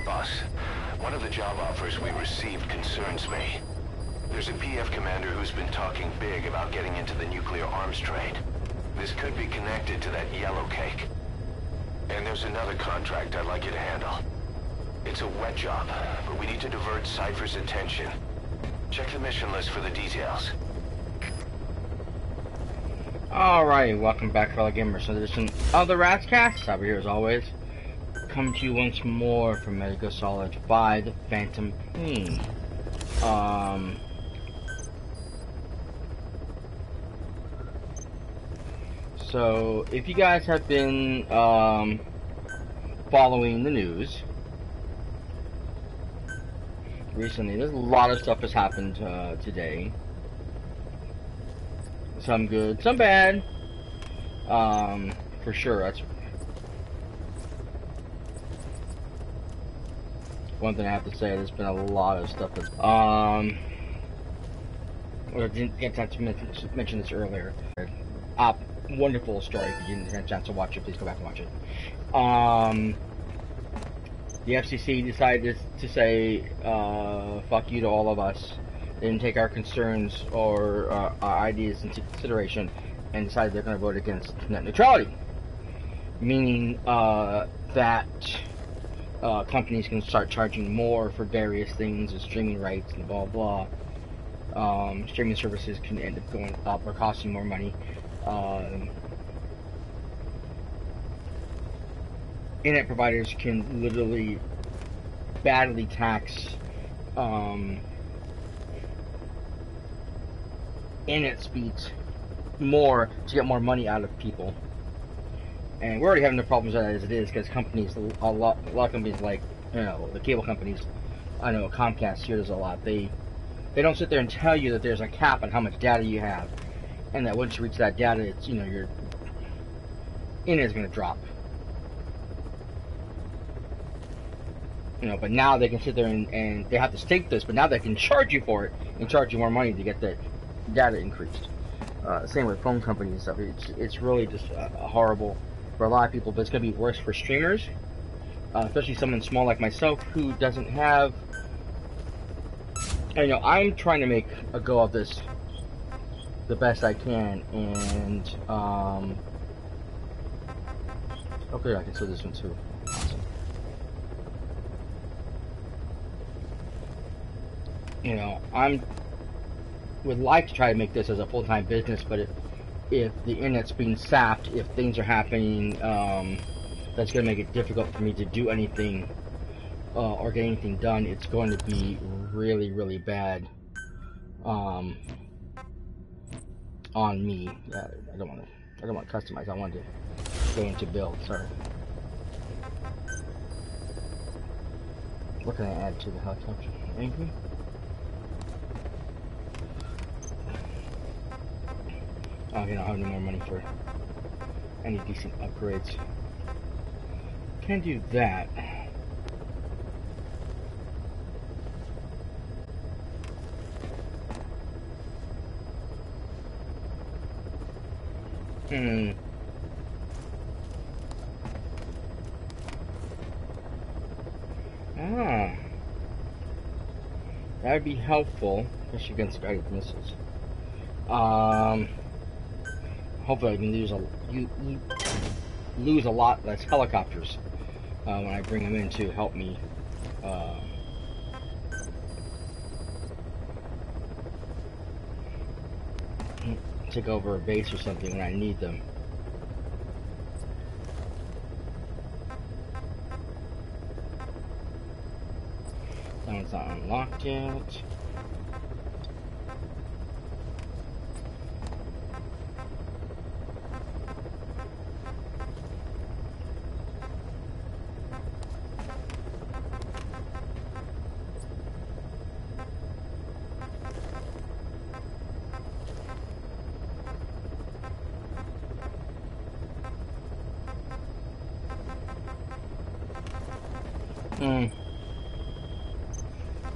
Boss, one of the job offers we received concerns me. There's a PF commander who's been talking big about getting into the nuclear arms trade. This could be connected to that yellow cake. And there's another contract I'd like you to handle. It's a wet job, but we need to divert Cypher's attention. Check the mission list for the details. Alright, welcome back, fellow gamers. So there's some other Ratscasts over here as always. Come to you once more from Metal Gear Solid 5, The Phantom Pain. So if you guys have been following the news recently, there's a lot of stuff has happened today. Some good, some bad. For sure, that's one thing I have to say. There's been a lot of stuff that's I didn't get a chance to mention this earlier. Wonderful story. If you didn't get a chance to watch it, please go back and watch it. The FCC decided to say fuck you to all of us. They didn't take our concerns or our ideas into consideration and decided they're going to vote against net neutrality. Meaning that companies can start charging more for various things, the streaming rights and blah blah. Streaming services can end up going up or costing more money. Internet providers can literally badly tax internet speeds more to get more money out of people, and we're already having the problems as it is because companies, a lot of companies like, you know, the cable companies. I know Comcast here does a lot. They don't sit there and tell you that there's a cap on how much data you have, and that once you reach that data, it's, you know, your internet's going to drop. You know, but now they can sit there and they have to stake this, but now they can charge you for it and charge you more money to get the data increased. Same with phone companies and stuff. It's really just horrible for a lot of people, but it's going to be worse for streamers, especially someone small like myself who doesn't have. You know, I'm trying to make a go of this the best I can, and okay, I can see this one too. Awesome. You know, would like to try to make this as a full-time business, but if the internet's being sapped, if things are happening, that's going to make it difficult for me to do anything or get anything done. It's going to be really, really bad on me. I don't want to customize. I want to go into build. Sorry. What can I add to the helicopter? Anything? Oh, you don't have any more money for any decent upgrades. Can do that. That would be helpful, especially against guided missiles. Hopefully I can lose a lot less helicopters when I bring them in to help me take over a base or something when I need them. That one's not unlocked yet.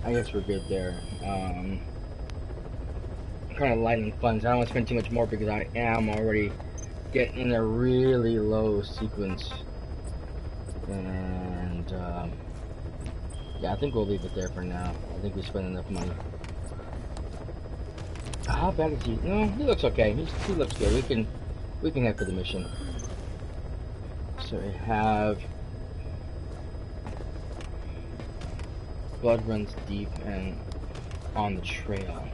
I guess we're good there. I'm kind of lighting funds. I don't want to spend too much more because I am already getting in a really low sequence. And Yeah, I think we'll leave it there for now. I think we spent enough money. How bad is he? No, he looks okay. He looks good. We can head for the mission. So we have blood runs deep and on the trail.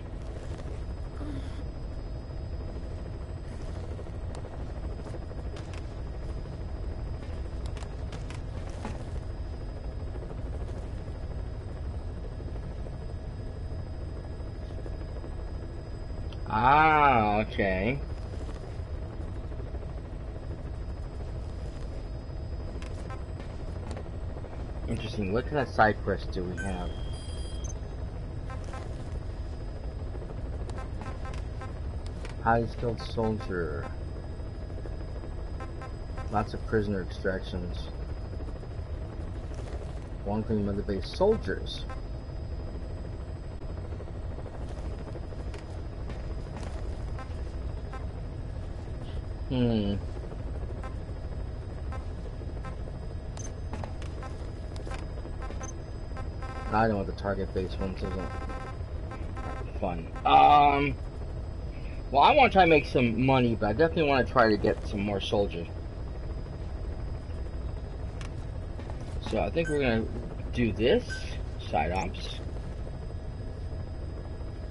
Ah, okay. Interesting. What kind of side quests do we have? Highly skilled soldier. Lots of prisoner extractions. Long-term mother base soldiers. I don't want the target based ones, isn't fun. Well, I want to try to make some money, but I definitely want to try to get some more soldiers. So I think we're gonna do this side ops,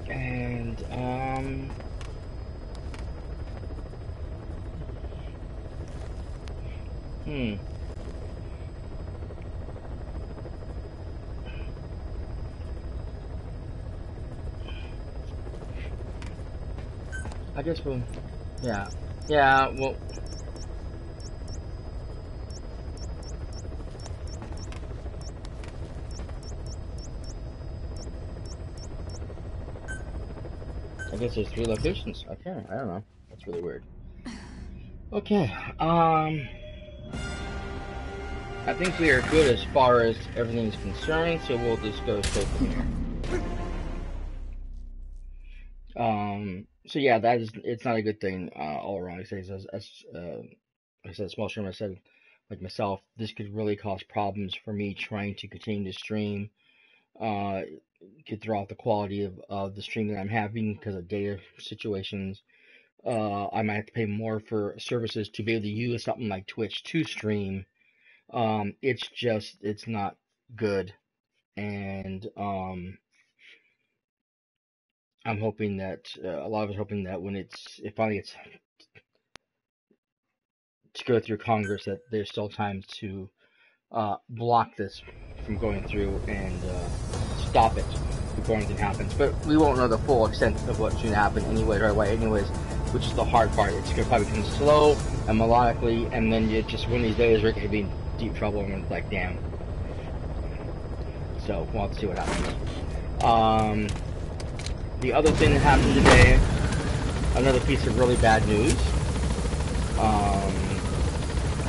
and I guess we'll, yeah, well, I guess there's 3 locations. Okay, I don't know. That's really weird. Okay, I think we are good as far as everything is concerned, so we'll just go straight from here. So yeah, it's not a good thing all around. Like I said, small streamer, I said, like myself, this could really cause problems for me trying to continue to stream. Could throw off the quality of the stream that I'm having because of data situations. I might have to pay more for services to be able to use something like Twitch to stream. It's not good, and I'm hoping that a lot of us hoping that when it finally gets to go through Congress, that there's still time to block this from going through and stop it before anything happens. But we won't know the full extent of what's going to happen anyway, right away, anyways, which is the hard part. It's going to probably come slow and melodically, and then you just one of these days we're going to be in deep trouble, and it's like, damn. So we'll have to see what happens. The other thing that happened today, another piece of really bad news.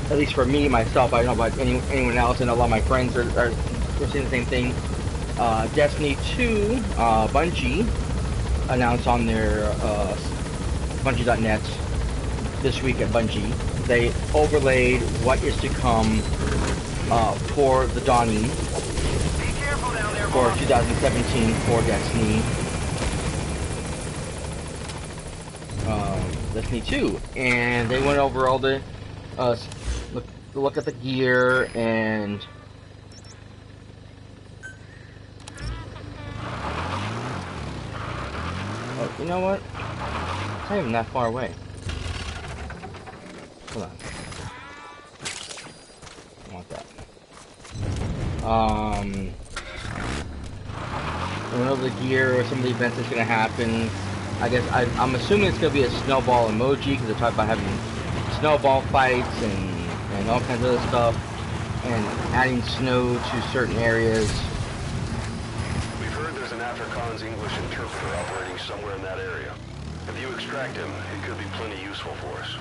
At least for me, myself, I don't know about anyone else, and a lot of my friends are saying the same thing. Destiny 2, Bungie announced on their Bungie.net this week at Bungie, they overlaid what is to come for the dawning for 2017 for Destiny. Destiny 2, and they went over all the look at the gear and oh, you know what? It's not even that far away. Hold on. I want that. I went over the gear or some of the events that's gonna happen. I guess I'm assuming it's gonna be a snowball emoji because they talk about having snowball fights and all kinds of other stuff, and adding snow to certain areas. We've heard there's an Afrikaans English interpreter operating somewhere in that area. If you extract him, it could be plenty useful for us.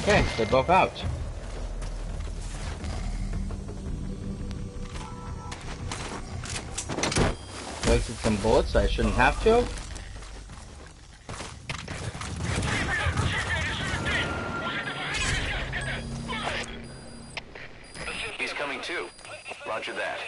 Okay, they're both out. Wasted some bullets I shouldn't have to. He's coming too. Roger that.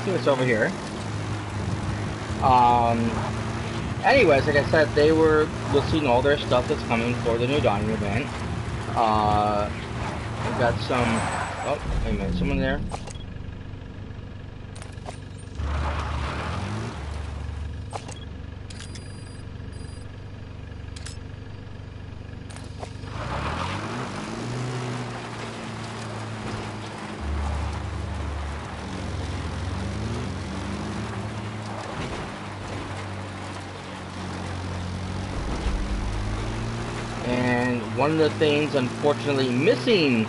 See what's over here. Anyways, like I said, they were listing all their stuff that's coming for the new Donnie event. We got some. Oh, wait a minute, someone there. And one of the things, unfortunately, missing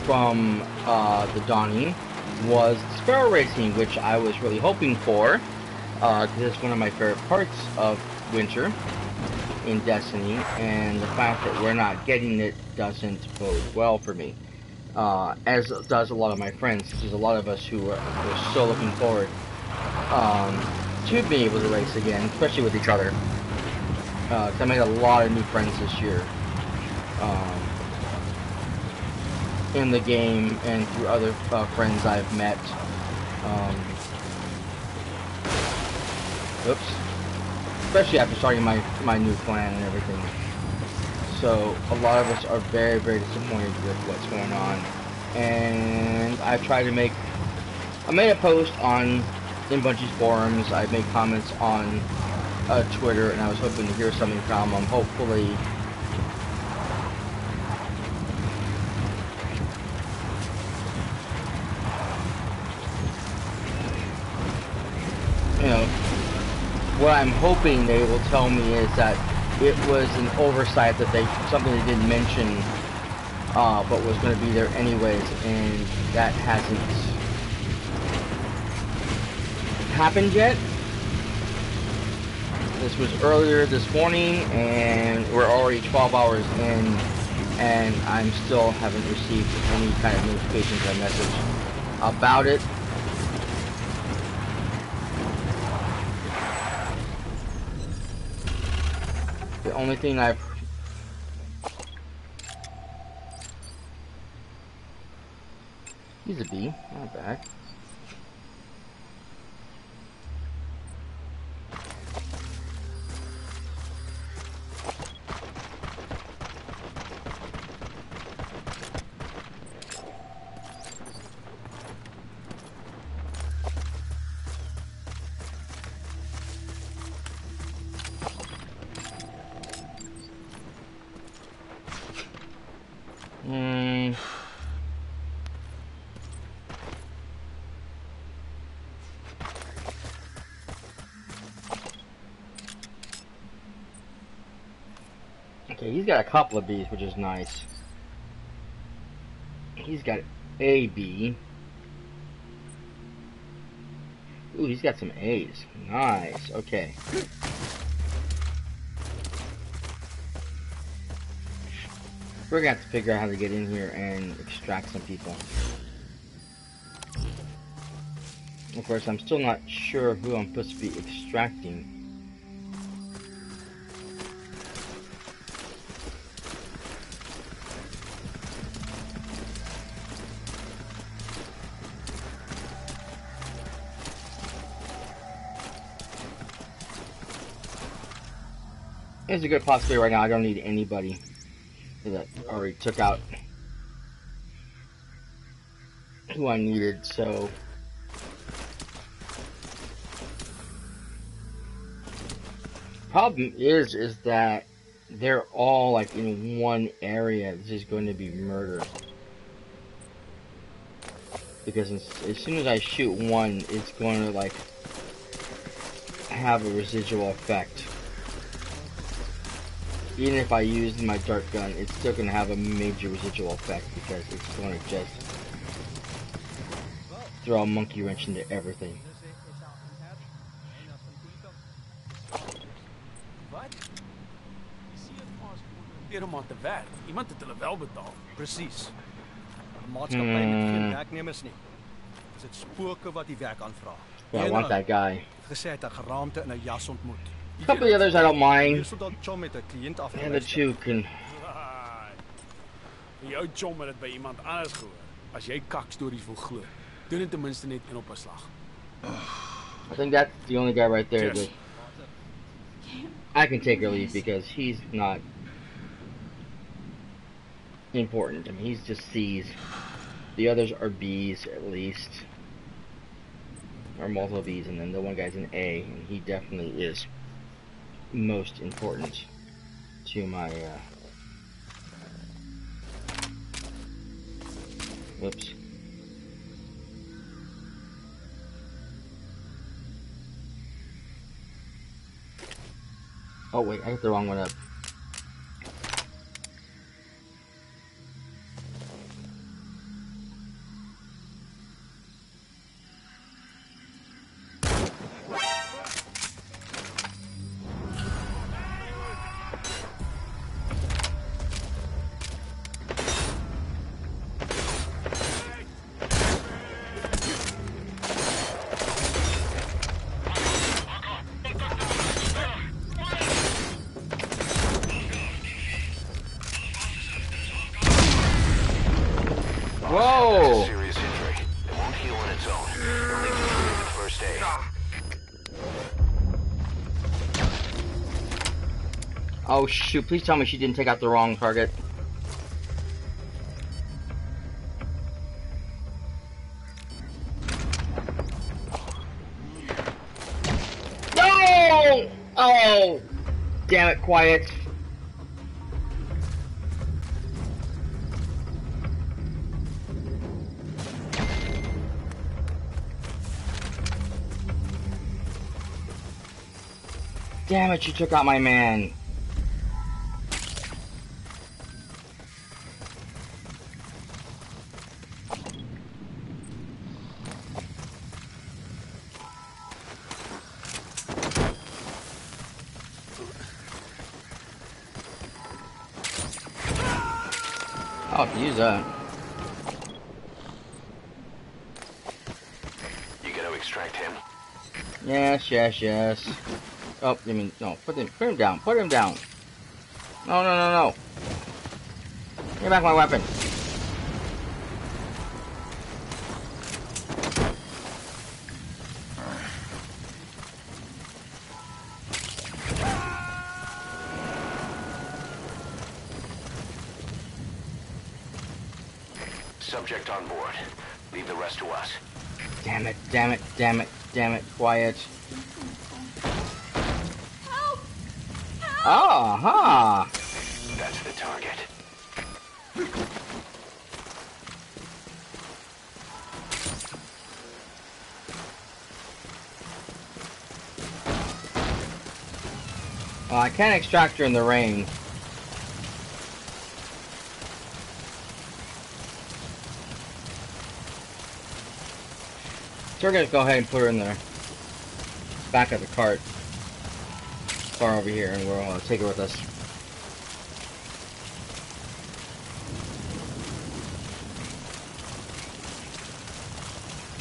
from the Donnie was Sparrow Racing, which I was really hoping for, because it's one of my favorite parts of Winter in Destiny, and the fact that we're not getting it doesn't bode well for me, as does a lot of my friends. There's a lot of us who are so looking forward to being able to race again, especially with each other. I made a lot of new friends this year in the game and through other friends I've met. Oops. Especially after starting my new clan and everything. So a lot of us are very, very disappointed with what's going on. And I made a post on in Bungie's forums. I made comments on Twitter, and I was hoping to hear something from them. Hopefully, you know, what I'm hoping they will tell me is that it was an oversight, that something they didn't mention, but was going to be there anyways, and that hasn't happened yet. This was earlier this morning, and we're already 12 hours in, and I'm still haven't received any kind of notifications or message about it. The only thing I've... He's a bee, not bad. Okay, he's got a couple of B's, which is nice. He's got a B. Ooh, he's got some A's. Nice. Okay. We're gonna have to figure out how to get in here and extract some people. Of course, I'm still not sure who I'm supposed to be extracting. There's a good possibility right now I don't need anybody that already took out who I needed, so problem is that they're all like in one area. This is going to be murder. Because as soon as I shoot one, it's going to like have a residual effect. Even if I use my dart gun, it's still going to have a major residual effect because it's going to just throw a monkey wrench into everything. Weer om aan te werk. Iemand het hulle wel betaal. Presies. 'n Maatskappy met geen werknemers nie. Is dit spooke wat die werk aanvra? Yeah, I want that guy. Gesê het 'n geraamte in 'n jas ontmoet. A couple of the others I don't mind. Hierso dat Chom met 'n kliënt af. And the two can. Jou chom het dit by iemand anders gehoor. As jy kakstories wil glo, doen dit ten minste net in op 'n slag. I think that's the only guy right there that I can take or leave because he's not important. I mean, he's just C's. The others are B's at least, or multiple B's, and then the one guy's an A, and he definitely is most important to my. Whoops. Oh wait, I hit the wrong one up. Whoa! Serious injury. It won't heal on its own. You'll need to treat with first aid. Oh shoot, please tell me she didn't take out the wrong target. No! Oh! Damn it, quiet. Damn it, you took out my man. I'll have to use that. You gonna extract him? Yes, yes, yes. Oh, I mean, no, put him down, put him down. No, no, no, no. Give back my weapon. Subject on board. Leave the rest to us. Damn it, damn it, damn it, damn it, quiet. Aha! That's the target. Well, I can't extract her in the rain. So we're gonna go ahead and put her in the back of the cart. Far over here, and we'll take it with us.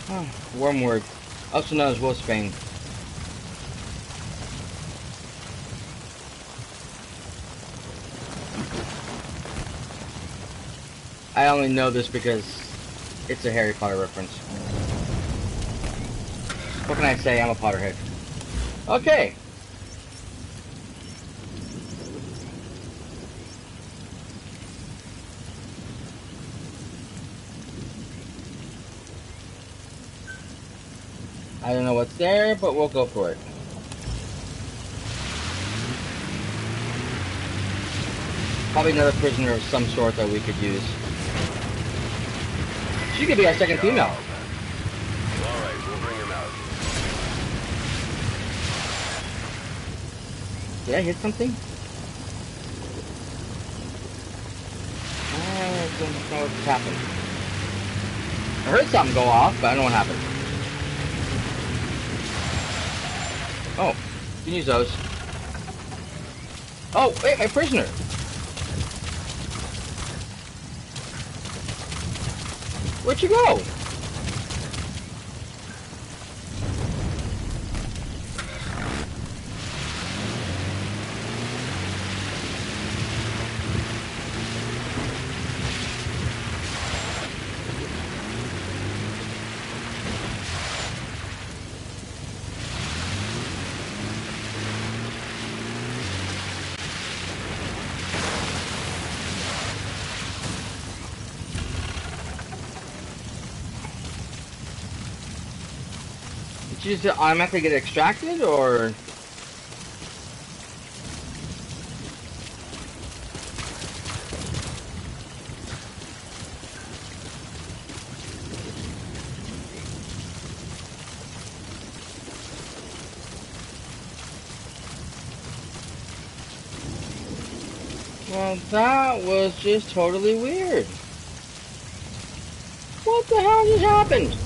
Oh, wormwood, also known as wolfsbane. I only know this because it's a Harry Potter reference. What can I say? I'm a Potterhead. Okay. I don't know what's there, but we'll go for it. Probably another prisoner of some sort that we could use. She could be our second female. Alright, we'll bring him out. Did I hit something? I don't know what happened. I heard something go off, but I don't know what happened. Oh, you can use those. Oh, wait, my prisoner! Where'd you go? Did you just automatically get extracted, or? Well, that was just totally weird. What the hell just happened?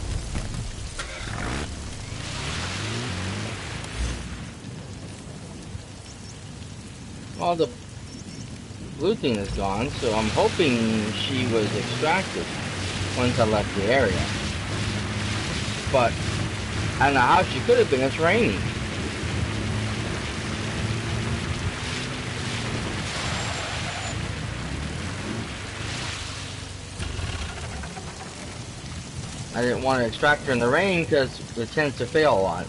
Well, the blue thing is gone, so I'm hoping she was extracted once I left the area. But I don't know how she could have been. It's raining. I didn't want to extract her in the rain because it tends to fail a lot.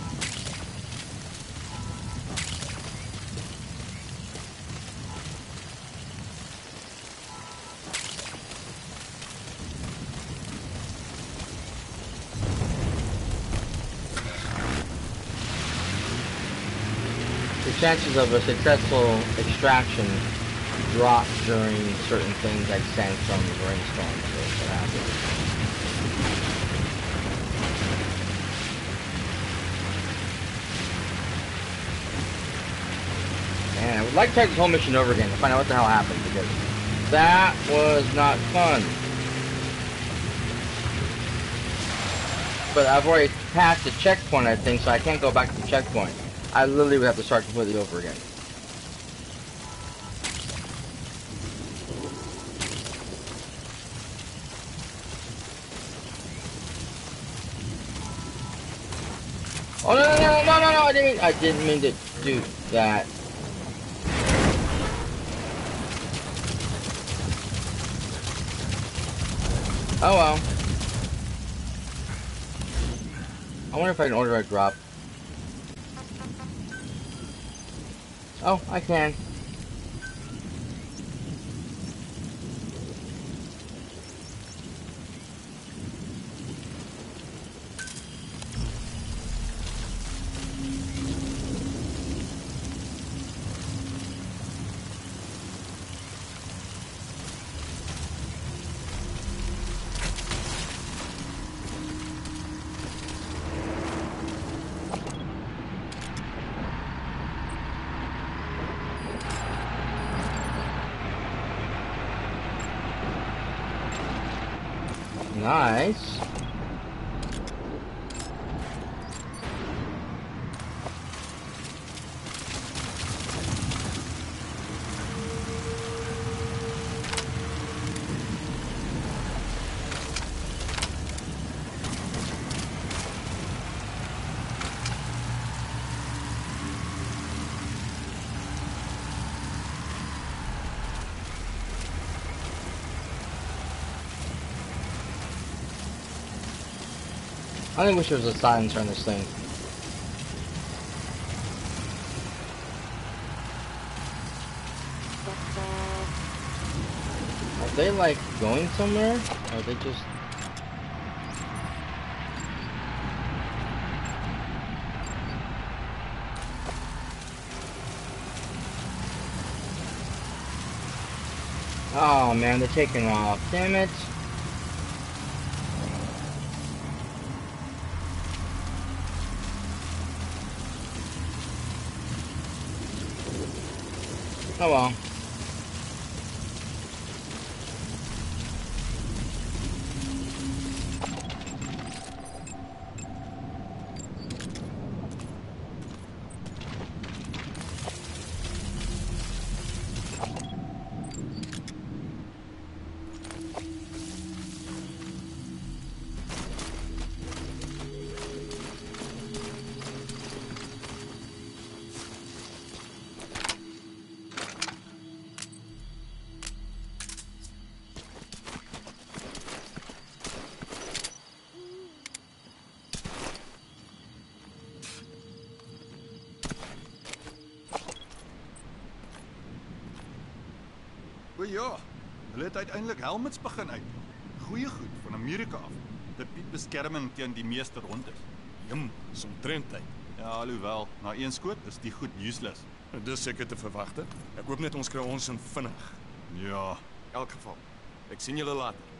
The chances of a successful extraction drop during certain things like sandstorms or rainstorms. So that's what happens. And I would like to try this whole mission over again to find out what the hell happened, because that was not fun. But I've already passed the checkpoint, I think, so I can't go back to the checkpoint. I literally would have to start completely over again. Oh no! I didn't mean to do that. Oh well. I wonder if I can order a drop. Oh, I can. Nice. I really wish there was a silencer on this thing. Are they like going somewhere? Or are they just... Oh man, they're taking off. Damn it. Oh well. O ja, hulle het uiteindelik helmets begin uit. Goeie goed van Amerika af. Dit bied beskerming teen die meeste rond is. Dis omtrent tyd. Ja, alhoewel, na een skoot is die goed useless. Dis seker te verwagte. Ek hoop net ons kry ons in vinnig. Ja, In elk geval. Ek sien julle later.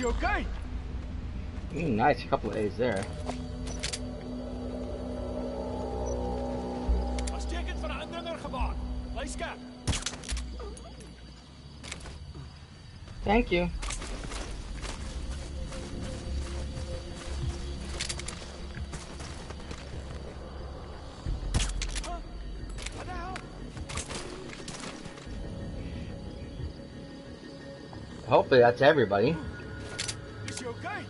You okay? Nice, couple of A's there. Uitstekend van 'n indringer gebaar. Bly skerp. Thank you. Wat die hel? Hopefully that's everybody. Is jy okay?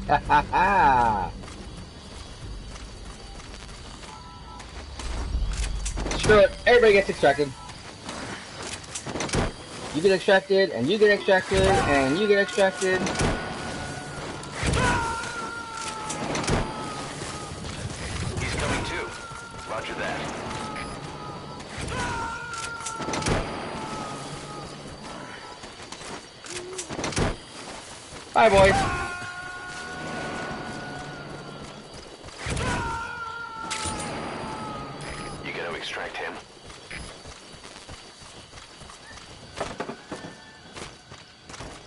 Ha ha ha! Screw it, everybody gets extracted. You get extracted, and you get extracted, and you get extracted. He's coming too. Roger that. Bye, boys. You gonna extract him?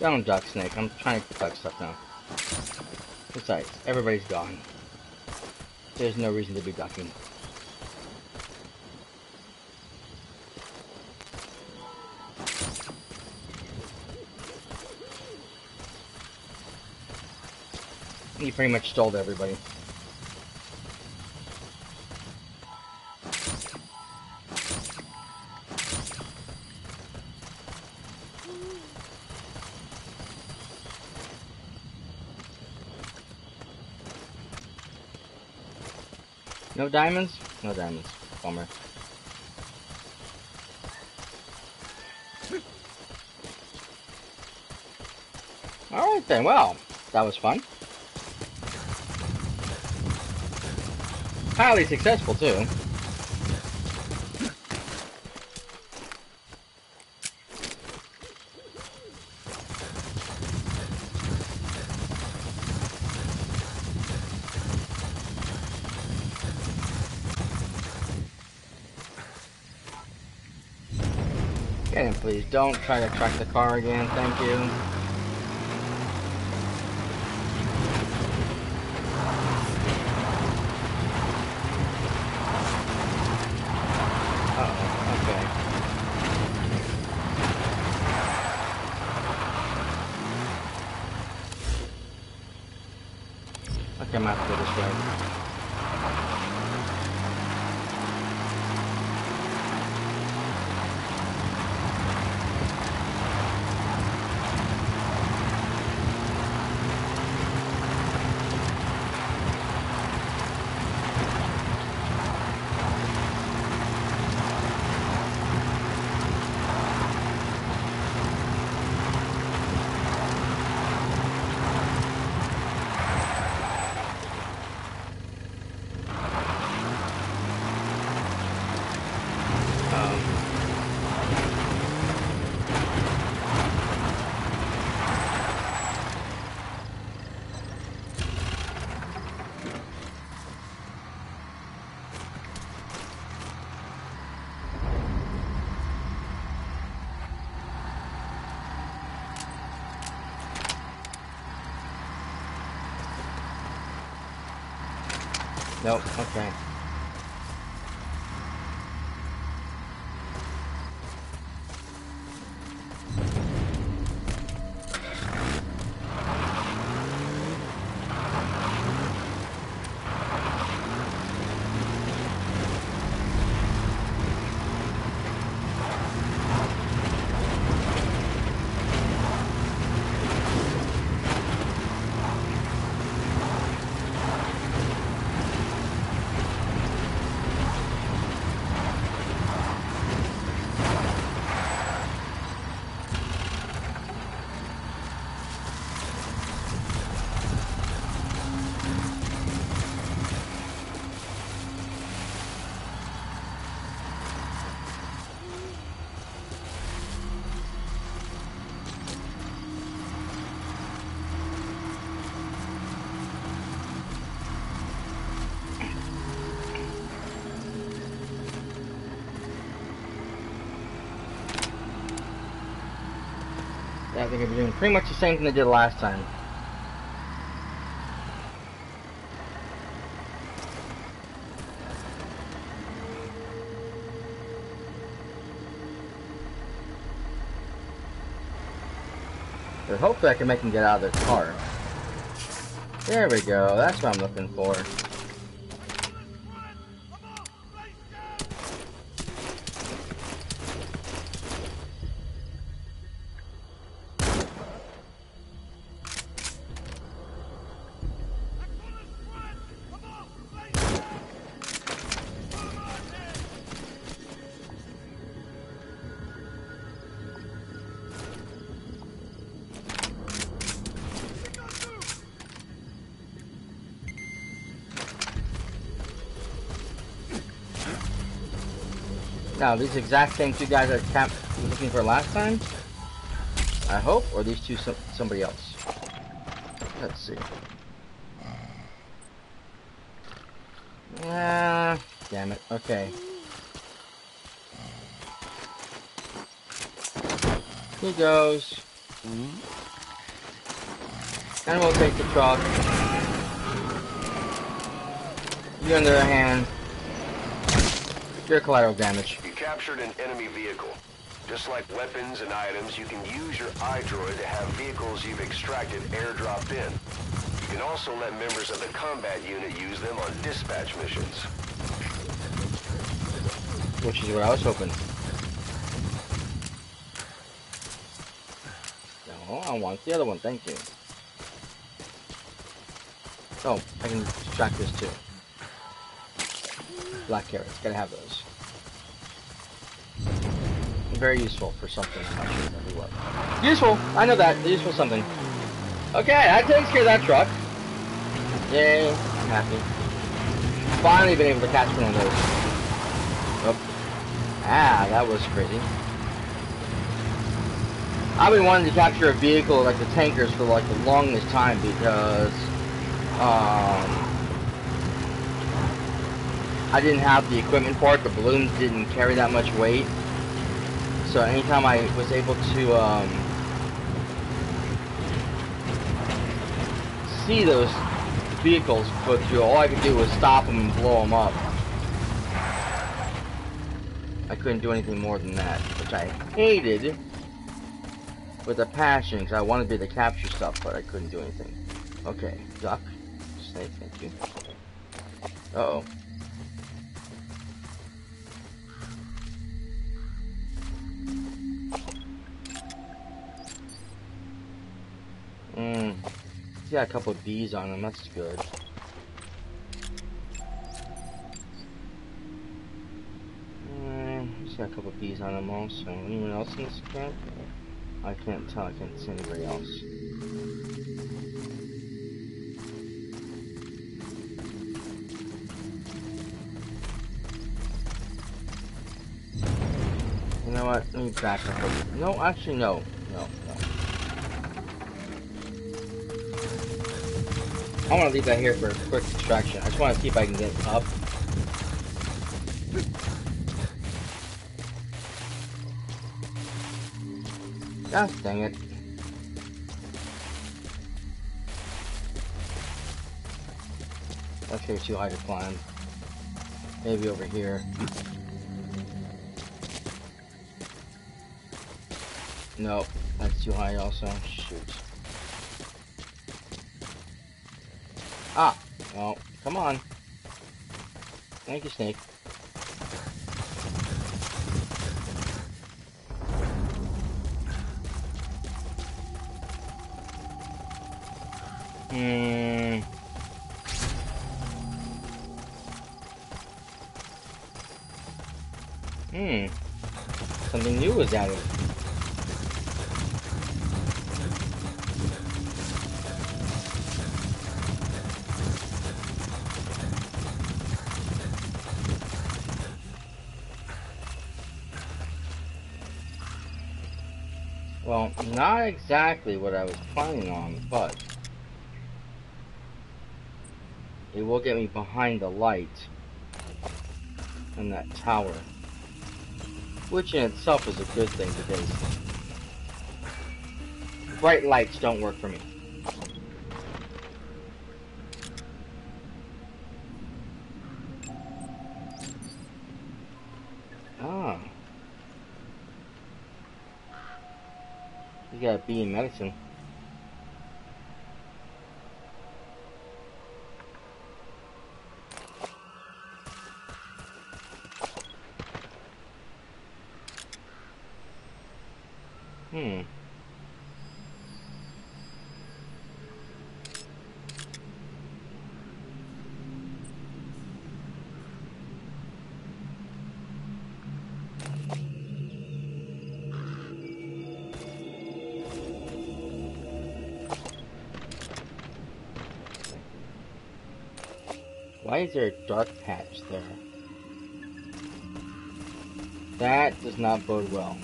Don't duck, Snake. I'm trying to collect stuff now. Besides, everybody's gone. There's no reason to be ducking. You pretty much stole everybody. No diamonds? No diamonds. Bummer. Alright then, well, that was fun. Highly successful too. Get in, please. Don't try to track the car again. Thank you. Uh-oh. Okay. Okay, I'm gonna have to go this way. Nope, okay. I think they're doing pretty much the same thing they did last time. But hopefully I can make them get out of their car. There we go, that's what I'm looking for. Now, these exact same two guys that Cap was looking for last time? I hope, or these two somebody else? Let's see. Damn it. Okay. He goes. And we'll take the truck. You're in their hand. Your collateral damage. You captured an enemy vehicle. Just like weapons and items, you can use your iDroid to have vehicles you've extracted airdropped in. You can also let members of the combat unit use them on dispatch missions. Which is what I was hoping. No, I want the other one, thank you. Oh, I can extract this too. Black carrots, gotta have those. Very useful for something, I'm not sure exactly what. Useful, I know that, useful something. Okay, that takes care of that truck. Yay, I'm happy. Finally been able to catch one of those. Oh. Ah, that was crazy. I've been wanting to capture a vehicle like the tankers for like the longest time because I didn't have the equipment for it. The balloons didn't carry that much weight. So anytime I was able to see those vehicles go through, all I could do was stop them and blow them up. I couldn't do anything more than that, which I hated with a passion, because I wanted to be able to capture stuff, but I couldn't do anything. Okay, duck. Snake, thank you. Uh-oh. He's got a couple of bees on him, that's good. He's got a couple of bees on him also. Anyone else in this camp? I can't tell, I can't see anybody else. You know what? Let me back up. No, actually, no. No. I want to leave that here for a quick distraction. I just want to see if I can get up. Gosh dang it. That's too high to climb. Maybe over here. Nope, that's too high also. Shoot. Ah! Well, come on. Thank you, Snake. Something new was added. Well, not exactly what I was planning on, but it will get me behind the light in that tower, which in itself is a good thing because bright lights don't work for me. Ah. You got a bee in medicine. Why is there a dark patch there? That does not bode well.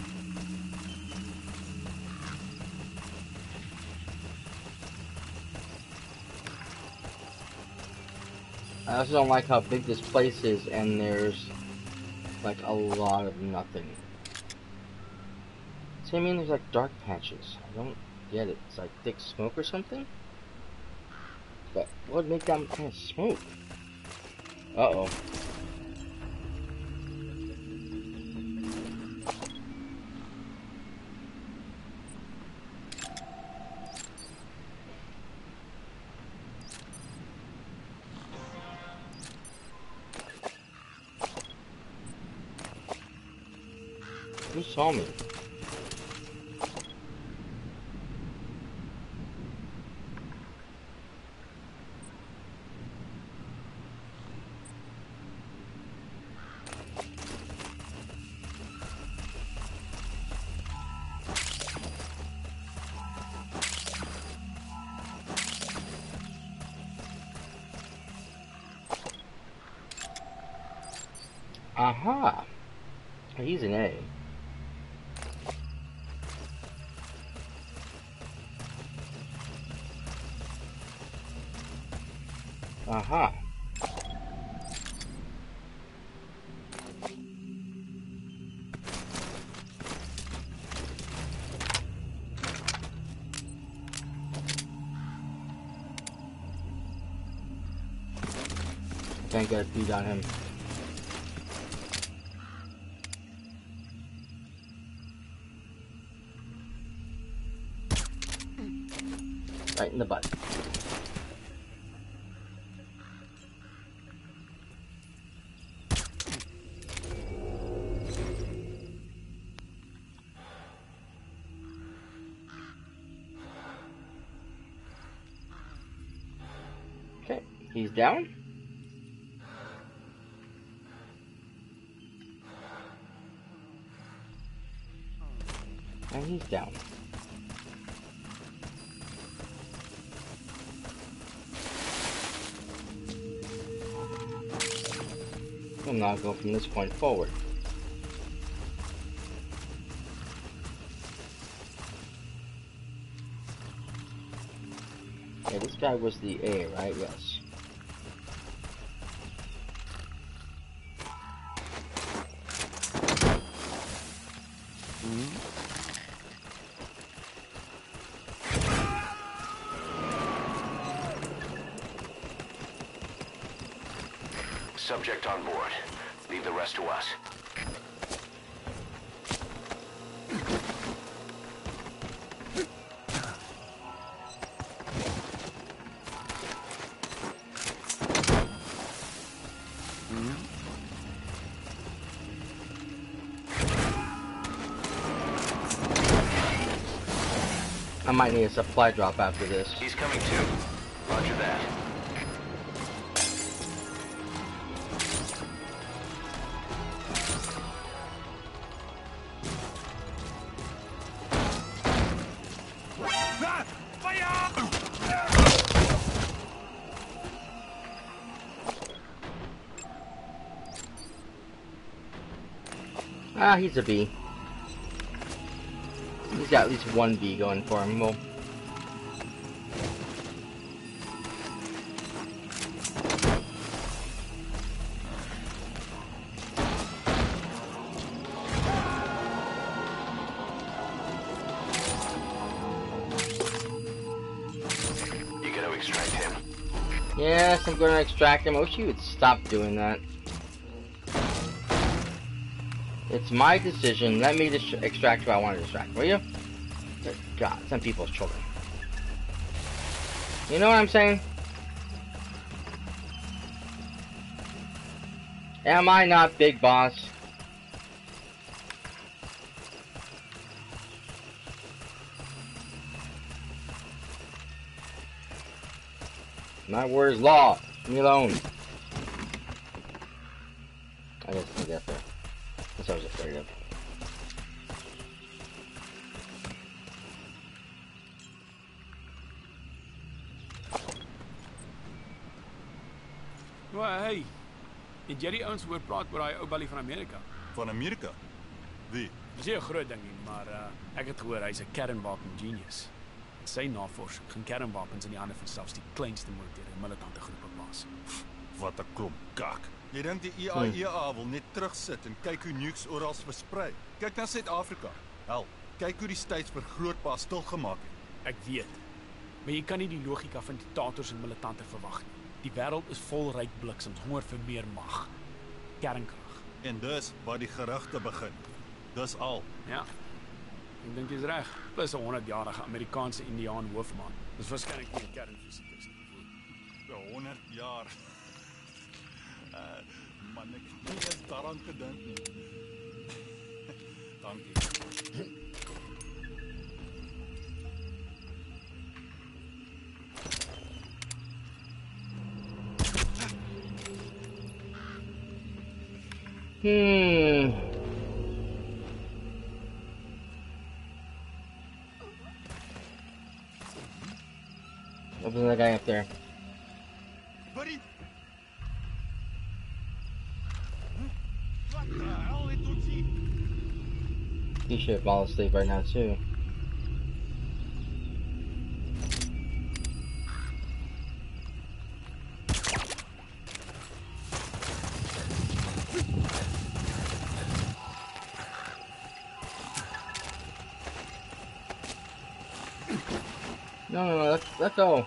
I also don't like how big this place is and there's like a lot of nothing. So I mean there's like dark patches. I don't get it. It's like thick smoke or something? But what would make that kind of smoke? Uh-oh. Who saw me? Aha! He's an A. Aha. Can't get a beat on him. Right in the butt. Okay, he's down. And he's down. We'll now go from this point forward. Okay, this guy was the A, right? Yes. Subject on board. Leave the rest to us. I might need a supply drop after this. He's coming too. Roger that. Ah, he's a B. He's got at least one B going for him. Well, You gotta extract him. yes, I'm going to extract him. I wish you would stop doing that. It's my decision. Let me extract who I want to extract, will you? Good God, some people's children. You know what I'm saying? Am I not Big Boss? My word is law. Leave me alone. I guess I get there. That's what I was afraid of. Maar hey, het jy die ouens hoor praat oor daai ou ballie van Amerika? Van Amerika? Wie? Dis nie 'n groot ding nie, maar ek het gehoor hy's 'n kernwapen genius. Sy navorsing gaan kernwapens in die hande van selfs die kleinste militêre militante groepe plaas. Wat 'n klomp kak. Jy dink die IAEA wil net terugsit en kyk hoe nukes oral versprei. Kyk na Suid-Afrika. Hel, kyk hoe die States vergrootbaar stilgemaak het. Ek weet. Maar jy kan nie die logika van diktators en militante verwag nie. Die wêreld is vol ryk bliksems, honger vir meer mag. Kernkrag. En dis waar die gerugte begin. Dis al. Ja. Ek dink jy's reg. Plus 'n 100-jarige Amerikaanse Indiaan hoofman. Dis waarskynlik nie 'n kernfisikus nie. Vir 100 jaar. Man, ek het nie eens daaraan gedink nie. Dankie. Open that guy up there. Buddy. What the hell het ons hier? He should fall asleep right now too. No, let's go.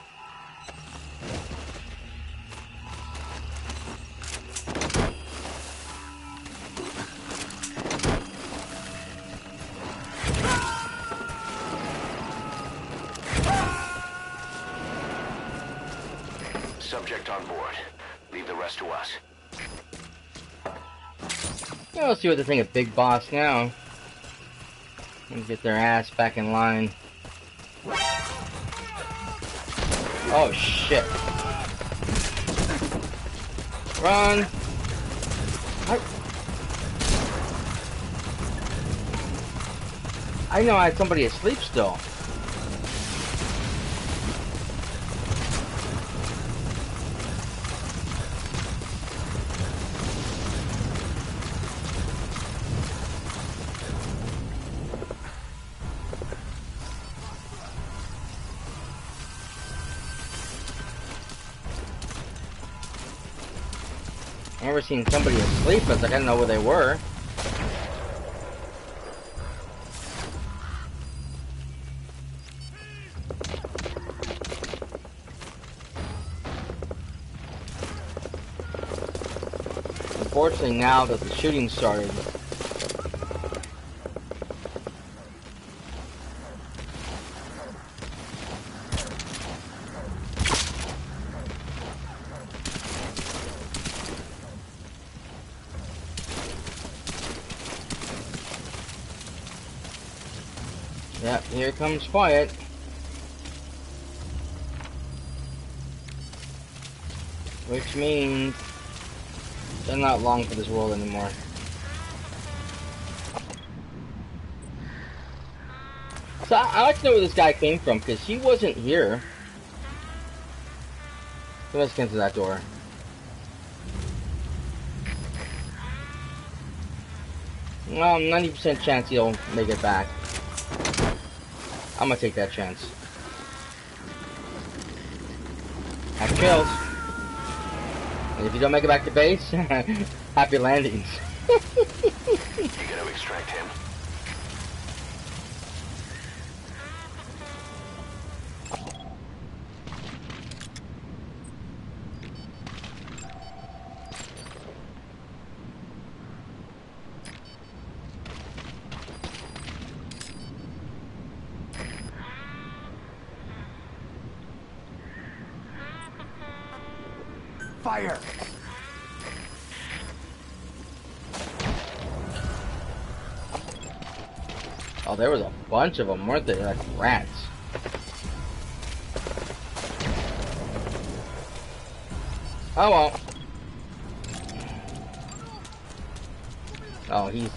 subject on board. Leave the rest to us. Yeah, let's see what they think of Big Boss now. Let's get their ass back in line. Oh shit. Run! I know I had somebody asleep still. I never seen somebody asleep, but like, I didn't know where they were. Unfortunately, now that the shooting started, yeah, here comes Quiet. Which means they're not long for this world anymore. So I like to know where this guy came from, because he wasn't here. So let's get into that door. Well, 90% chance he'll make it back. I'm gonna take that chance. Have chills. And if you don't make it back to base, happy landings. You gonna extract him? Fire! Oh, there was a bunch of them, weren't there? Like rats. Oh well. Oh, he's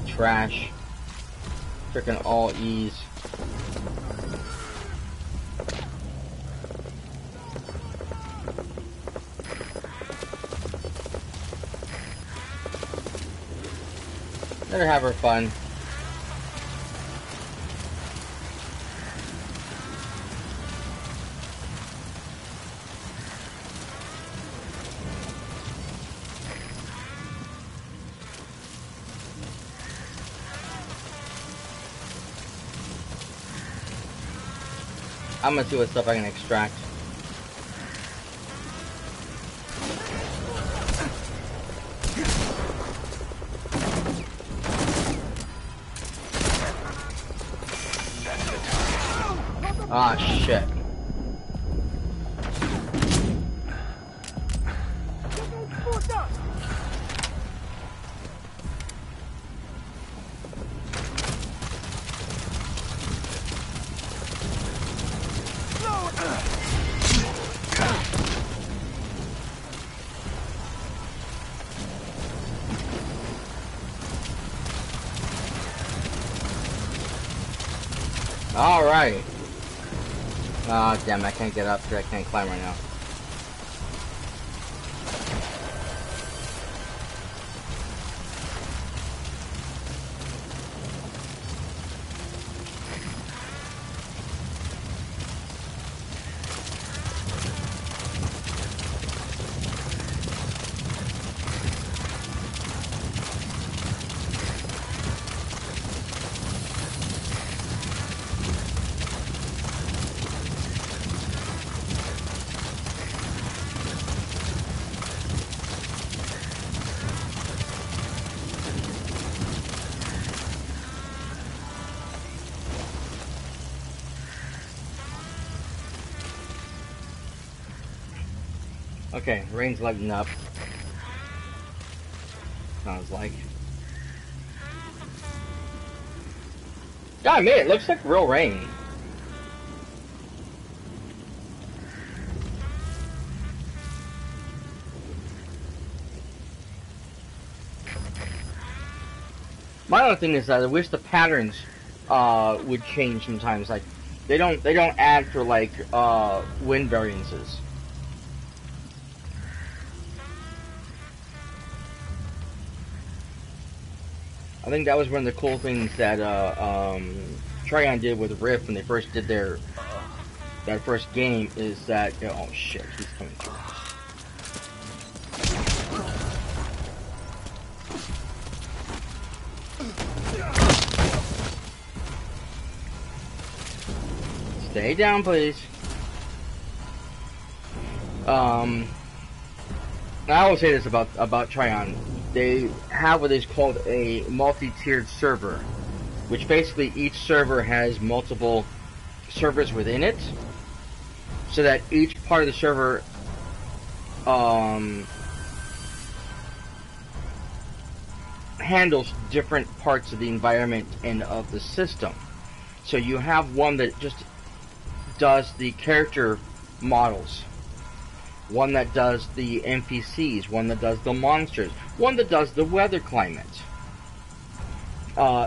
trash. Freaking all E's. Let her have her fun. I'm gonna see what stuff I can extract. Ah, shit. Alright. Ah, damn, I can't get up because I can't climb right now. Okay, rain's letting up. Sounds like. God, man, it looks like real rain. My other thing is that I wish the patterns would change sometimes. Like they don't add for like wind variances. I think that was one of the cool things that Tryon did with Rift when they first did their that first game is that oh shit, he's coming through. Stay down, please. I always say this about Tryon. They have what is called a multi-tiered server, which basically each server has multiple servers within it, so that each part of the server handles different parts of the environment and of the system. So you have one that just does the character models, one that does the NPCs, one that does the monsters, one that does the weather climate.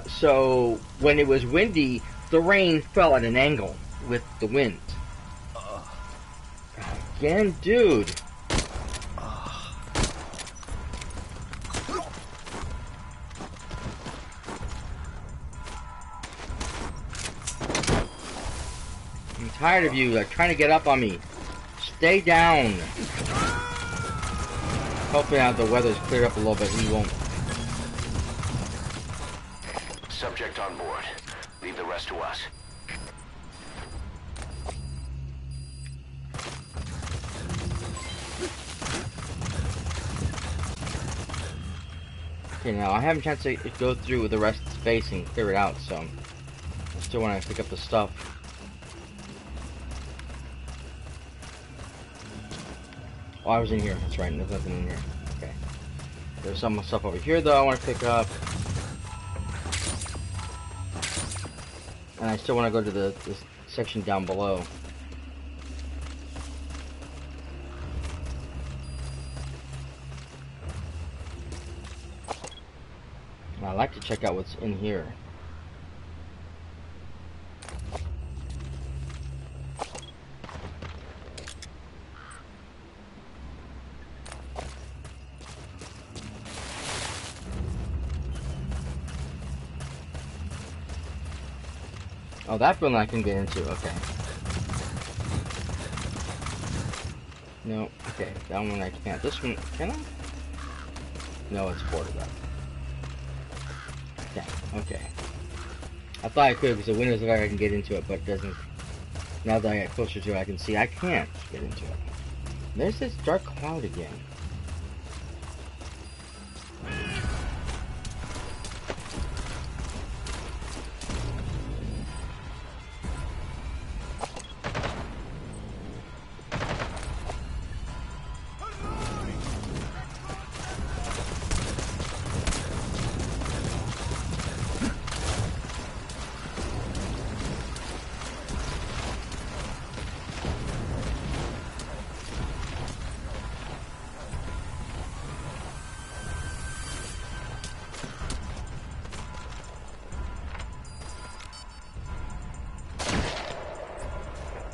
So when it was windy, the rain fell at an angle with the wind. Again, dude. I'm tired of you like trying to get up on me. Stay down. Hopefully now the weather's cleared up a little bit. We won't. Subject on board. Leave the rest to us. Okay, now I haven't had a chance to go through with the rest of the space and clear it out, so I still want to pick up the stuff. Oh, I was in here. That's right. There's nothing in here. Okay. There's some stuff over here, though, I want to pick up. And I still want to go to the section down below. I'd like to check out what's in here. Oh, that building I can get into. Okay. No. Okay. That one I can't. This one, can I? No, it's boarded up. Okay. Okay. I thought I could because the windows look like I can get into it, but it doesn't. Now that I get closer to it, I can see I can't get into it. There's this dark cloud again.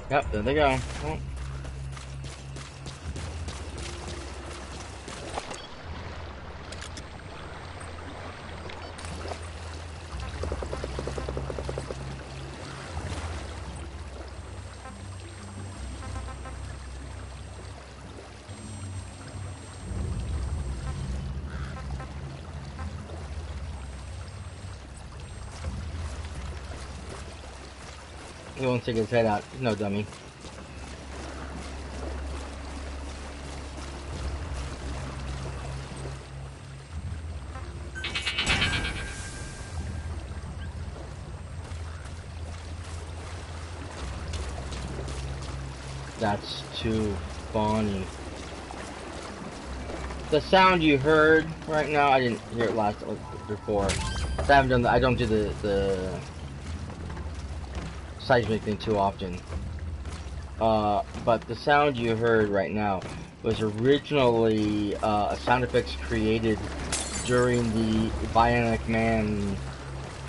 Yep, there they go. Oh. He won't stick his head out. He's no dummy. That's too funny. The sound you heard right now, I didn't hear it last before. I haven't done. I don't do the seismic thing too often. But the sound you heard right now was originally sound effects created during the Bionic Man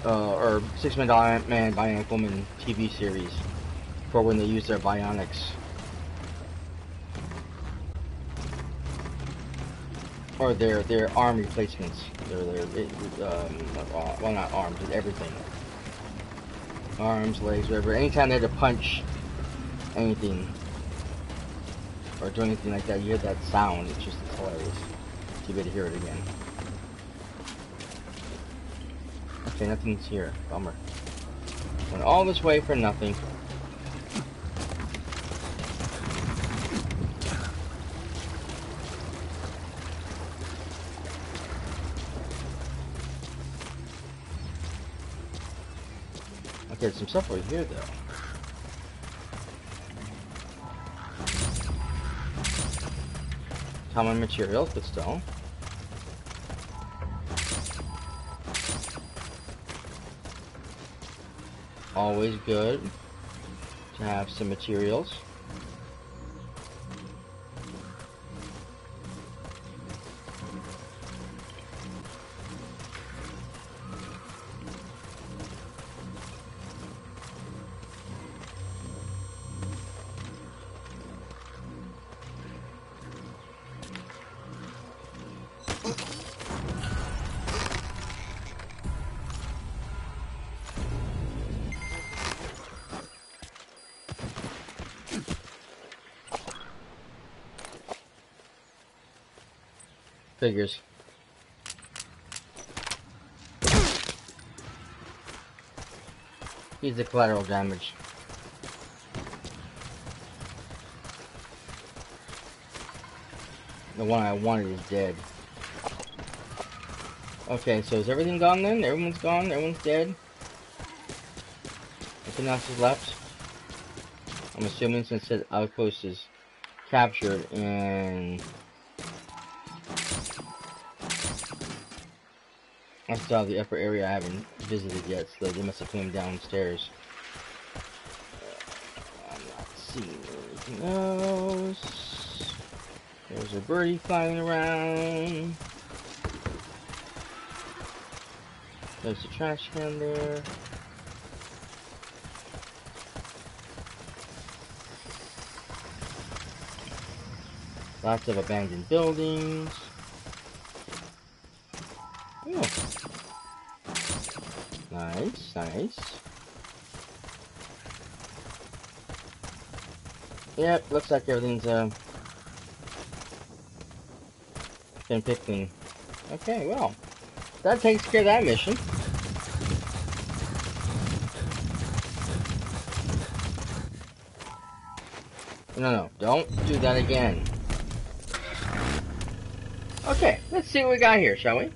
or Six Man Bionic Woman TV series for when they used their bionics. Or their arm replacements. Well, not arms, but everything. Arms, legs, whatever. Anytime they had to punch anything or do anything like that, you hear that sound. It's hilarious. So you better hear it again. Okay, nothing's here. Bummer. Went all this way for nothing. Okay, there's some stuff over here though. Common materials, but still. Always good to have some materials. Figures. He's the collateral damage. The one I wanted is dead. Okay, so is everything gone then? Everyone's gone? Everyone's dead? Nothing else is left? I'm assuming since the outpost is captured and I still have the upper area I haven't visited yet, so they must have come downstairs. I'm not seeing anything else. There's a birdie flying around. There's a trash can there. Lots of abandoned buildings. Oh. Nice, nice. Yep, looks like everything's been picked in. Okay, well, that takes care of that mission. No, don't do that again. Okay, let's see what we got here, shall we?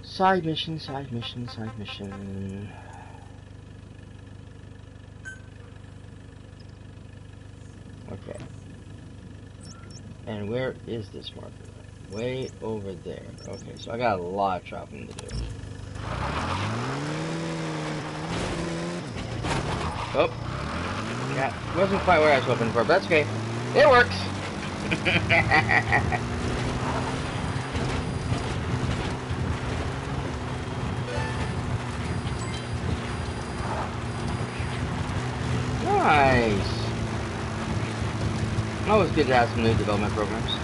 Side mission, side mission, side mission. Okay. And where is this marker? Way over there. Okay, so I got a lot of traveling to do. Oh. Yeah, wasn't quite where I was hoping for, but that's okay. It works! Nice! Always good to have some new development programs.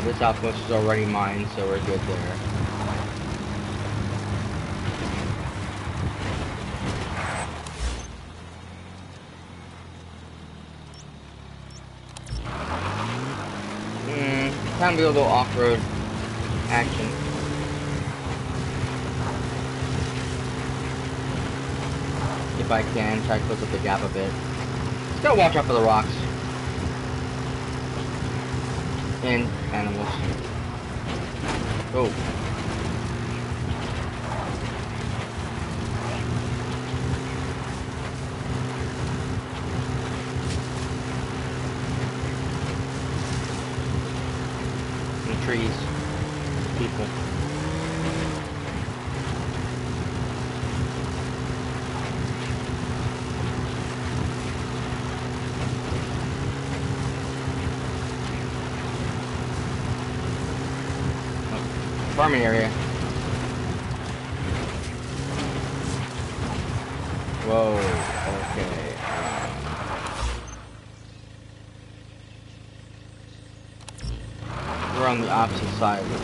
This outpost is already mine, so we're good there. Time to do a little off-road action. if I can. Try to close up the gap a bit. Just gotta watch out for the rocks. And animals. Oh. And trees. People. Farming area. Whoa, okay. We're on the opposite side of the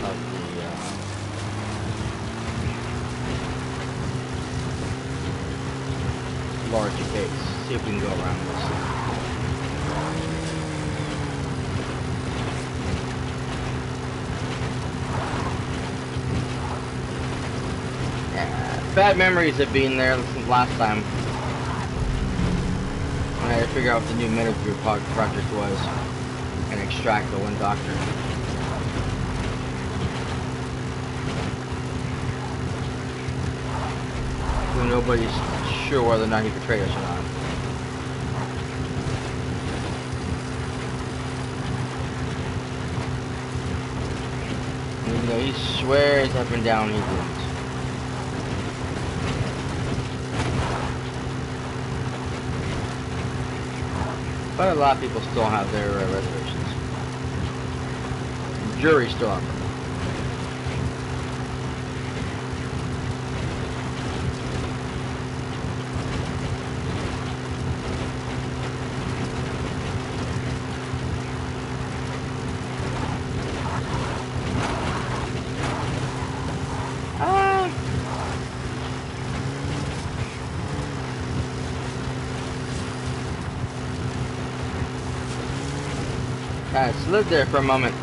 large base. See if we can go around this. Bad memories of being there since last time. I had to figure out what the new Metagroup project was and extract the one doctor. So nobody's sure whether or not he betrayed us or not. Even though he swears up and down he didn't. But a lot of people still have their reservations. Jury's still up. I slid there for a moment.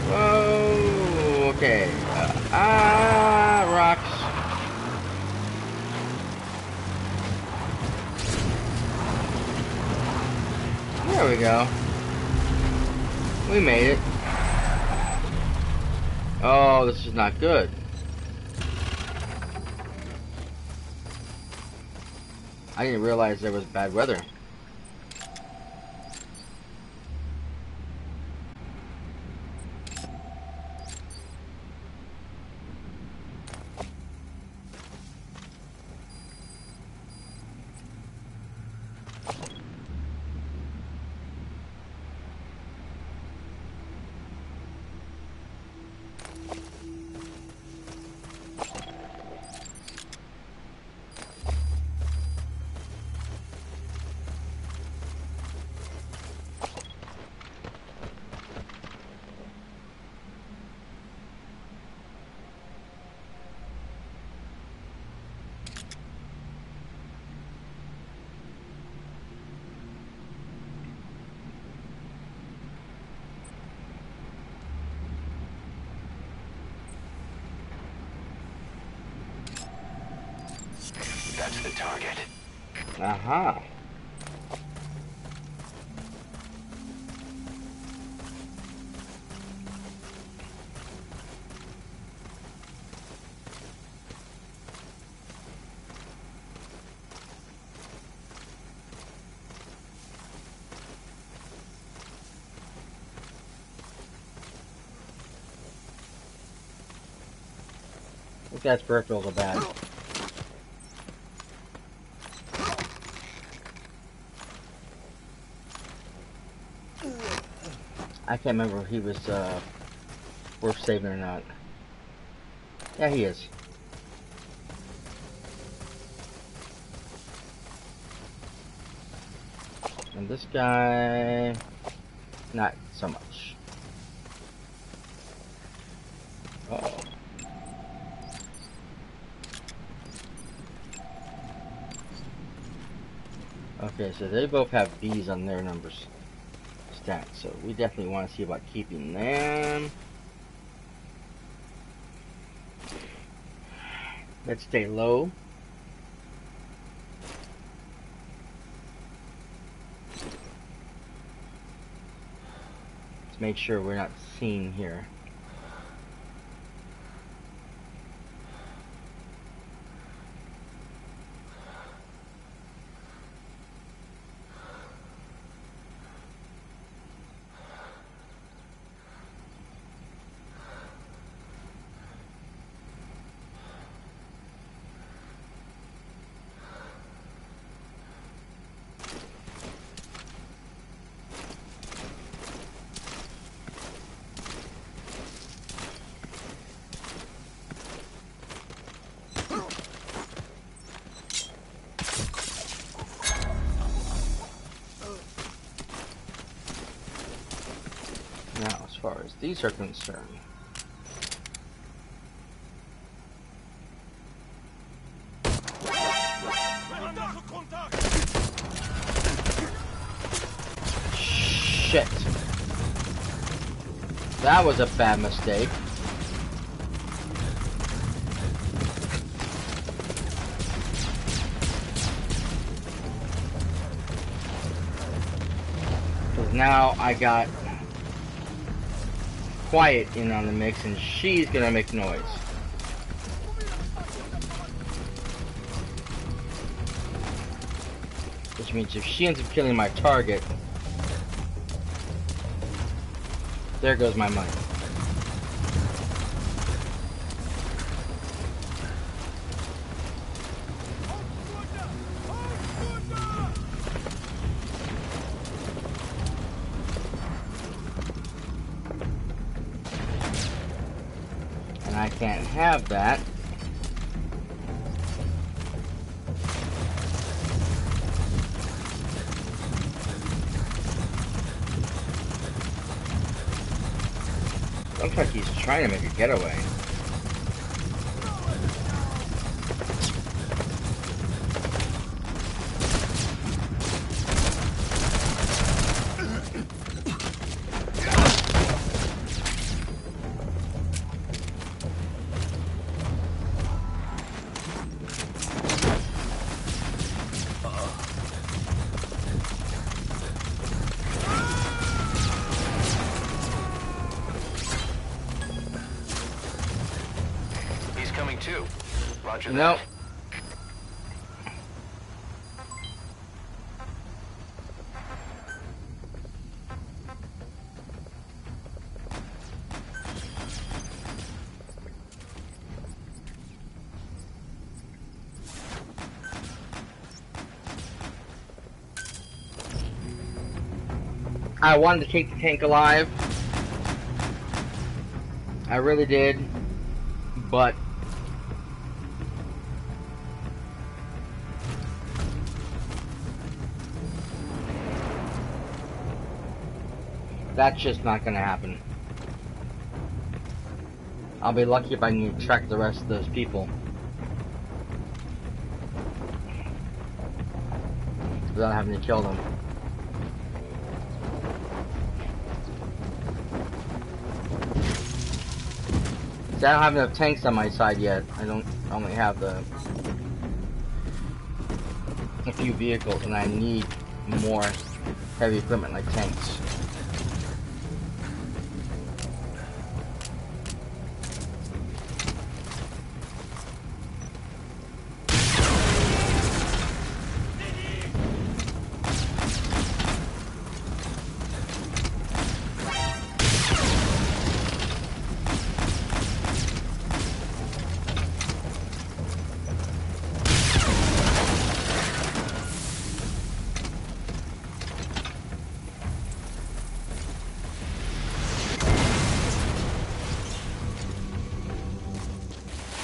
Whoa, okay. Rocks. There we go. We made it. Oh, this is not good. I didn't realize there was bad weather. That's the target. Aha. This guy's peripherals are bad. I can't remember if he was worth saving or not. Yeah, he is. And this guy, not so much. Uh-oh. Okay, so they both have B's on their numbers. Stats, so we definitely want to see about keeping them. Let's stay low. Let's make sure we're not seen here. Now, as far as these are concerned, shit. That was a bad mistake. Because now I got Quiet in on the mix, and she's gonna make noise. Which means if she ends up killing my target, there goes my money. I can't have that. Looks like he's trying to make a getaway. No. I wanted to keep the tank alive. I really did, but that's just not gonna happen. I'll be lucky if I can track the rest of those people without having to kill them. See, I don't have enough tanks on my side yet. I only have a few vehicles, and I need more heavy equipment like tanks.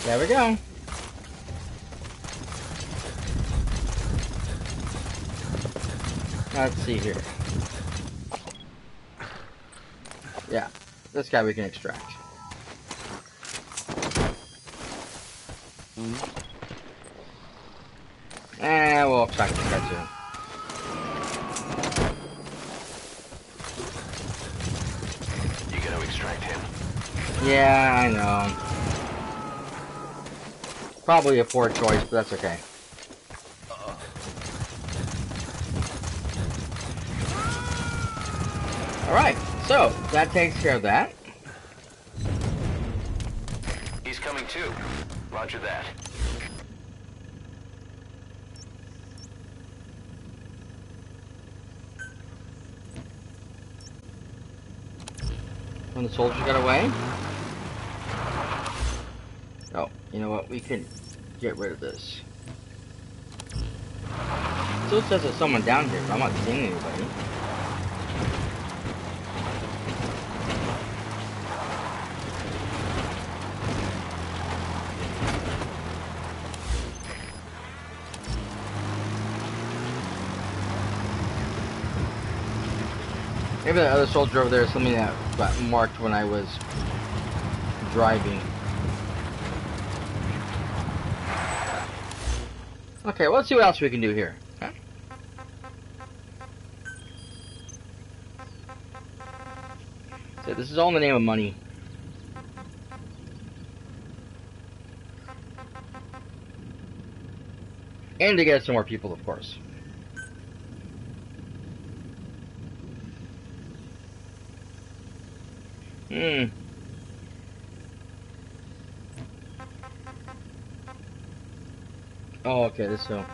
There we go. Let's see here. Yeah, this guy we can extract. And we'll extract this guy too. You gonna extract him? Yeah, I know. Probably a poor choice, but that's okay. Alright, so So, that takes care of that. He's coming too. Roger that. When the soldier got away. Oh, you know what? We can get rid of this. Still says there's someone down here, but I'm not seeing anybody. Maybe that other soldier over there is something that got marked when I was driving. Okay, well, let's see what else we can do here. Okay. So this is all in the name of money. And to get some more people, of course. Oh, okay, this so.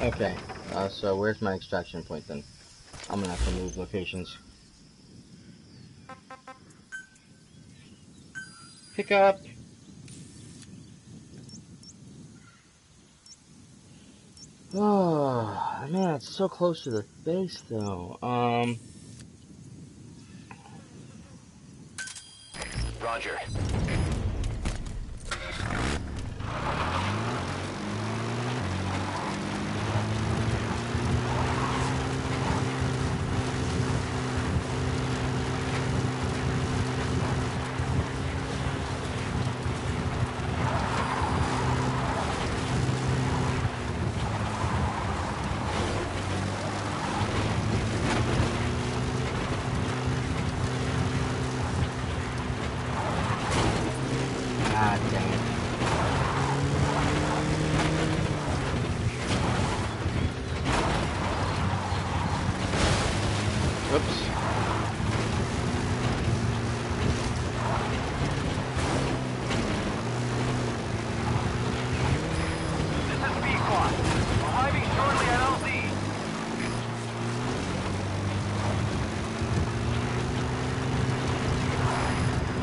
Okay, so where's my extraction point then? I'm gonna have to move locations. Pick up. Oh, man, it's so close to the base though. Roger. Ah, dang it. Whoops. This is B-Quad. Arriving shortly at LZ.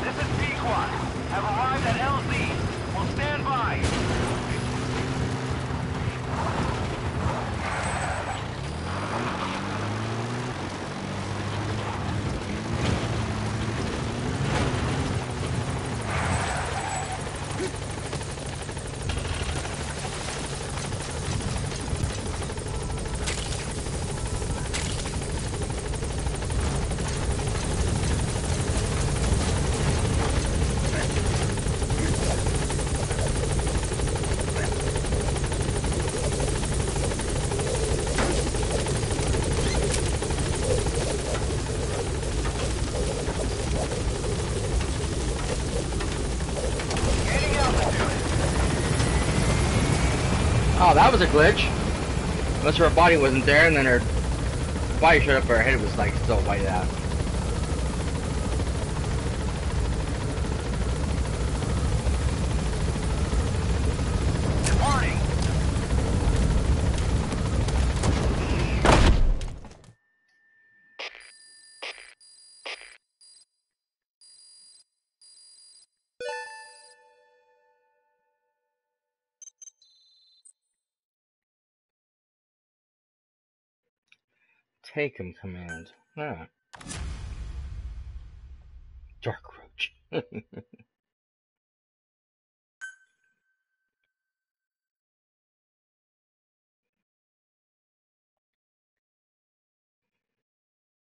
This is B-Quad. Have arrived at LZ. Will stand by. Oh, that was a glitch. Unless her body wasn't there, and then her body showed up, her head was like still white out. Departing. Take him command. Ah. Dark Roach.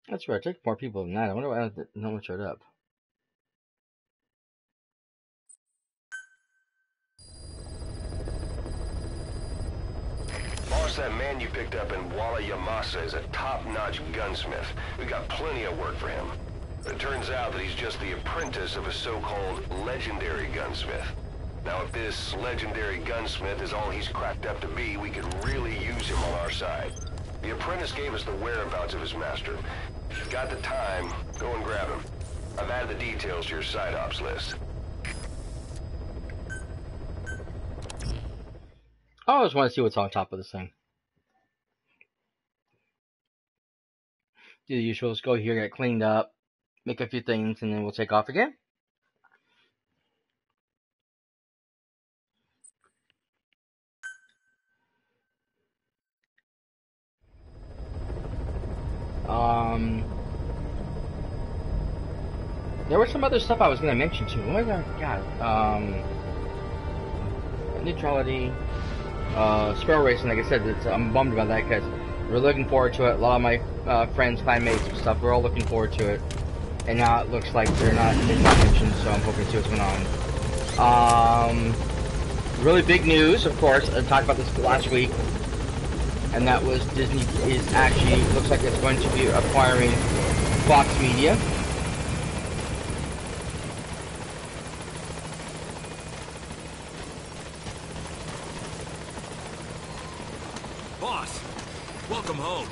That's right, I took more people than that. I wonder why no one showed up. Boss Boss, that man you picked up in Walla Yamasa is a top-notch gunsmith. We got plenty of work for him. It turns out that he's just the apprentice of a so-called legendary gunsmith. Now, if this legendary gunsmith is all he's cracked up to be, we could really use him on our side. The apprentice gave us the whereabouts of his master. If you've got the time, go and grab him. I've added the details to your side ops list. I always want to see what's on top of this thing. Do the usual. Let's go here, get cleaned up, make a few things, and then we'll take off again. There was some other stuff I was going to mention too. What I forgot? Neutrality, Sparrow Racing. Like I said, I'm bummed about that because we're looking forward to it. A lot of my friends, clanmates, and stuff, we're all looking forward to it. And now it looks like it's not mentioned, so I'm hoping to see what's going on. Really big news, of course. I talked about this last week, and that was Disney is actually looks like it's going to be acquiring Fox Media. Boss, welcome home.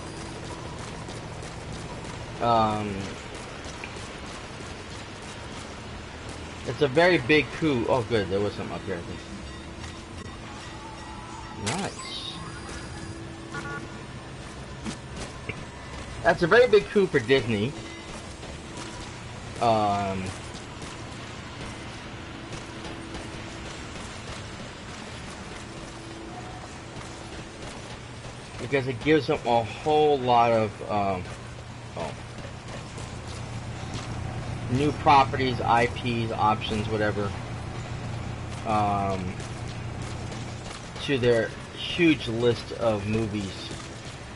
It's a very big coup. Oh, good. There was something up here, I think. Nice. That's a very big coup for Disney. Because it gives them a whole lot of new properties, IPs, options, whatever, to their huge list of movies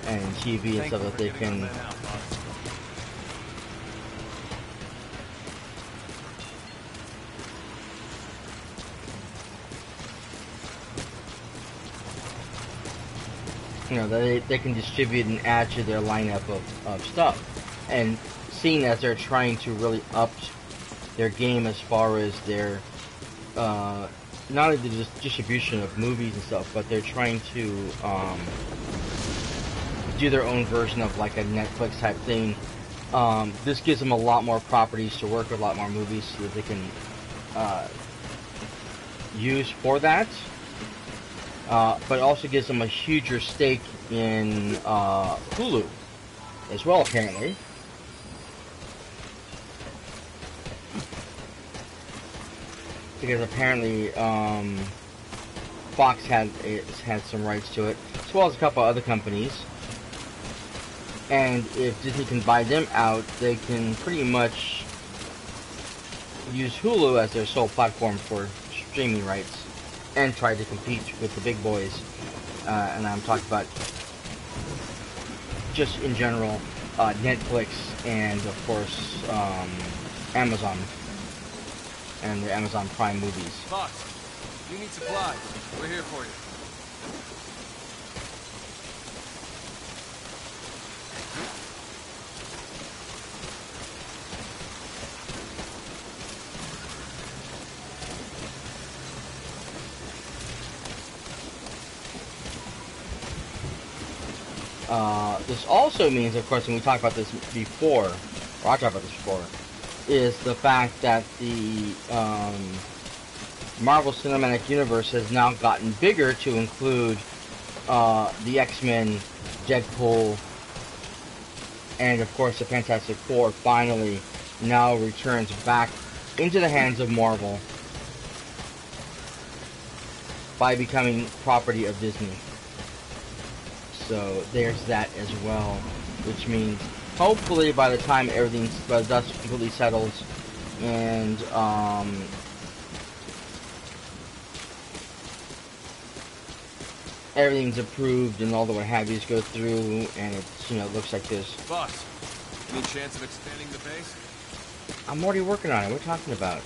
and TV and stuff that they can. You know, they can distribute and add to their lineup of stuff. And seeing as they're trying to really up their game as far as their not only the distribution of movies and stuff, but they're trying to do their own version of like a Netflix type thing. This gives them a lot more properties to work with, a lot more movies so that they can use for that. But it also gives them a huger stake in Hulu as well, apparently. Because apparently Fox had some rights to it, as well as a couple other companies. And if Disney can buy them out, they can pretty much use Hulu as their sole platform for streaming rights and try to compete with the big boys. And I'm talking about just in general, Netflix and of course Amazon and the Amazon Prime movies. Boss, you need supplies. We're here for you. This also means, of course, and we talked about this before, or I talked about this before, is the fact that the Marvel Cinematic Universe has now gotten bigger to include the X-Men, Deadpool, and of course the Fantastic Four finally now returns back into the hands of Marvel by becoming property of Disney. So there's that as well, which means hopefully by the time the dust completely settles and everything's approved and all the what have yous go through and it's, you know, looks like this. Boss, any chance of expanding the base? I'm already working on it. What are you talking about?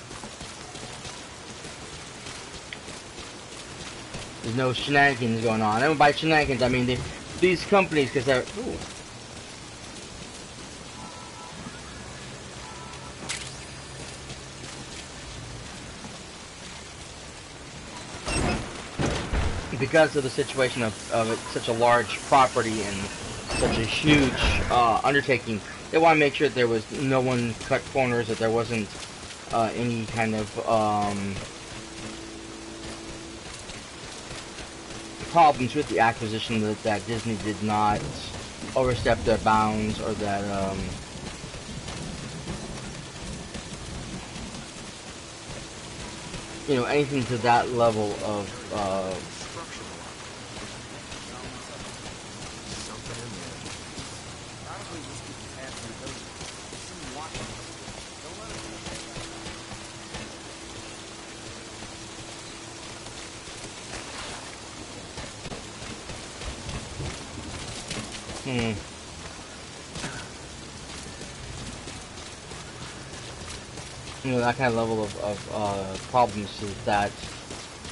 There's no shenanigans going on. And by shenanigans, I mean these companies, because they're... Ooh. Because of the situation of such a large property and such a huge undertaking, they want to make sure that there was no one cut corners, that there wasn't any kind of problems with the acquisition, that Disney did not overstep their bounds, or that you know, anything to that level of you know, that kind of level of problems, is that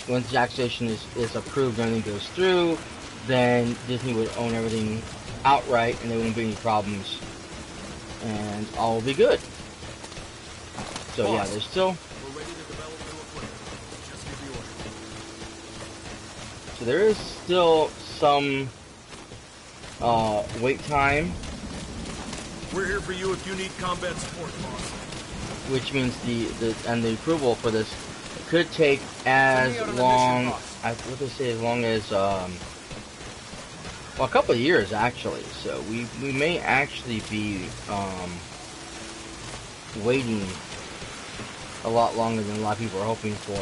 once the acquisition is approved and everything goes through, then Disney would own everything outright and there wouldn't be any problems and all will be good. So yeah, there's still... We're ready to develop new equipment. Just give the order. So there is still some wait time, We're here for you if you need combat support, boss. which means the approval for this could take as long, what they say, as long as well, a couple of years actually. So we may actually be waiting a lot longer than a lot of people are hoping for.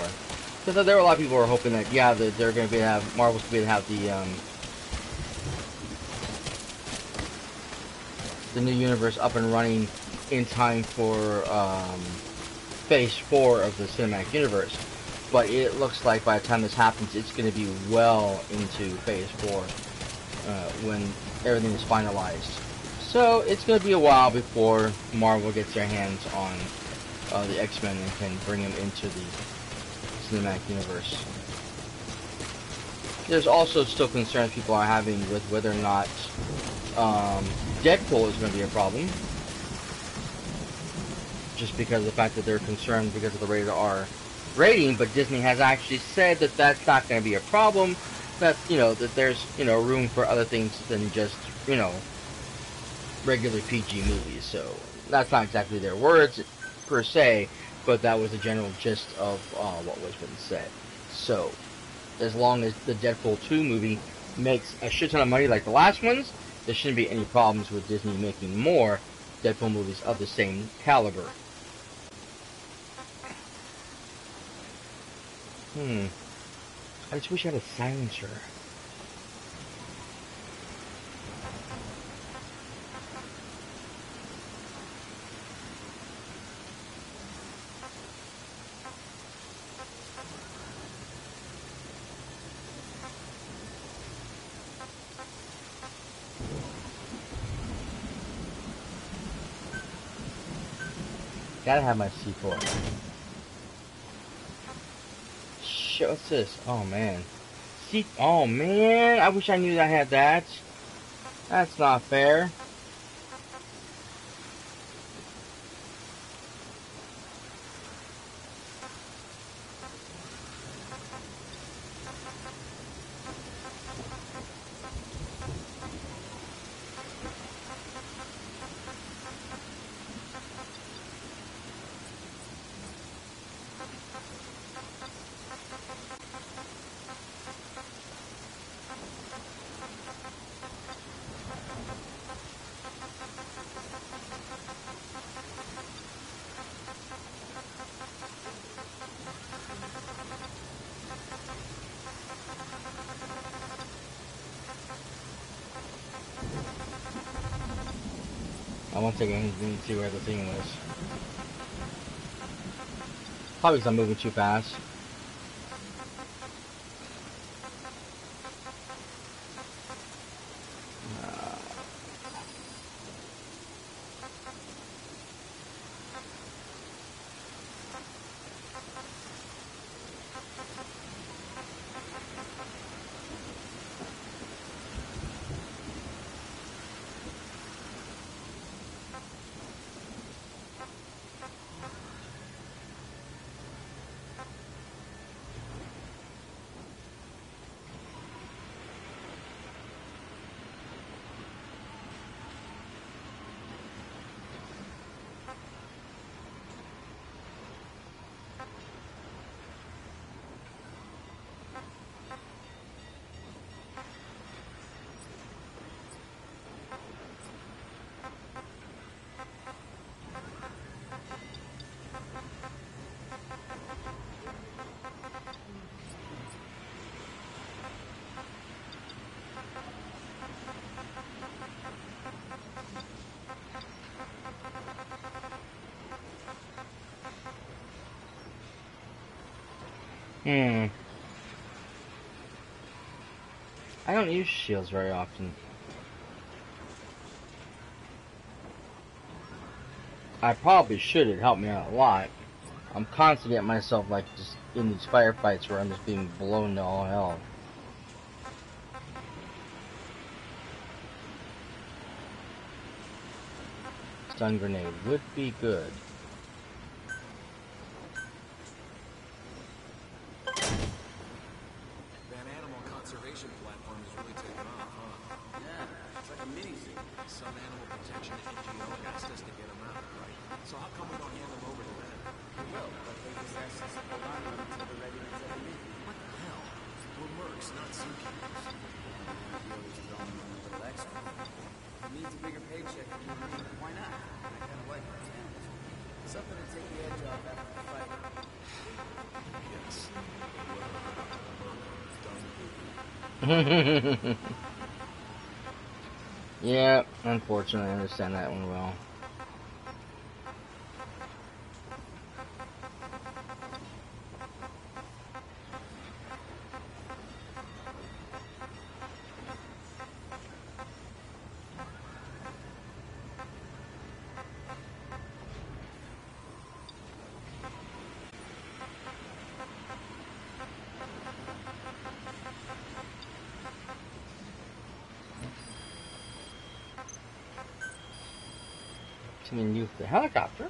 Because there were a lot of people who were hoping that, yeah, that they're going to be able to have, Marvel's going to be able to have the new universe up and running in time for Phase 4 of the cinematic universe. But it looks like by the time this happens, it's going to be well into Phase 4 when everything is finalized. So it's going to be a while before Marvel gets their hands on the X-Men and can bring them into the cinematic universe. There's also still concerns people are having with whether or not Deadpool is going to be a problem, just because of the fact that they're concerned because of the rated R rating. But Disney has actually said that that's not going to be a problem. That, you know, that there's, you know, room for other things than just, you know, regular PG movies. So that's not exactly their words per se, but that was the general gist of what was being said. So as long as the Deadpool 2 movie makes a shit ton of money like the last ones, there shouldn't be any problems with Disney making more Deadpool movies of the same caliber. I just wish I had a silencer. Gotta have my C4. Shit, what's this? Oh man. Oh man, I wish I knew I had that. That's not fair. I won't take anything to see where the thing was. Probably because I'm moving too fast. I don't use shields very often. I probably should. It helped me out a lot. I'm constantly getting myself like just in these firefights where I'm just being blown to all hell. Stun grenade would be good. That animal conservation platform is really taking off, huh? Yeah, it's like a mini-zoo. Some animal protection NGO asked us to get them out, right? So how come we don't hand them over to them? We will, but they just asked us to hold on to them until they're ready to take a leave. What the hell? We're mercs, not zookeepers. Needs a bigger paycheck than you and me. Why not? I kind of like those animals. Something to take the edge off after the fight. Yes. Yeah, unfortunately, I understand that one well. Something new for the helicopter.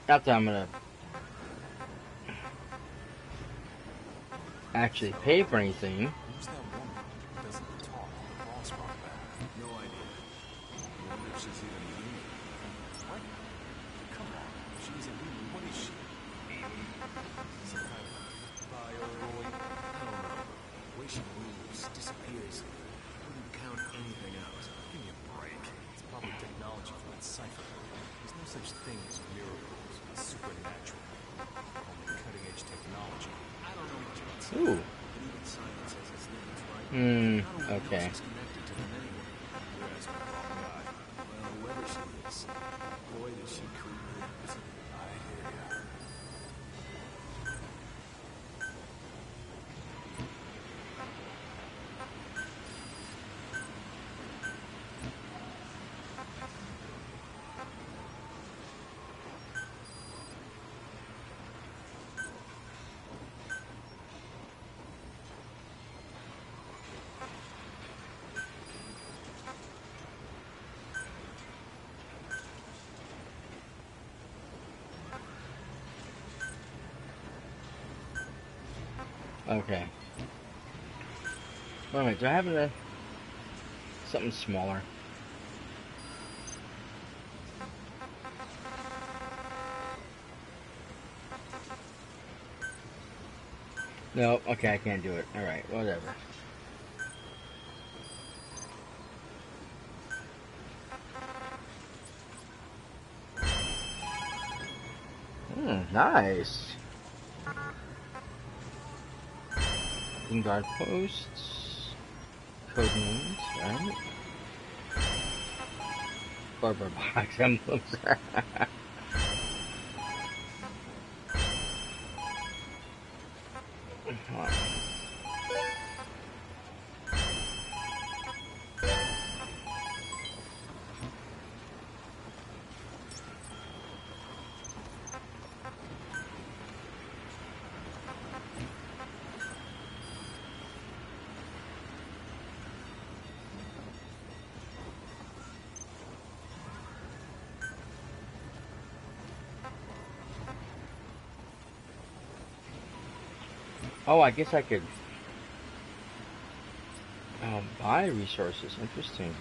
Not that I'm gonna actually pay for anything. Who's that woman who doesn't talk? The boss brought back. No idea. I wonder if she's even human. What? Come on. If she's a human, what is she? Alien? Some kind of bio-roid? I don't know. The way she moves, disappears. I wouldn't count anything out. Give me a break. It's probably technology from that cypherrat. There's no such thing as miracles. It's supernatural. Only cutting-edge technology. I don't know much about science. Ooh. But even science has its limits, right? I don't know what Okay. else is connected to them anyway. Whereas my guy, well, whoever she is, boy, does she creep me. I hear ya. Okay. Wait a minute, do I have something smaller? No, okay, I can't do it. Alright, whatever. Nice. Guard posts. Code names, right? Barber box emblems. Oh, I guess I could buy resources. Interesting.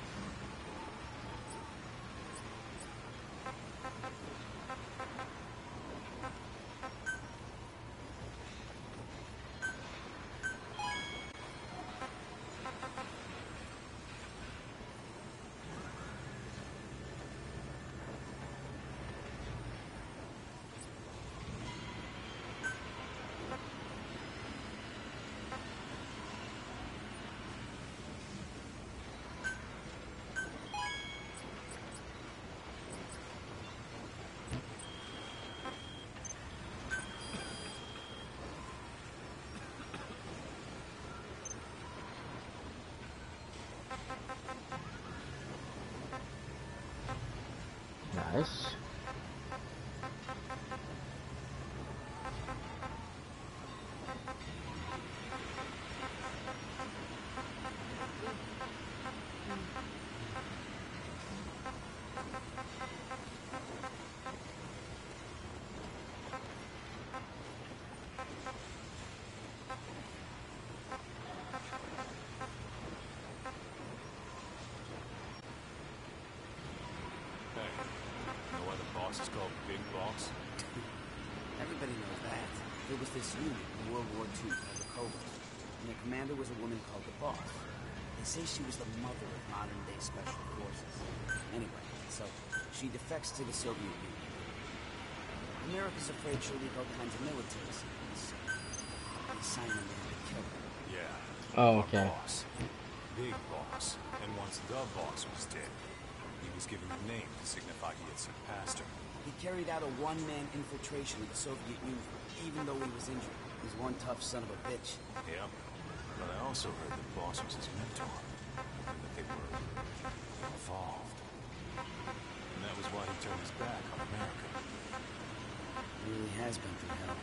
Nice. It's called Big Boss. Everybody knows that. There was this unit in World War II called the Cobras, and their commander was a woman called the Boss. They say she was the mother of modern-day special forces. Anyway, so she defects to the Soviet Union. America's afraid she'll leak all kinds of military secrets, so they assign a man to kill her. Yeah. Oh, okay. Boss. Big Boss. And once the Boss was dead, he was given a name to signify he had surpassed her. He carried out a one-man infiltration of the Soviet Union, even though he was injured. He's one tough son of a bitch. Yep. But I also heard that Boss was his mentor, and that they were involved. And that was why he turned his back on America. He really has been through hell.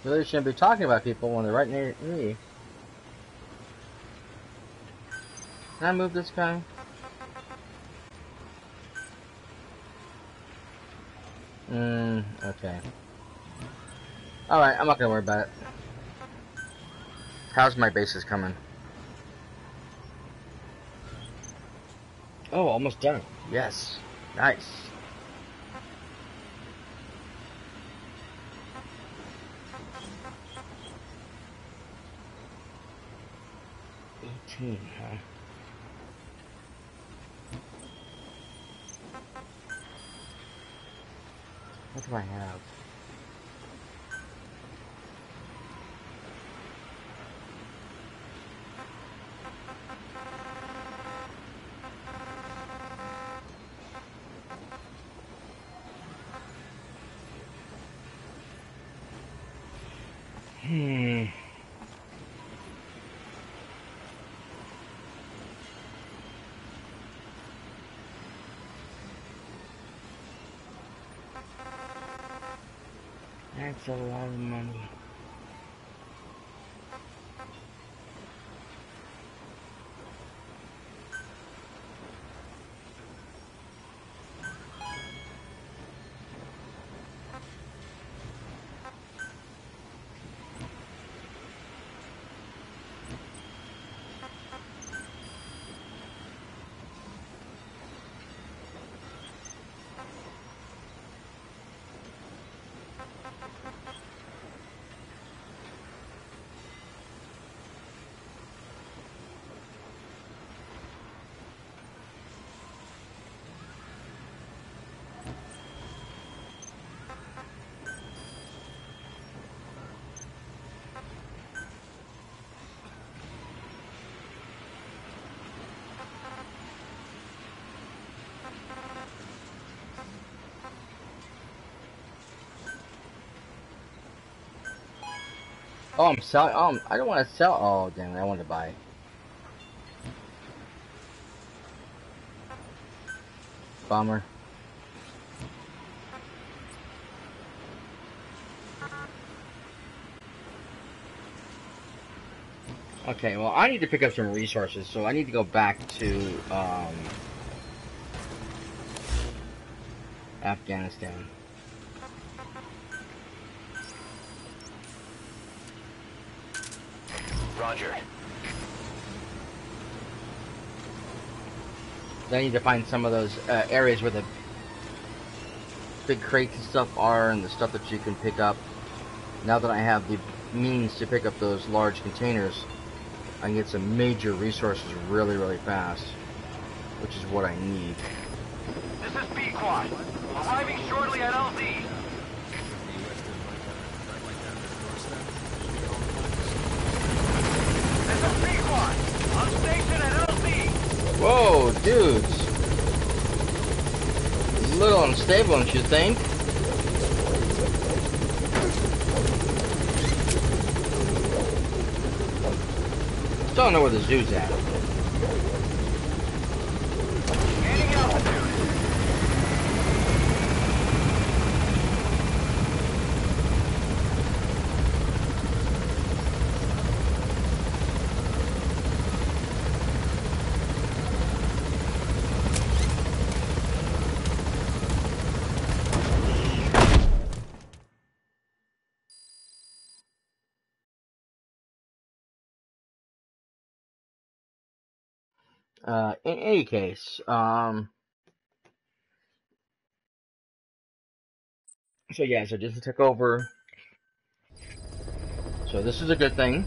You really shouldn't be talking about people when they're right near me. Can I move this guy? Okay. Alright, I'm not gonna worry about it. How's my bases coming? Oh, almost done. Yes. Nice. Huh? What do I have? That's a lot of money. Oh, I'm selling. I don't want to sell. Oh, damn it! I want to buy. Bummer. Okay, well, I need to pick up some resources, so I need to go back to Afghanistan. Roger. I need to find some of those areas where the big crates and stuff are, and the stuff that you can pick up. Now that I have the means to pick up those large containers, I can get some major resources really, really fast, which is what I need. This is B-Quad. Arriving shortly at LZ. This is B-Quad. On station at LZ. Whoa, dudes. A little unstable, don't you think? Still don't know where the zoo's at. In any case, so yeah, so Disney took over. So this is a good thing.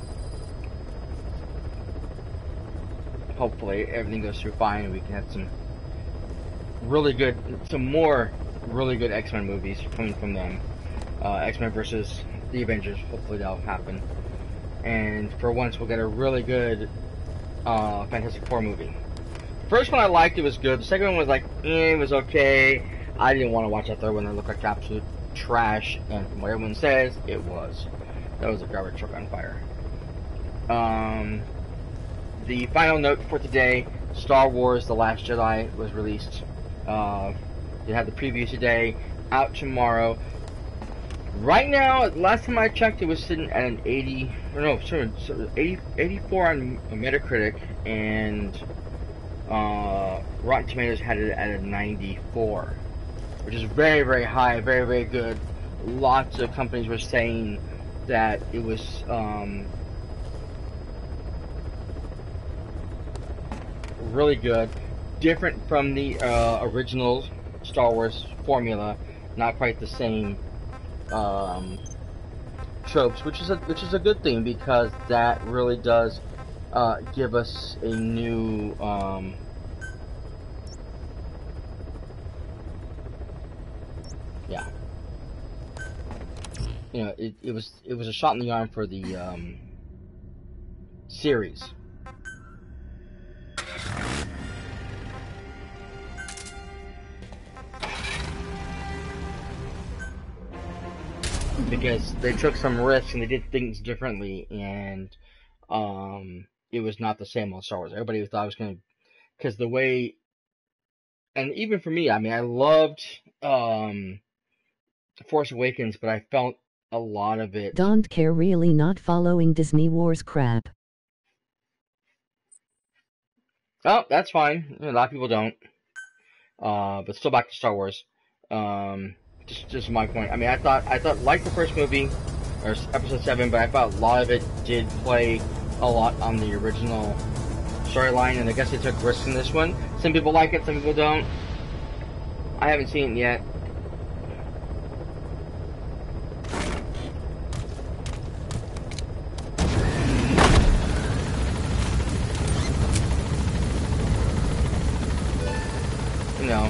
Hopefully everything goes through fine and we can have some more really good X-Men movies coming from them. X-Men versus the Avengers, hopefully that'll happen. And for once we'll get a really good Fantastic Four movie. First one I liked, it was good. The second one was like, it was okay. I didn't want to watch that third one. It looked like absolute trash, and from what everyone says, it was. That was a garbage truck on fire. The final note for today, Star Wars The Last Jedi was released. They had the preview today, out tomorrow. Right now, last time I checked, it was sitting at an 84 on Metacritic, and Rotten Tomatoes had it at a 94, which is very, very high, very, very good. Lots of companies were saying that it was really good, different from the original Star Wars formula, not quite the same tropes, which is a good thing, because that really does give us a new yeah, you know, it was a shot in the arm for the series. Because they took some risks and they did things differently, and it was not the same old Star Wars. Everybody thought it was going to, because the way, and even for me, I mean, I loved Force Awakens, but I felt a lot of it. Don't care, really not following Disney Wars crap. Oh, that's fine. A lot of people don't. But still, back to Star Wars. Just my point. I mean, I thought like the first movie, or Episode 7, but I thought a lot of it did play a lot on the original storyline, and I guess they took risks in this one. Some people like it, some people don't. I haven't seen it yet. No.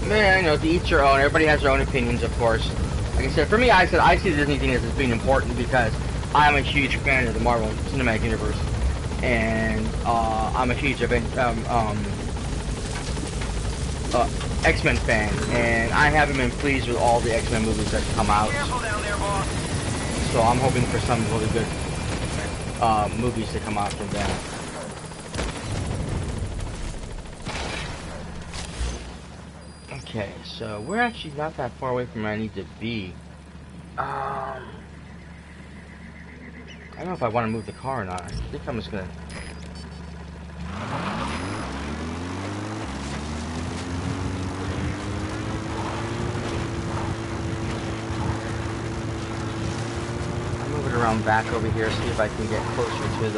Yeah, I know, to each your own. Everybody has their own opinions, of course. Like I said, for me, I see the Disney thing as being important because I'm a huge fan of the Marvel Cinematic Universe, and I'm a huge X-Men fan, and I haven't been pleased with all the X-Men movies that come out. Careful down there, boss. So I'm hoping for some really good movies to come out from them. Okay, so we're actually not that far away from where I need to be. I don't know if I want to move the car or not. I think I'm just gonna... I'll move it around back over here, see if I can get closer to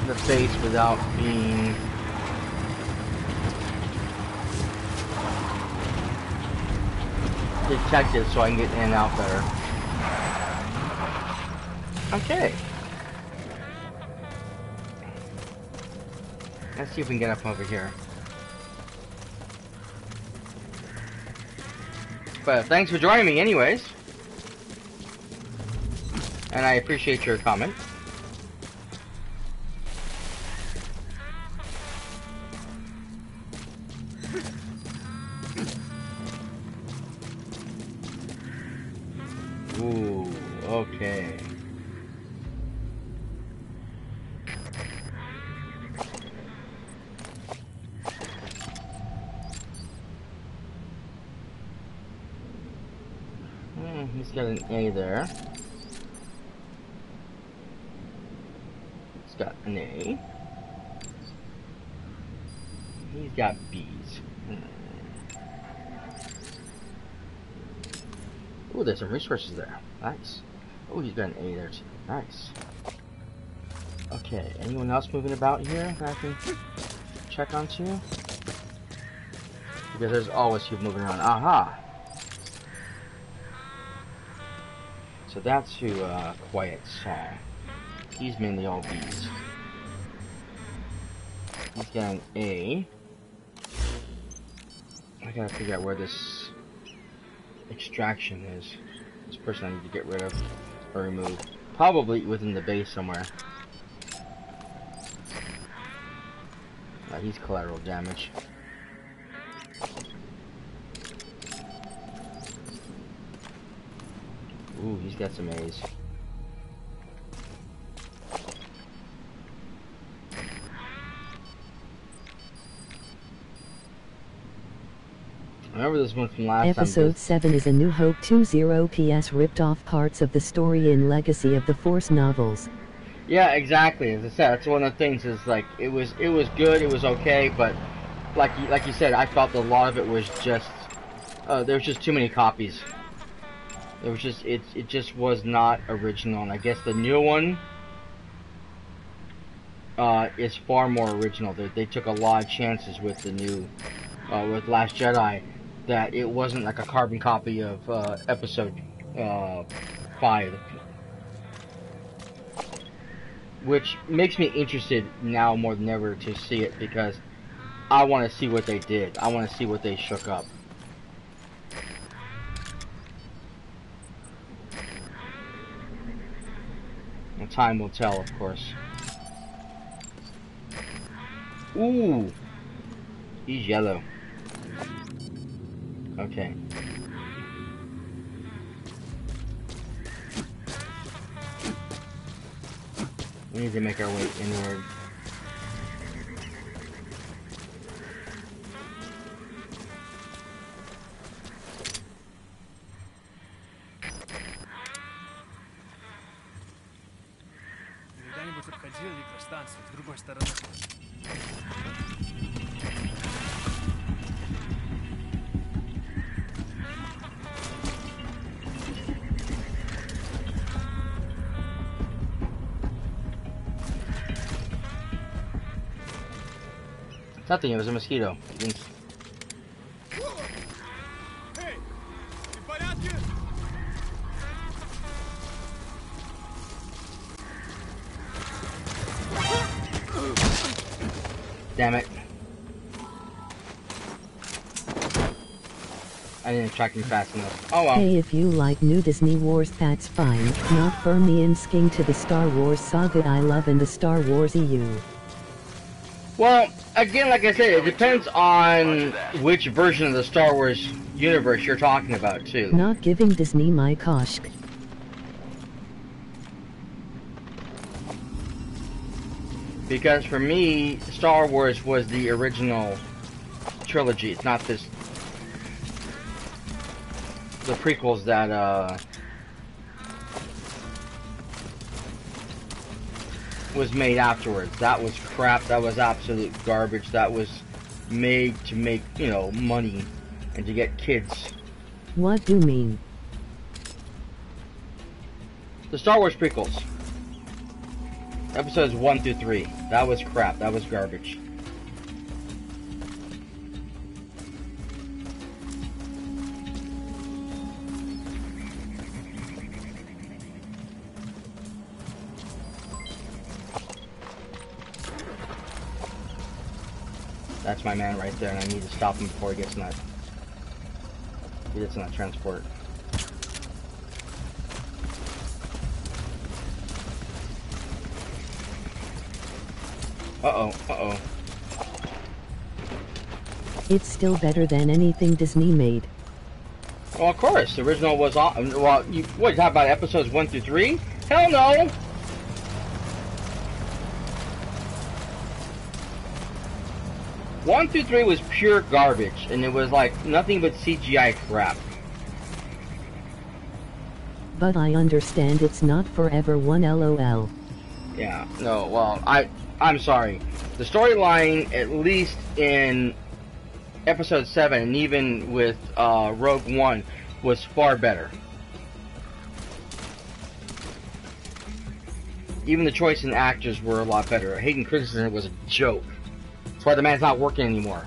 the base without being... detected, so I can get in and out better. Okay. Let's see if we can get up over here. But thanks for joining me anyways. And I appreciate your comment. Ooh, okay. He's got an A there. He's got an A. He's got B's. Ooh, there's some resources there. Nice. Oh, he's got an A there too. Nice. Okay, anyone else moving about here that I can check onto? Because there's always people moving around. Aha! So that's who Quiet saw. He's mainly all B's. He's got an A. I gotta figure out where this extraction is. This person I need to get rid of or remove. Probably within the base somewhere. He's collateral damage. Ooh, he's got some A's. Remember this one from last time? Episode 7 is A New Hope 20 PS ripped off parts of the story in Legacy of the Force novels. Yeah, exactly. As I said, that's one of the things. Is like it was good, it was okay, but like you said, I felt a lot of it was just there was just too many copies. It was just it just was not original, and I guess the new one is far more original. They took a lot of chances with the new with Last Jedi, that it wasn't like a carbon copy of episode 5. Which makes me interested now more than ever to see it, because I want to see what they did. I want to see what they shook up. And time will tell, of course. Ooh! He's yellow. Okay. We need to make our way inward. Когда-нибудь обходил электростанцию с другой стороны? Nothing, it was a mosquito. Эй, ты в порядке? Damn it. I didn't track him fast enough. Oh well. Hey, if you like new Disney Wars, that's fine. Not for me and sking to the Star Wars saga I love and the Star Wars EU. Well, again, like I said, it depends on which version of the Star Wars universe you're talking about, too. Not giving Disney my koshk. Because for me, Star Wars was the original trilogy. It's not this... the prequels that, was made afterwards. That was crap. That was absolute garbage. That was made to make, you know, money and to get kids. What do you mean? The Star Wars prequels. Episodes 1 through 3. That was crap. That was garbage. That's my man right there, and I need to stop him before he gets in that transport. Uh-oh, uh-oh. It's still better than anything Disney made. Well, of course, the original was awesome. Well, you talking about episodes 1 through 3? Hell no! One through 3 was pure garbage, and it was like nothing but CGI crap. But I understand it's not forever one LOL. Yeah, no, well, I'm sorry. The storyline, at least in episode 7, and even with Rogue One, was far better. Even the choice in actors were a lot better. Hayden Christensen was a joke. That's why the man's not working anymore.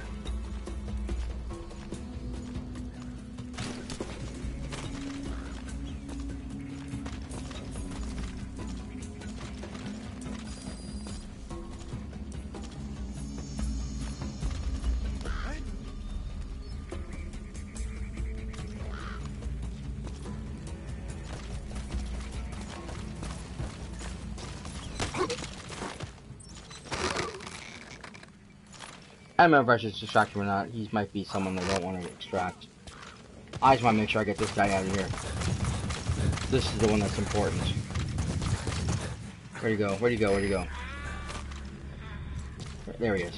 I don't remember if I should distract him or not. He might be someone they don't want to extract. I just want to make sure I get this guy out of here. This is the one that's important. Where'd he go? Where'd he go? Where'd he go? There he is.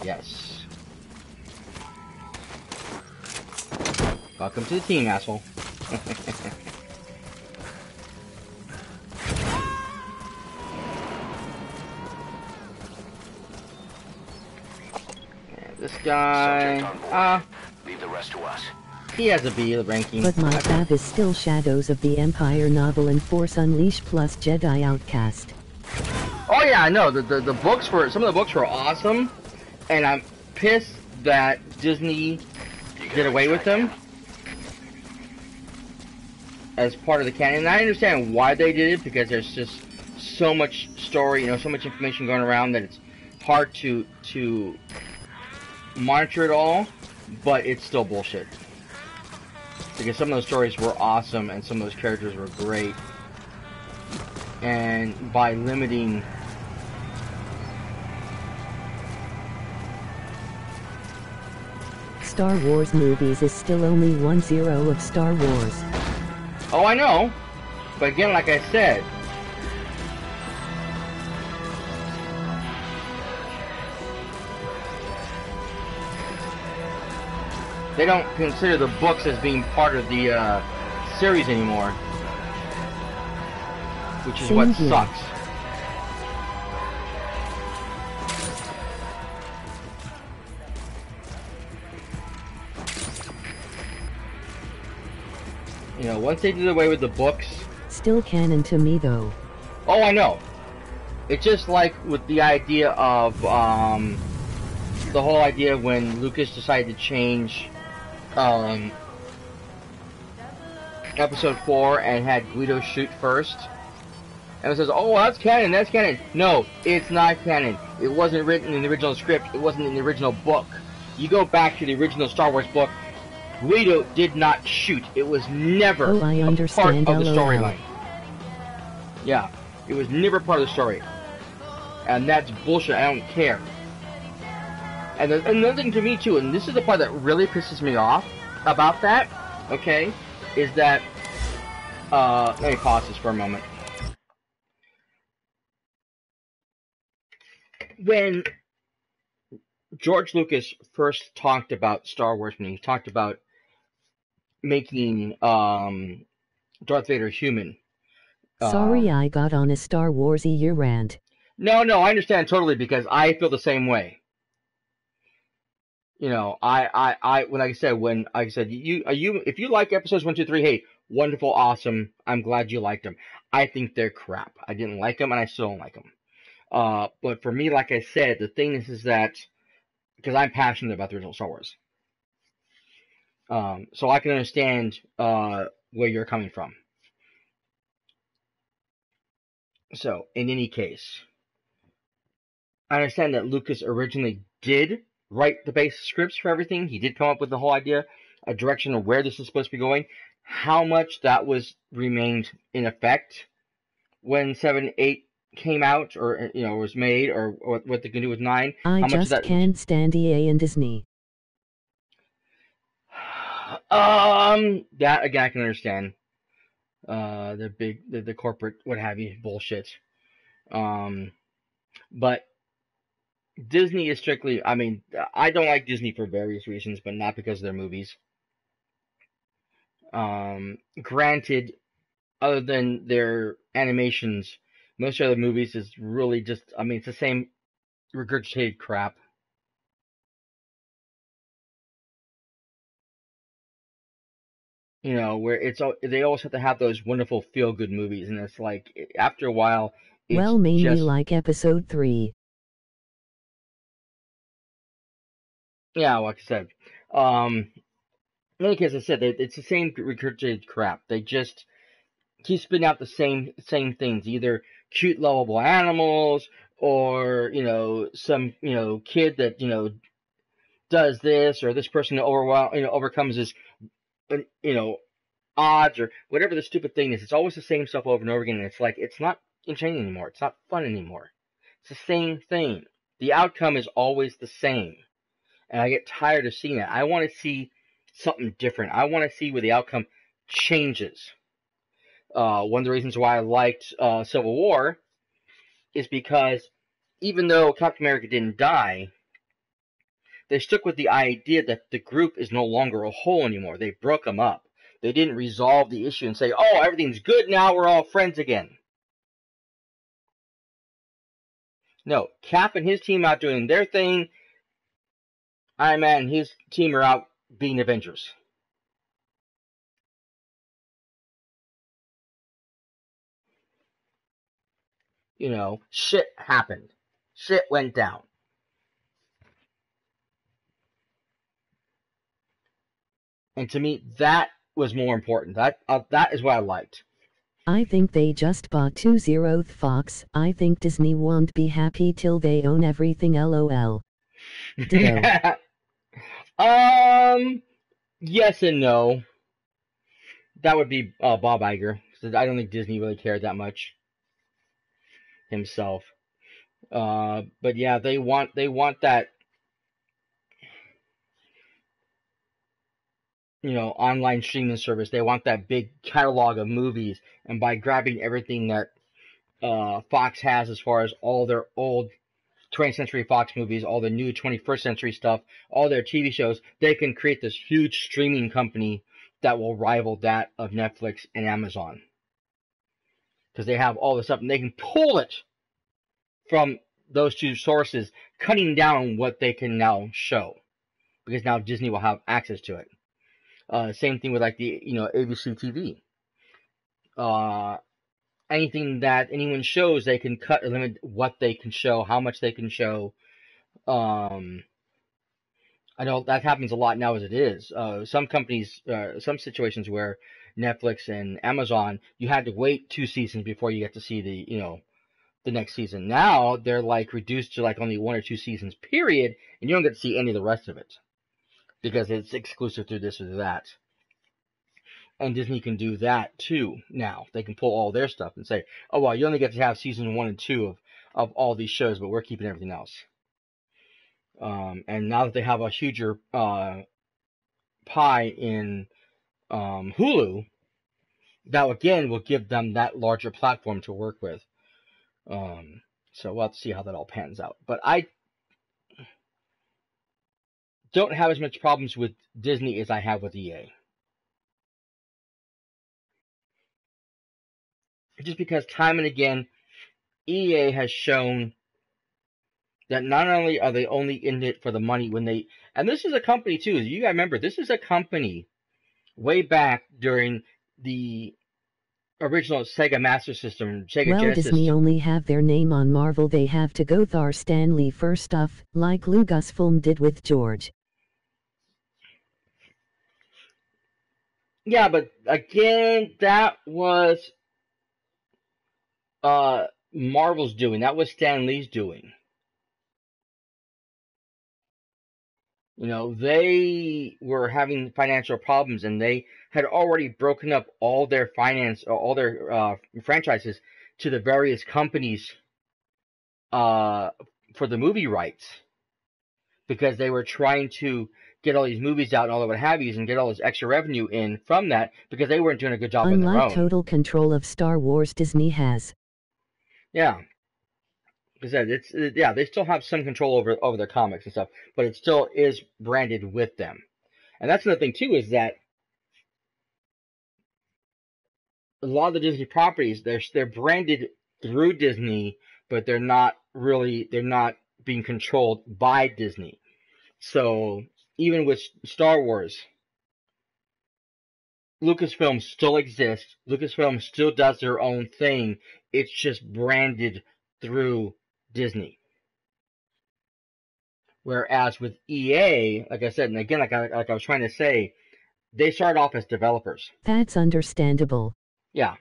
Yes. Welcome to the team, asshole. This guy, leave the rest to us. He has a B ranking. But my fave is still Shadows of the Empire novel and Force Unleashed plus Jedi Outcast. Oh yeah, I know. The books were, some of the books were awesome, and I'm pissed that Disney did away with them as part of the canon. And I understand why they did it, because there's just so much story, so much information going around that it's hard to monitor it all, but it's still bullshit. Because some of those stories were awesome and some of those characters were great. And by limiting Star Wars movies is still only 1-0 of Star Wars. Oh, I know. But again, like I said, they don't consider the books as being part of the series anymore, which is Same what here. sucks. Once they did away with the books, Still canon to me though. oh, I know. It's just like with the idea of the whole idea when Lucas decided to change episode 4 and had Guido shoot first. And it says, oh, that's canon, that's canon. No, it's not canon. It wasn't written in the original script. It wasn't in the original book. You go back to the original Star Wars book, Guido did not shoot. It was never Oh, I understand, part of the LOL. storyline. Yeah, it was never part of the story. And that's bullshit. I don't care. And another thing to me too, and this is the part that really pisses me off about that, okay, is that, let me pause this for a moment. When George Lucas first talked about Star Wars, when he talked about making Darth Vader human. Sorry I got on a Star Wars-y year rant. No, I understand totally, because I feel the same way. When I said, if you like episodes 1, 2, 3, hey, wonderful, awesome, I'm glad you liked them. I think they're crap. I didn't like them, and I still don't like them. But for me, like I said, the thing is that, because I'm passionate about the original Star Wars. So I can understand, where you're coming from. So, in any case, I understand that Lucas originally did write the base scripts for everything. He did come up with the whole idea, a direction of where this is supposed to be going. How much that remained in effect when 7, 8 came out, or was made, or what they can do with 9. I just can't stand EA and Disney. That again I can understand. The corporate what have you bullshit. But Disney is strictly, I don't like Disney for various reasons, but not because of their movies. Granted, other than their animations, most of the movies is really just, it's the same regurgitated crap. You know, where they always have to have those wonderful feel-good movies, and it's like after a while, it's Well, mainly just like episode 3. yeah, like I said. In any case, I said it's the same regurgitated crap. They just keep spitting out the same things, either cute, lovable animals, or some kid that does this, or this person overcomes this odds, or whatever the stupid thing is. It's always the same stuff over and over again, and it's like it's not entertaining anymore. It's not fun anymore. It's the same thing. The outcome is always the same, and I get tired of seeing that. I want to see something different. I want to see where the outcome changes. One of the reasons why I liked Civil War is because even though Captain America didn't die, they stuck with the idea that the group is no longer a whole anymore. They broke them up. They didn't resolve the issue and say, oh, everything's good now, we're all friends again. No, Cap and his team out doing their thing. Iron Man and his team are out being Avengers. Shit happened. Shit went down. And to me, that was more important. That is what I liked. I think they just bought 20th Fox. I think Disney won't be happy till they own everything, lol. Ditto. Yes and no. That would be Bob Iger. I don't think Disney really cared that much himself. But yeah, they want that online streaming service. They want that big catalog of movies, and by grabbing everything that Fox has as far as all their old 20th Century Fox movies, all the new 21st Century stuff, all their TV shows, they can create this huge streaming company that will rival that of Netflix and Amazon. Because they have all this stuff, and they can pull it from those two sources, cutting down what they can now show. Because now Disney will have access to it. Same thing with like the ABC TV. Anything that anyone shows, they can cut or limit what they can show, how much they can show. I know that happens a lot now as it is. Some companies, some situations where Netflix and Amazon, you had to wait 2 seasons before you get to see the next season. Now they're like reduced to like only 1 or 2 seasons period, and you don't get to see any of the rest of it because it's exclusive to this or that. And Disney can do that too now. They can pull all their stuff and say, oh, well, you only get to have season 1 and 2 of all these shows, but we're keeping everything else. And now that they have a huger pie in Hulu, that again will give them that larger platform to work with. So we'll have to see how that all pans out. But I don't have as much problems with Disney as I have with EA. Just because time and again, EA has shown that not only are they only in it for the money and this is a company too, you gotta remember, this is a company way back during the original Sega Master System, Sega Well, Genesis. Disney only have their name on Marvel. They have to go through Stan Lee for stuff, like Lucasfilm did with George. Yeah, but again, that was Marvel's doing. That was Stan Lee's doing. They were having financial problems, and they had already broken up all their franchises to the various companies for the movie rights, because they were trying to get all these movies out and all that what have yous and get all this extra revenue in from that, because they weren't doing a good job on their own. Unlike total control of Star Wars, Disney has. Yeah. Because they still have some control over their comics and stuff, but it still is branded with them. And that's another thing too, is that a lot of the Disney properties, they're branded through Disney, but they're not being controlled by Disney. So even with Star Wars, Lucasfilm still exists. Lucasfilm still does their own thing. It's just branded through Disney. Whereas with EA, like I said, and again, like I was trying to say, they started off as developers. That's understandable. Yeah.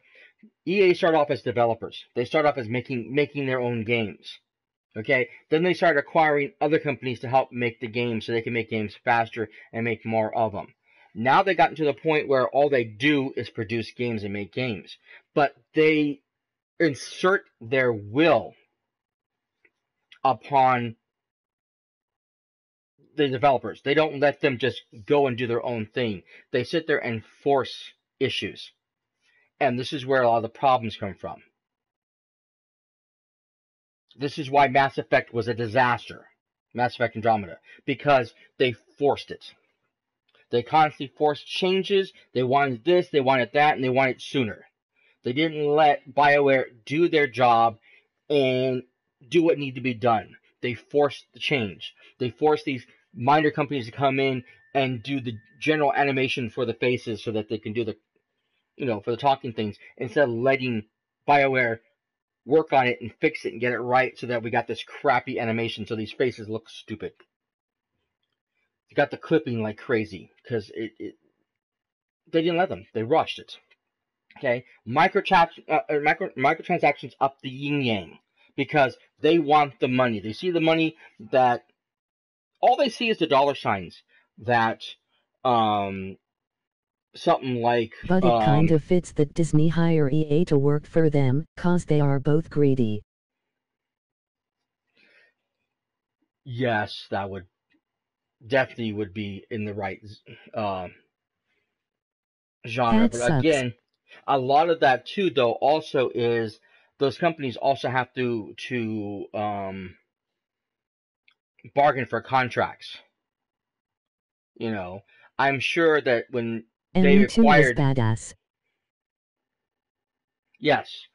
EA started off as developers. They started off as making their own games. Okay? Then they started acquiring other companies to help make the games so they can make games faster and make more of them. Now they've gotten to the point where all they do is produce games and make games. But they insert their will upon the developers. They don't let them just go and do their own thing. They sit there and force issues. And this is where a lot of the problems come from. This is why Mass Effect was a disaster. Mass Effect Andromeda. Because they forced it. They constantly forced changes. They wanted this, they wanted that, and they wanted it sooner. They didn't let BioWare do their job and do what needed to be done. They forced the change. They forced these minor companies to come in and do the general animation for the faces so that they can do the, for the talking things, instead of letting BioWare work on it and fix it and get it right so that we got this crappy animation so these faces look stupid. They got the clipping like crazy because they didn't let them. They rushed it. Okay, microtransactions up the yin yang because they want the money. They see the money that all they see is the dollar signs that something like. But it kind of fits that Disney hire EA to work for them, cause they are both greedy. Yes, that would definitely would be in the right genre. That But sucks. again, a lot of that too, though, also is those companies also have to bargain for contracts. I'm sure that when they acquired, badass. Yes,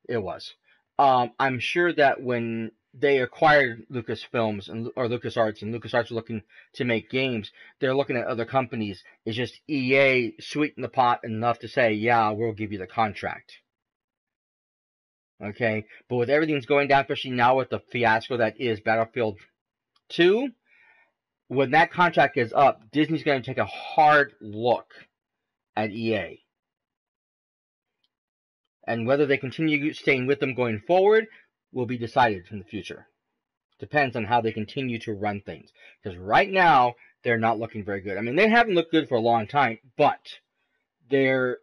it was. I'm sure that when they acquired Lucasfilms or LucasArts, and LucasArts are looking to make games, they're looking at other companies. It's just EA sweetened the pot enough to say, yeah, we'll give you the contract. Okay? But with everything that's going down, especially now with the fiasco that is Battlefield 2, when that contract is up, Disney's going to take a hard look at EA. And whether they continue staying with them going forward will be decided in the future. Depends on how they continue to run things. Because right now, they're not looking very good. I mean, they haven't looked good for a long time, but their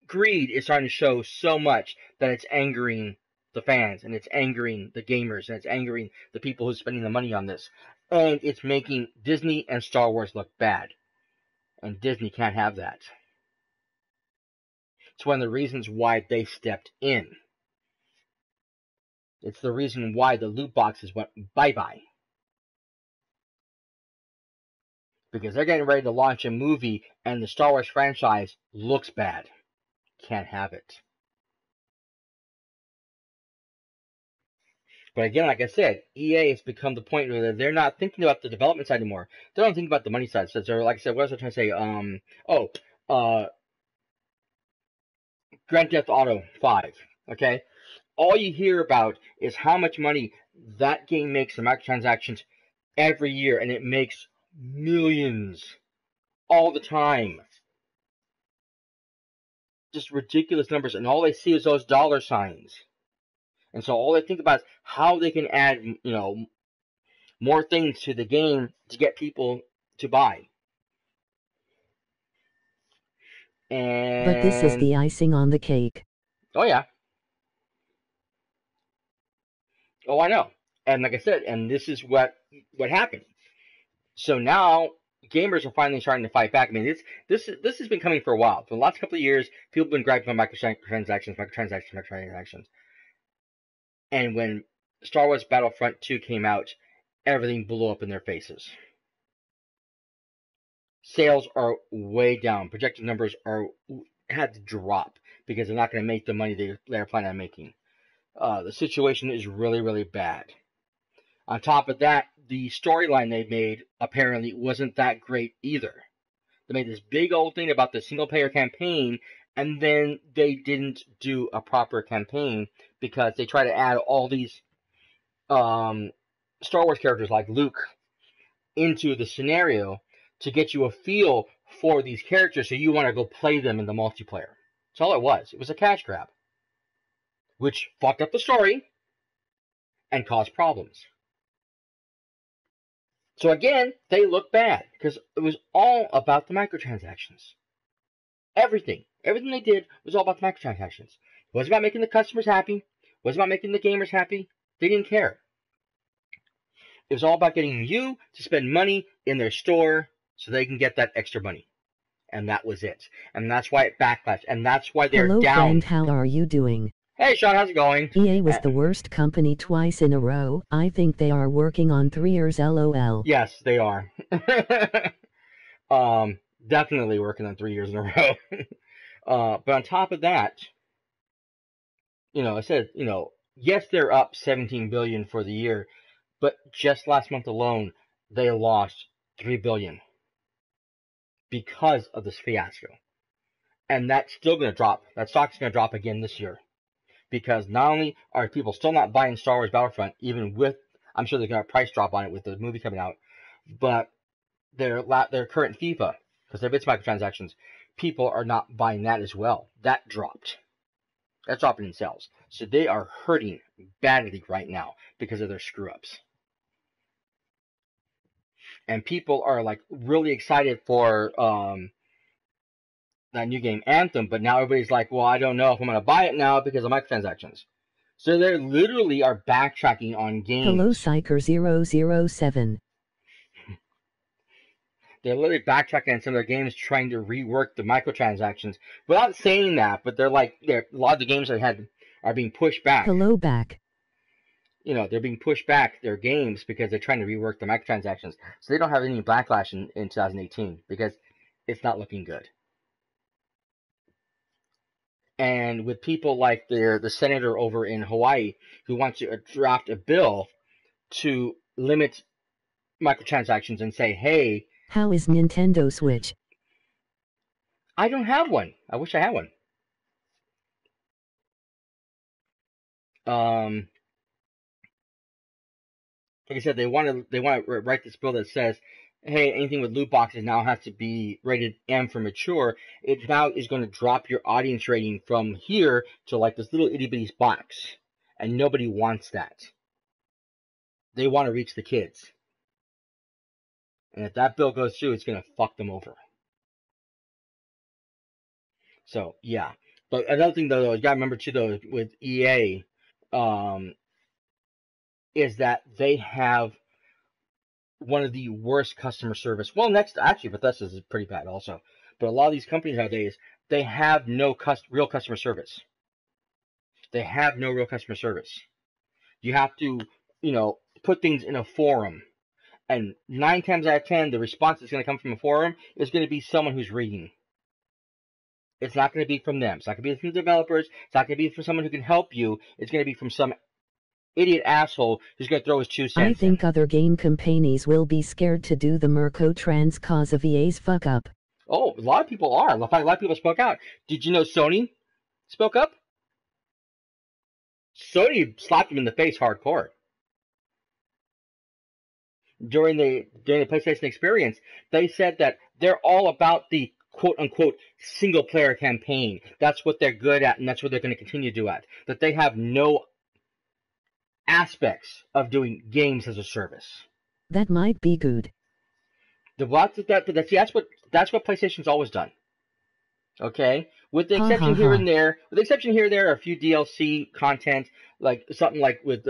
greed is starting to show so much that it's angering the fans, and it's angering the gamers, and it's angering the people who are spending the money on this. And it's making Disney and Star Wars look bad. And Disney can't have that. It's one of the reasons why they stepped in. It's the reason why the loot boxes went bye-bye. Because they're getting ready to launch a movie, and the Star Wars franchise looks bad. Can't have it. But again, like I said, EA has become the point where they're not thinking about the development side anymore. They don't think about the money side. So they're, like I said, what was I trying to say? Grand Theft Auto 5, okay? All you hear about is how much money that game makes in microtransactions every year, and it makes millions all the time. Just ridiculous numbers, and all they see is those dollar signs. And so all they think about is how they can add, more things to the game to get people to buy. But this is the icing on the cake. Oh, yeah. Oh, I know. And like I said, and this is what happened. So now gamers are finally starting to fight back. I mean, this has been coming for a while. For the last couple of years, people have been griping on microtransactions. And when Star Wars Battlefront 2 came out, everything blew up in their faces. Sales are way down. Projected numbers had to drop because they're not going to make the money they're planning on making. The situation is really, really bad. On top of that, the storyline they made apparently wasn't that great either. They made this big old thing about the single-player campaign, and then they didn't do a proper campaign because they try to add all these Star Wars characters like Luke into the scenario to get you a feel for these characters so you want to go play them in the multiplayer. That's all it was. It was a cash grab, which fucked up the story and caused problems. So again, they look bad because it was all about the microtransactions. Everything they did was all about the microtransactions. It wasn't about making the customers happy. It wasn't about making the gamers happy. They didn't care. It was all about getting you to spend money in their store so they can get that extra money. And that was it. And that's why it backlashed. And that's why they're Hello, down. friend, how are you doing? Hey, Sean, how's it going? EA was the worst company twice in a row. I think they are working on 3 years, lol. Yes, they are. Definitely working on 3 years in a row. But on top of that, it said, yes, they're up 17 billion for the year, but just last month alone, they lost 3 billion because of this fiasco. And that's still going to drop. That stock's going to drop again this year. Because not only are people still not buying Star Wars Battlefront, even with, I'm sure they're going to price drop on it with the movie coming out, but their current FIFA, because of its microtransactions, people are not buying that as well. That dropped. That's dropping in sales. So they are hurting badly right now because of their screw-ups. And people are like really excited for that new game Anthem, but now everybody's like, well, I don't know if I'm going to buy it now because of microtransactions. So they literally are backtracking on games. Hello, Psycher007. They're literally backtracking on some of their games, trying to rework the microtransactions. Without saying that, but a lot of the games they had are being pushed back. Hello, back. They're being pushed back, their games, because they're trying to rework the microtransactions. So they don't have any backlash in 2018 because it's not looking good. And with people like the senator over in Hawaii who wants to draft a bill to limit microtransactions and say, hey... How is Nintendo Switch? I don't have one. I wish I had one. Like I said, they want to write this bill that says, hey, anything with loot boxes now has to be rated M for mature. It now is going to drop your audience rating from here to like this little itty bitty box. And nobody wants that. They want to reach the kids. And if that bill goes through, it's going to fuck them over. So, yeah. But another thing, though, you got to remember, too, though, with EA, is that they have one of the worst customer service. Well, actually, Bethesda's is pretty bad also. But a lot of these companies nowadays, they have no real customer service. They have no real customer service. You have to, put things in a forum. And 9 times out of 10, the response that's going to come from a forum is going to be someone who's reading. It's not going to be from them. It's not going to be from the developers. It's not going to be from someone who can help you. It's going to be from some idiot asshole who's going to throw his 2 cents I think other game companies will be scared to do the Mercotrans cause of EA's fuck up. Oh, a lot of people are. In fact, a lot of people spoke out. Did you know Sony spoke up? Sony slapped him in the face hardcore. During the PlayStation experience, they said that they're all about the quote-unquote single-player campaign. That's what they're good at, and that's what they're going to continue to do at. That they have no aspects of doing games as a service. That might be good. That's what PlayStation's always done. Okay? With the exception here and there, a few DLC content, like something like with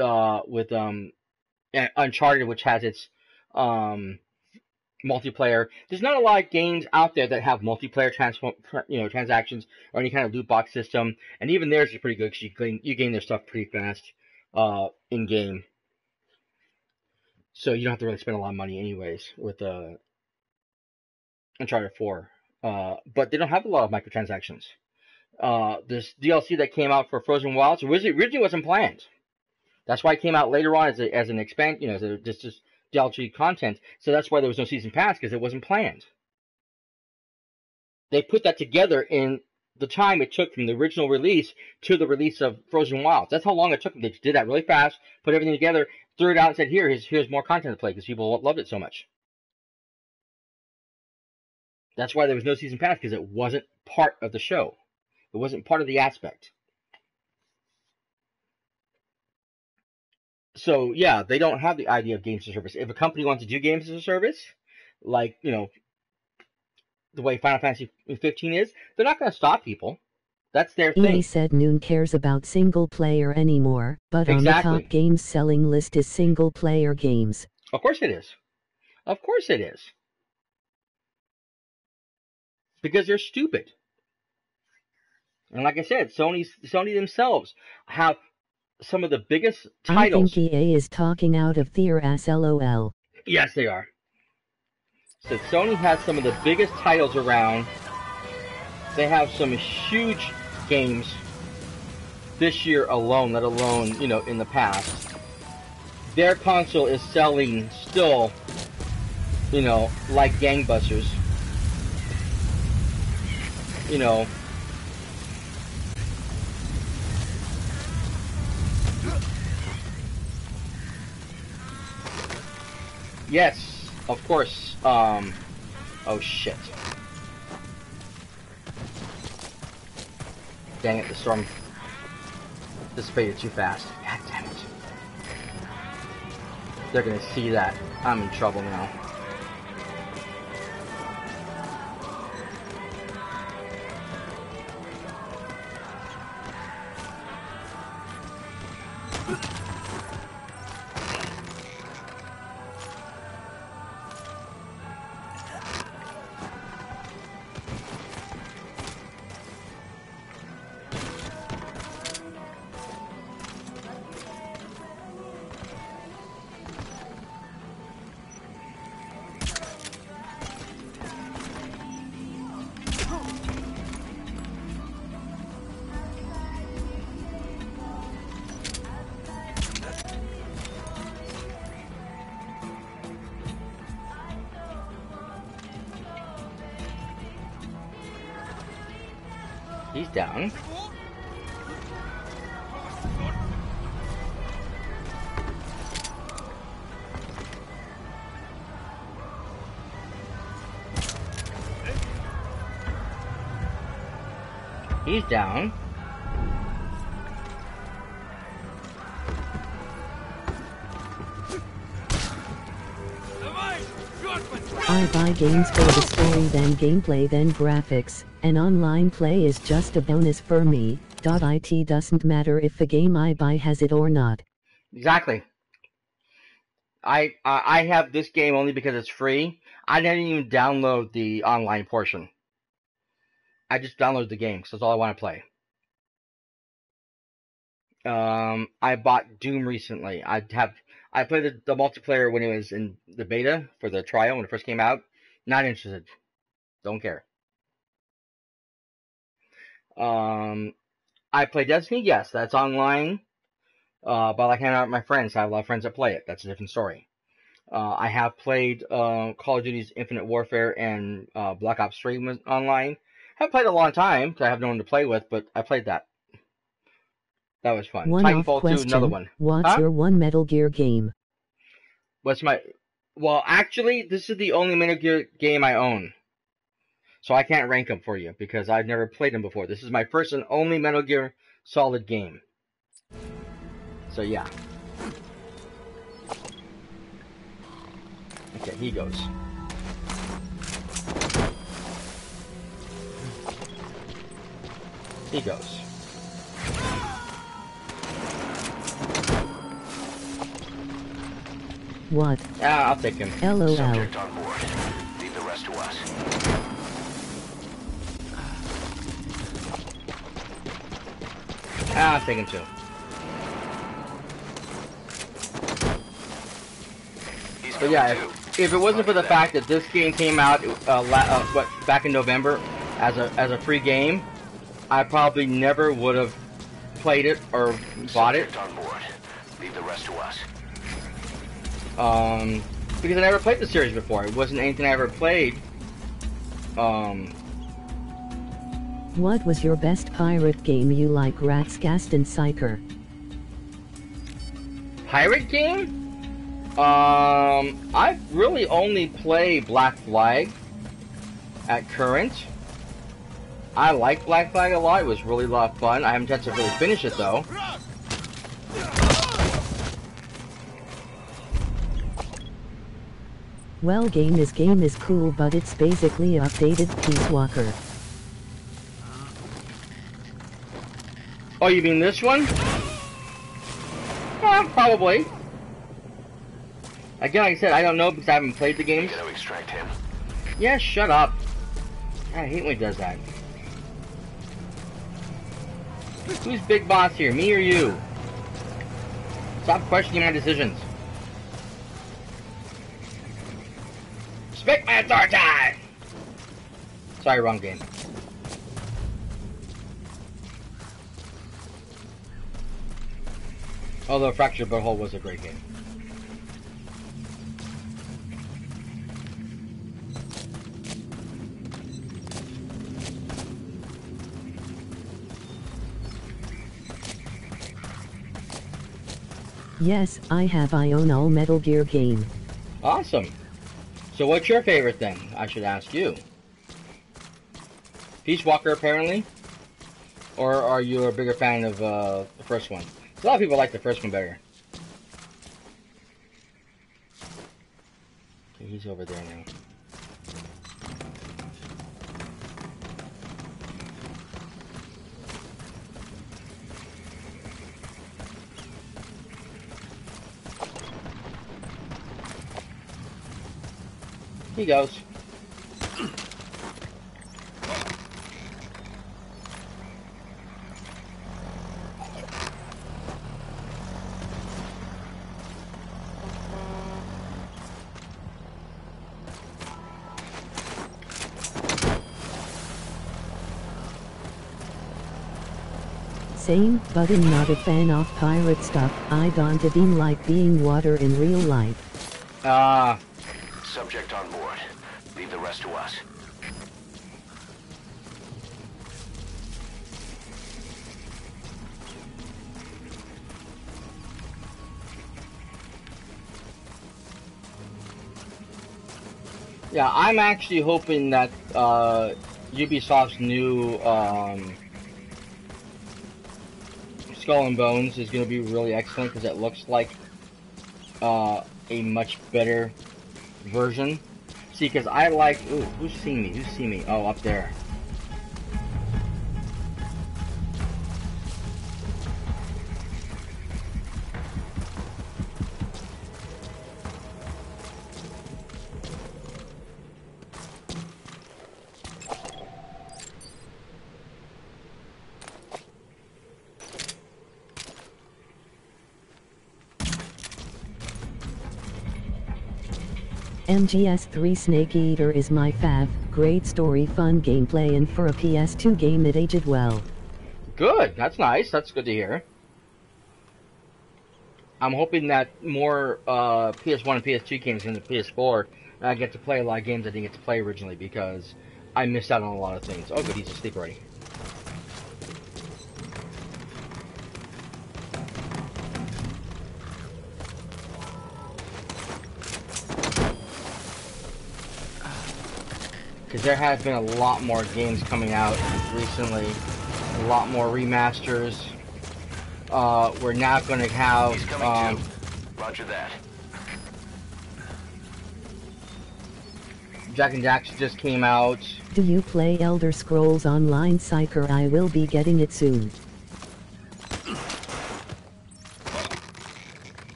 Uncharted, which has its multiplayer. There's not a lot of games out there that have multiplayer transactions or any kind of loot box system, and even theirs is pretty good because you gain their stuff pretty fast in game. So you don't have to really spend a lot of money anyways with Uncharted 4. But they don't have a lot of microtransactions. This DLC that came out for Frozen Wilds originally wasn't planned. That's why it came out later on as an expand, as just DLC content. So that's why there was no season pass, because it wasn't planned. they put that together in the time it took from the original release to the release of Frozen Wilds. That's how long it took them. They did that really fast, put everything together, threw it out, and said, here's more content to play, because people loved it so much. That's why there was no season pass, because it wasn't part of the show. It wasn't part of the aspect. So, yeah, they don't have the idea of games as a service. If a company wants to do games as a service, like, you know, the way Final Fantasy 15 is, they're not going to stop people. That's their thing. EA said Noon cares about single player anymore, but on the top games selling list is single player games. Of course it is. Of course it is. Because they're stupid. And like I said, Sony themselves have some of the biggest titles. I think EA is talking out of their ass, lol. Yes, they are. So Sony has some of the biggest titles around. They have some huge games this year alone, let alone, you know, in the past. Their console is selling still, you know, like gangbusters. You know. Yes, of course. Oh shit. Dang it, the storm dissipated too fast. God damn it. They're gonna see that. I'm in trouble now. He's down. He's down. I buy games for the story, then gameplay, then graphics, and online play is just a bonus for me. It doesn't matter if the game I buy has it or not. Exactly. I have this game only because it's free. I didn't even download the online portion. I just downloaded the game because that's all I want to play. I bought Doom recently. I played the multiplayer when it was in the beta for the trial when it first came out. Not interested. Don't care. I play Destiny. Yes, that's online. But I like hanging out with my friends. I have a lot of friends that play it. That's a different story. I have played Call of Duty's Infinite Warfare and Black Ops 3 online. I haven't played it a long time because I have no one to play with, but I played that. That was fun. Titanfall 2, another one. What's your one Metal Gear game? Well, actually, this is the only Metal Gear game I own. So I can't rank them for you because I've never played them before. This is my first and only Metal Gear Solid game. So yeah. Okay, he goes. He goes. What? I'll take him. LOL. Subject on board. Leave the rest to us. I'll take him too. But yeah, if it wasn't for the fact that this game came out back in November as a free game, I probably never would have played it or bought it. On board. Leave the rest to us. Because I never played the series before. It wasn't anything I ever played. What was your best pirate game you like? Ratscast and Psyker. Pirate game? I really only play Black Flag at current. I like Black Flag a lot. It was really a lot of fun. I haven't had to really finish it though. Well, game is cool, but it's basically an updated Peace Walker. Oh, you mean this one? Probably. Again, like I said, I don't know because I haven't played the games. Gonna extract him. Yeah, shut up. I hate when he does that. Who's big boss here, me or you? Stop questioning my decisions. Respect my authority! Sorry, wrong game. Although Fractured Butthole was a great game. Yes, I own all Metal Gear game. Awesome. So what's your favorite then? I should ask you. Peace Walker, apparently? Or are you a bigger fan of the first one? A lot of people like the first one better. Okay, he's over there now. He goes. Same, but I'm not a fan of pirate stuff. I don't even like being water in real life. Subject on board. Leave the rest to us. Yeah, I'm actually hoping that Ubisoft's new Skull and Bones is going to be really excellent because it looks like a much better version. See, because I like... Ooh, who's seeing me? Who's seeing me? Oh, up there. MGS3 Snake Eater is my fav. Great story, fun gameplay, and for a PS2 game it aged well. Good, that's nice. That's good to hear. I'm hoping that more PS1 and PS2 games in the PS4, and I get to play a lot of games I didn't get to play originally because I missed out on a lot of things. Oh good, he's asleep already. Because there have been a lot more games coming out recently, a lot more remasters. We're now going to have. He's coming too. Roger that. Jack and Daxter just came out. Do you play Elder Scrolls Online, Psyker? I will be getting it soon.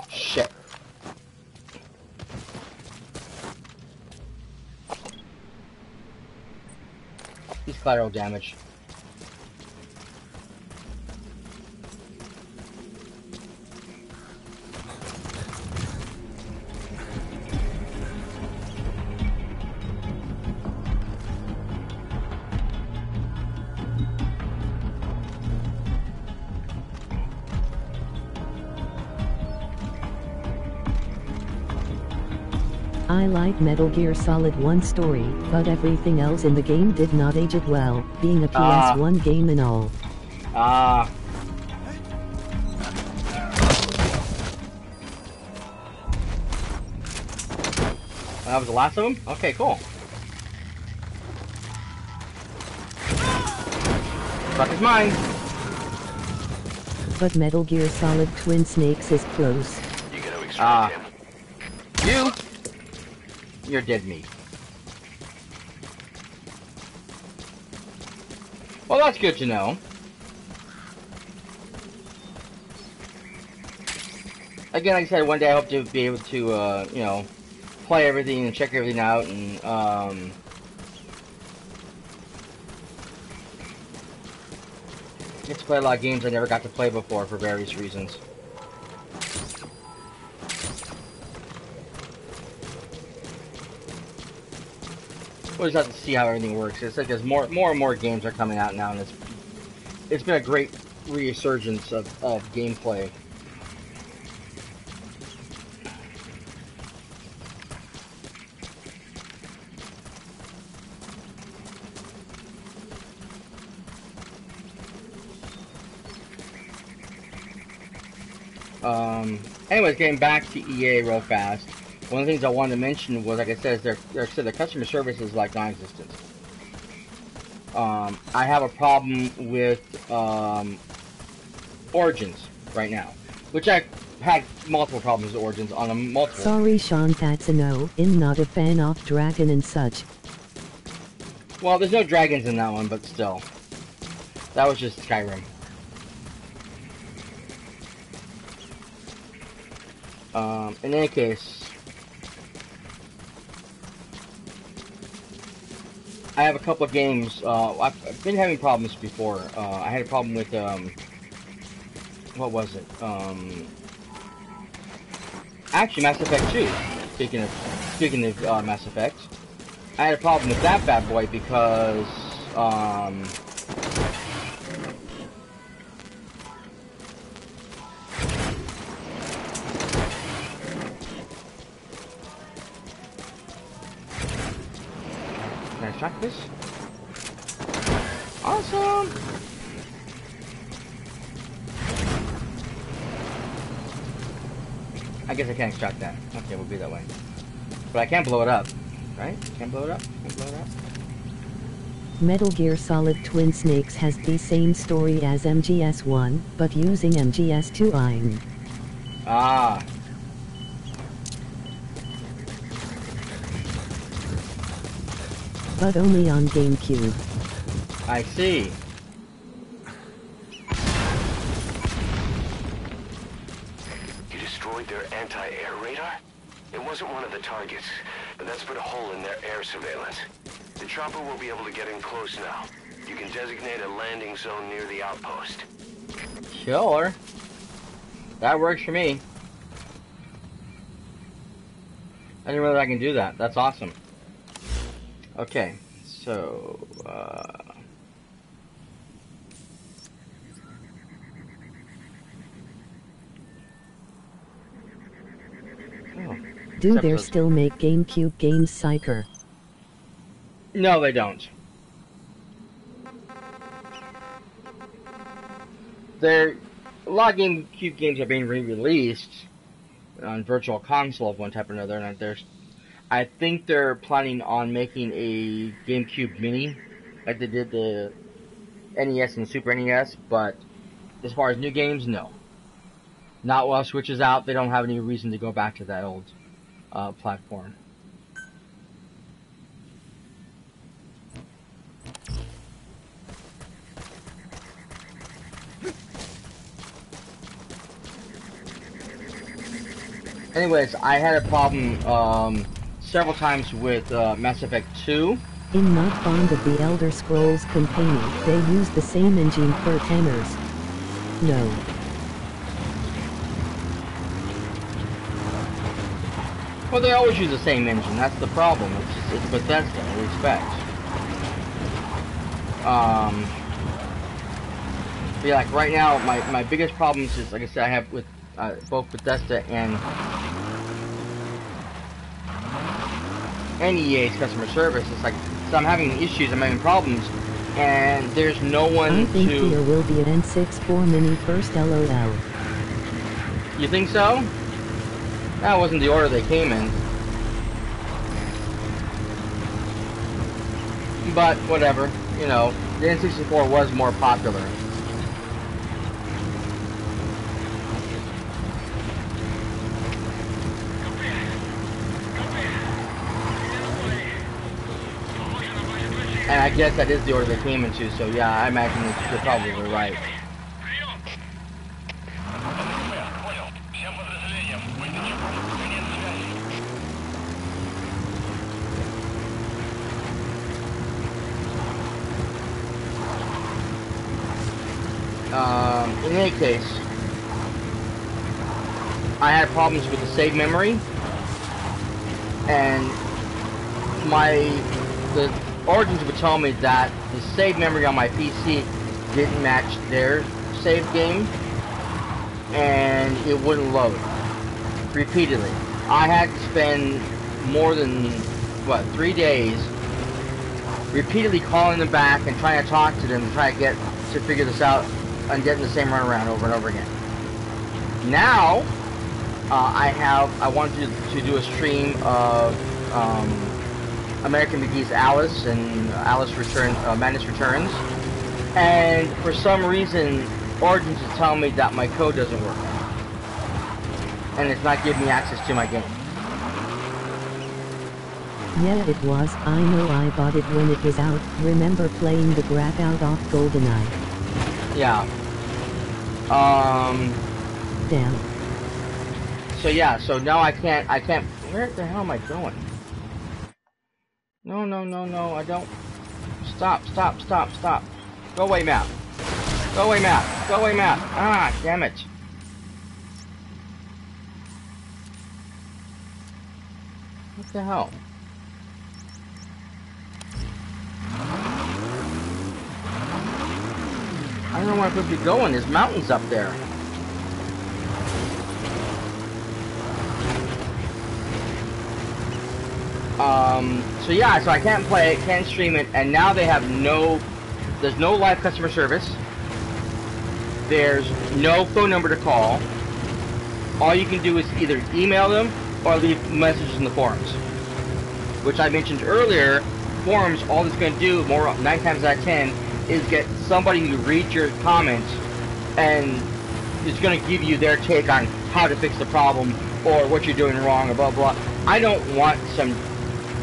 Shit. He's collateral damage. I like Metal Gear Solid 1 story, but everything else in the game did not age it well, being a PS1 game and all. That was the last of them? Okay, cool. Truck is mine. But Metal Gear Solid Twin Snakes is close. You gonna extract him? You're dead meat. Well, that's good to know. Again, like I said, one day I hope to be able to, you know, play everything and check everything out and, get to play a lot of games I never got to play before for various reasons. We'll just have to see how everything works. It's like there's more and more games are coming out now, and it's been a great resurgence of gameplay. Anyways, getting back to EA real fast. One of the things I wanted to mention was, like I said, is their customer service is like non-existent. I have a problem with Origins right now, which I had multiple problems with Origins on a multiple. Sorry, Sean, that's a no. I'm not a fan of Dragon and such. Well, there's no dragons in that one, but still, that was just Skyrim. In any case, I have a couple of games. I've been having problems before. I had a problem with what was it? Actually, Mass Effect 2. Speaking of Mass Effect, I had a problem with that bad boy because can I track this? Awesome! I guess I can't extract that. Okay, we'll be that way. But I can't blow it up, right? Can't blow it up? Can't blow it up? Metal Gear Solid Twin Snakes has the same story as MGS1, but using MGS2. Ah. But only on GameCube. I see. You destroyed their anti-air radar? It wasn't one of the targets, but that's put a hole in their air surveillance. The chopper will be able to get in close now. You can designate a landing zone near the outpost. Sure. That works for me. I didn't realize I can do that. That's awesome. Okay, so, Do they still make GameCube games, Psyker? No, they don't. A lot of GameCube games are being re-released on Virtual Console of one type or another, and I think they're planning on making a GameCube Mini, like they did the NES and Super NES, but as far as new games, no. Not while Switch is out, they don't have any reason to go back to that old platform. Anyways, I had a problem several times with Mass Effect 2. I'm not fond of the Elder Scrolls campaign. They use the same engine for tenors. No. Well, they always use the same engine. That's the problem. It's Bethesda, I expect. But yeah, like right now, my biggest problems is, like I said, I have with both Bethesda and and EA's customer service. It's like, so I'm having issues, I'm having problems, and there's no one I think to... there will be an N64 Mini first, LOL. You think so? That wasn't the order they came in. But, whatever, you know, the N64 was more popular. And I guess that is the order they came into, so yeah, I imagine you're probably right. In any case, I had problems with the save memory, and the Origins would tell me that the save memory on my PC didn't match their save game, and it wouldn't load repeatedly. I had to spend more than, what, 3 days repeatedly calling them back and trying to talk to them and try to figure this out and getting the same runaround over and over again. Now, I wanted to do a stream of American McGee's Alice and Madness Returns, and for some reason Origins is telling me that my code doesn't work and it's not giving me access to my game. Yeah, it was. I know, I bought it when it was out. Remember playing the crap out of GoldenEye. Yeah. Damn. So yeah, so now I can't, where the hell am I going? No, I don't. Stop. Go away, map. Go away, map. Ah, damn it. What the hell? I don't know where I'm supposed to be going. There's mountains up there. So yeah, so I can't play it, can't stream it, and now they have there's no live customer service. There's no phone number to call. All you can do is either email them or leave messages in the forums. Which I mentioned earlier, forums, all it's going to do, 9 times out of 10, is get somebody to read your comments and it's going to give you their take on how to fix the problem or what you're doing wrong or blah blah. I don't want some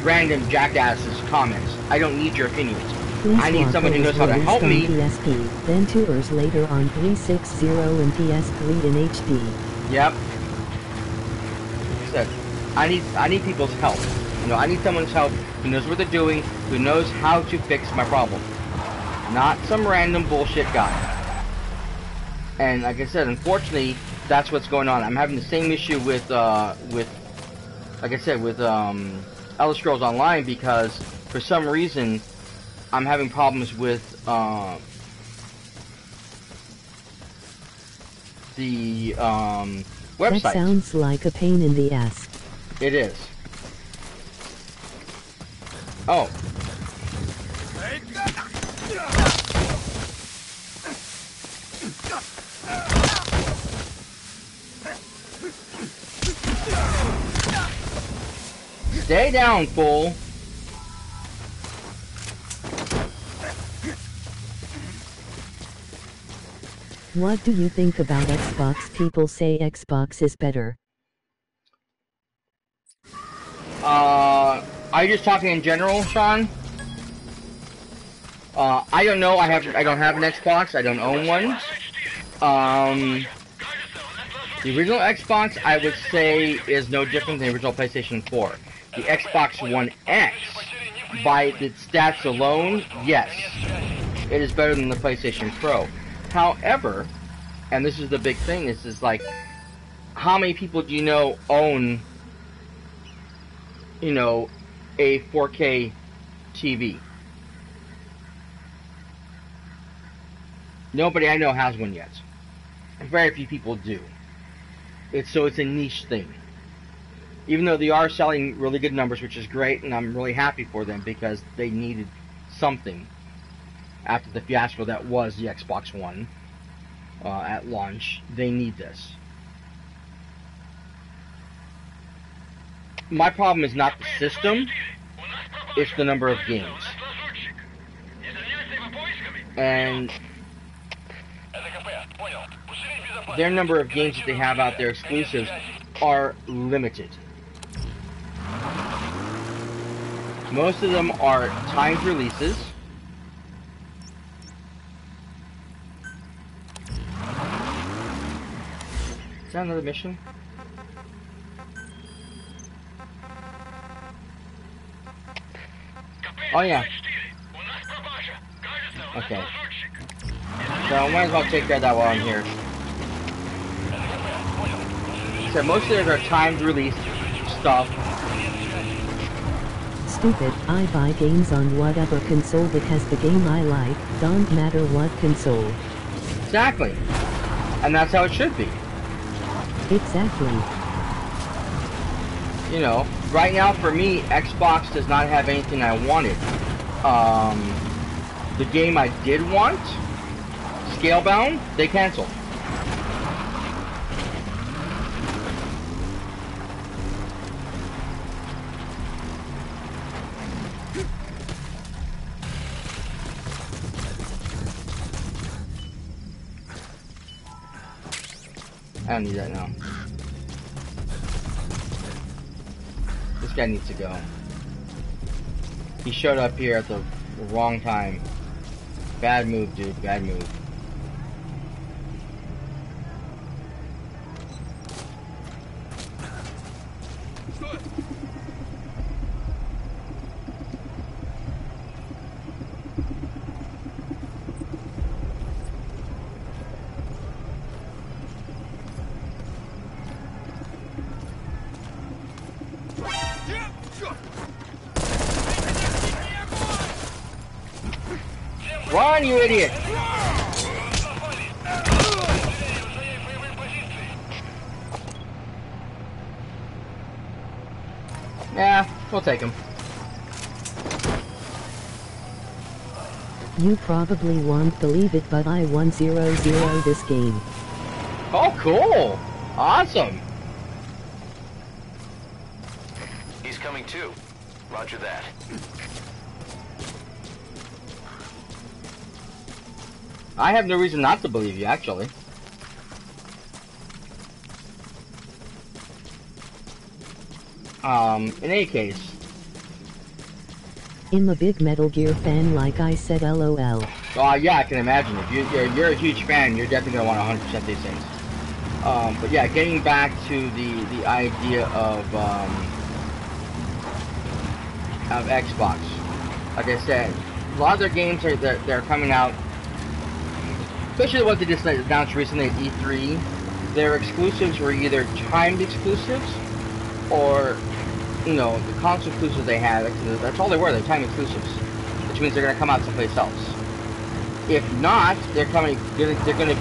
random jackass's comments. I don't need your opinions. Please I need someone who knows how to help me. PSP, then 2 hours later on 360 and PS3 in HD. Yep. Like I said, I need people's help. You know, I need someone's help who knows what they're doing, who knows how to fix my problem. Not some random bullshit guy. And like I said, unfortunately, that's what's going on. I'm having the same issue with like I said, with Elder Scrolls Online, because for some reason I'm having problems with the website. That sounds like a pain in the ass. It is. Oh. Stay down, fool. What do you think about Xbox? People say Xbox is better. Are you just talking in general, Sean? I don't know. I don't have an Xbox. I don't own one. The original Xbox, I would say, is no different than the original PlayStation 4. The Xbox One X, by its stats alone, yes, it is better than the PlayStation Pro. However, and this is the big thing, this is like, how many people do you know own, you know, a 4K TV? Nobody I know has one yet. Very few people do. It's a niche thing. Even though they are selling really good numbers, which is great, and I'm really happy for them because they needed something after the fiasco that was the Xbox One at launch. They need this. My problem is not the system, it's the number of games. And their number of games that they have out there exclusives are limited. Most of them are timed releases. Is that another mission? Oh yeah. Okay. So I might as well take care of that while I'm here. So most of these are timed release stuff. Stupid, I buy games on whatever console that has the game I like, don't matter what console. Exactly. And that's how it should be. Exactly. You know, right now for me, Xbox does not have anything I wanted. The game I did want, Scalebound, they canceled. I don't need that now. This guy needs to go. He showed up here at the wrong time. Bad move, dude. Bad move. Run, you idiot! Yeah, we'll take him. You probably won't believe it, but I 1-0-0 this game. Oh, cool! Awesome! He's coming too. Roger that. I have no reason not to believe you, actually. In any case. I'm a big Metal Gear fan, like I said, LOL. Yeah, I can imagine. If you're a huge fan, you're definitely gonna want 100% these things. But yeah, getting back to the idea of Xbox. Like I said, a lot of their games they're coming out, especially what they just announced recently at E3. Their exclusives were either timed exclusives or, you know, the console exclusives they had. That's all they were. They're timed exclusives, which means they're gonna come out someplace else. If not, they're gonna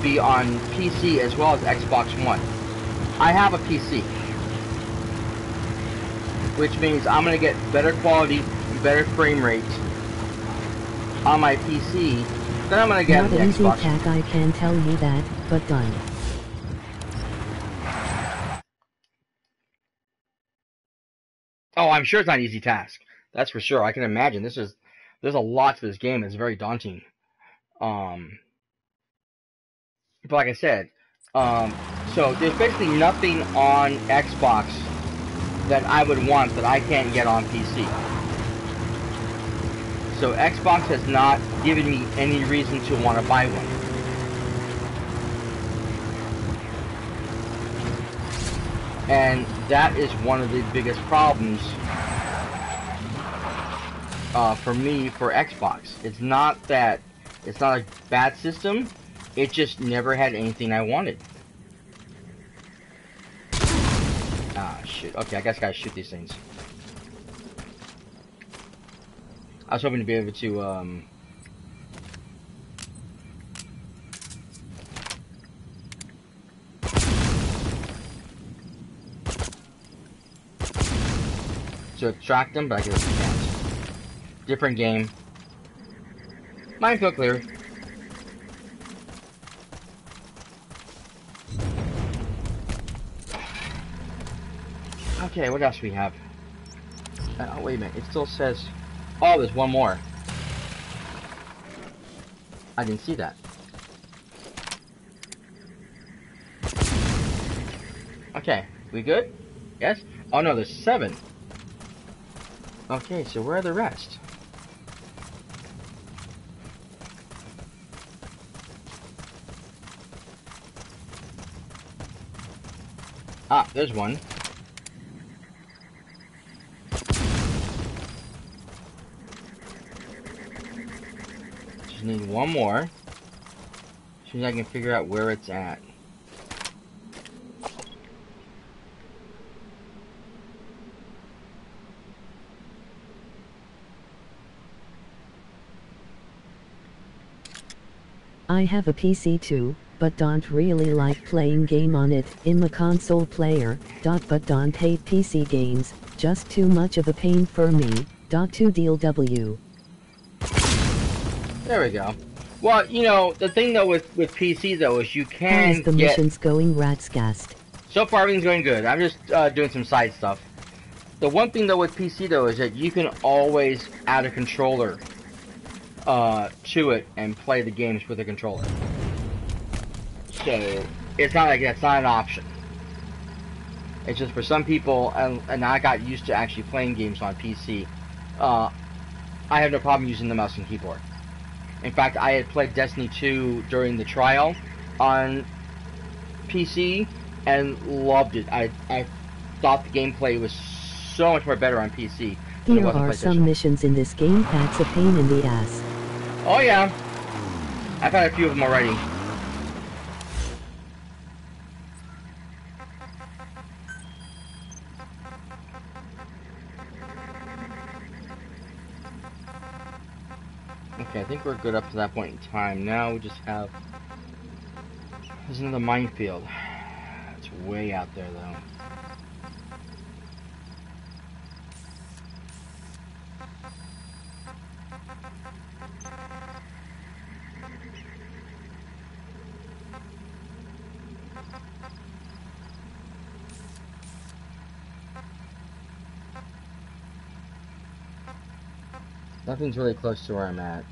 be on PC as well as Xbox One. I have a PC, which means I'm gonna get better quality, better frame rate on my PC than I'm gonna get on the easy Xbox. tack, I can tell you that, but done. Oh, I'm sure it's not an easy task. That's for sure. I can imagine. There's a lot to this game. It's very daunting. But like I said, so there's basically nothing on Xbox that I would want that I can't get on PC. So Xbox has not given me any reason to want to buy one. And that is one of the biggest problems for me for Xbox. It's not a bad system, it just never had anything I wanted. Ah, shit. Okay, I guess I gotta shoot these things. I was hoping to be able to, to extract them, but I guess you can't. Different game. Minefield clear. Okay, what else we have? Oh, wait a minute. It still says... Oh, there's one more. I didn't see that. Okay, we good? Yes? Oh no, there's 7. Okay, so where are the rest? Ah, there's one. Just need one more. As soon as I can figure out where it's at. I have a PC too, but don't really like playing game on it. I'm a console player, but don't hate PC games, just too much of a pain for me. To deal W. There we go. Well, you know, the thing though with PC though is you can How's the missions going, Ratscast? So far everything's going good. I'm just doing some side stuff. The one thing though with PC though is that you can always add a controller to it and play the games with a controller. So it's not like that's not an option. It's just for some people, and I got used to actually playing games on PC. I have no problem using the mouse and keyboard. In fact, I had played Destiny 2 during the trial on PC and loved it. I thought the gameplay was so much more better on PC than it Here was on are PlayStation. some missions in this game that's a pain in the ass. Oh yeah, I've had a few of them already. Okay, I think we're good up to that point in time. Now we just have... There's another minefield. It's way out there though. Nothing's really close to where I'm at.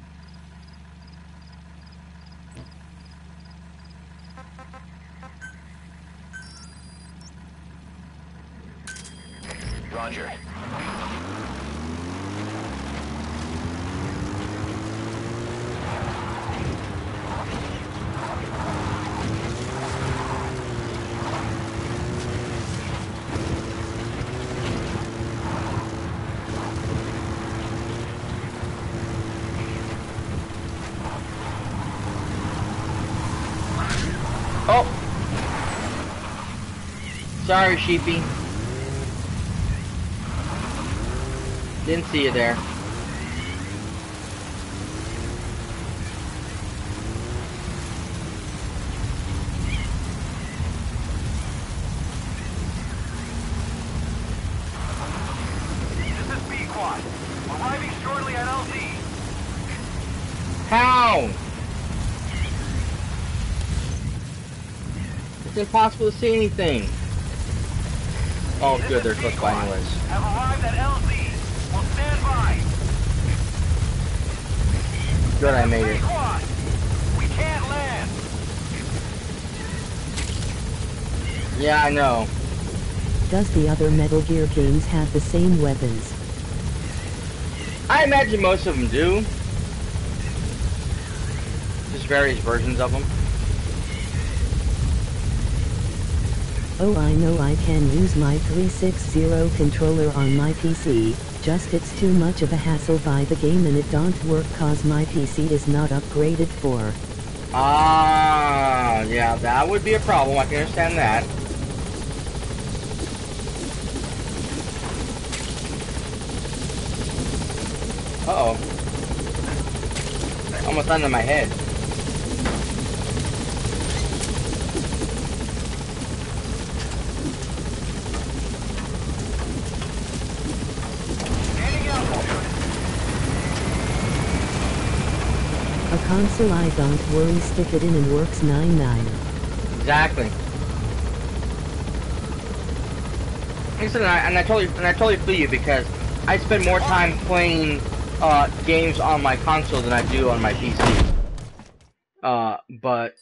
Roger. Oh! Sorry, sheepy. Didn't see you there. This is B-Quad. Arriving shortly at LZ. How? It's impossible to see anything. Oh, good, they're close by anyways. Have arrived at LZ. We'll stand by. Good, I made it. B-Quad. We can't land. Yeah, I know. Does the other Metal Gear games have the same weapons? I imagine most of them do. Just various versions of them. Oh, I know I can use my 360 controller on my PC, just it's too much of a hassle by the game and it don't work cause my PC is not upgraded for. Ah, yeah, that would be a problem. I can understand that. Uh-oh. Almost under my head. console I don't worry, stick it in and works 9-9. Exactly. Listen, I totally feel you, because I spend more time playing games on my console than I do on my PC. But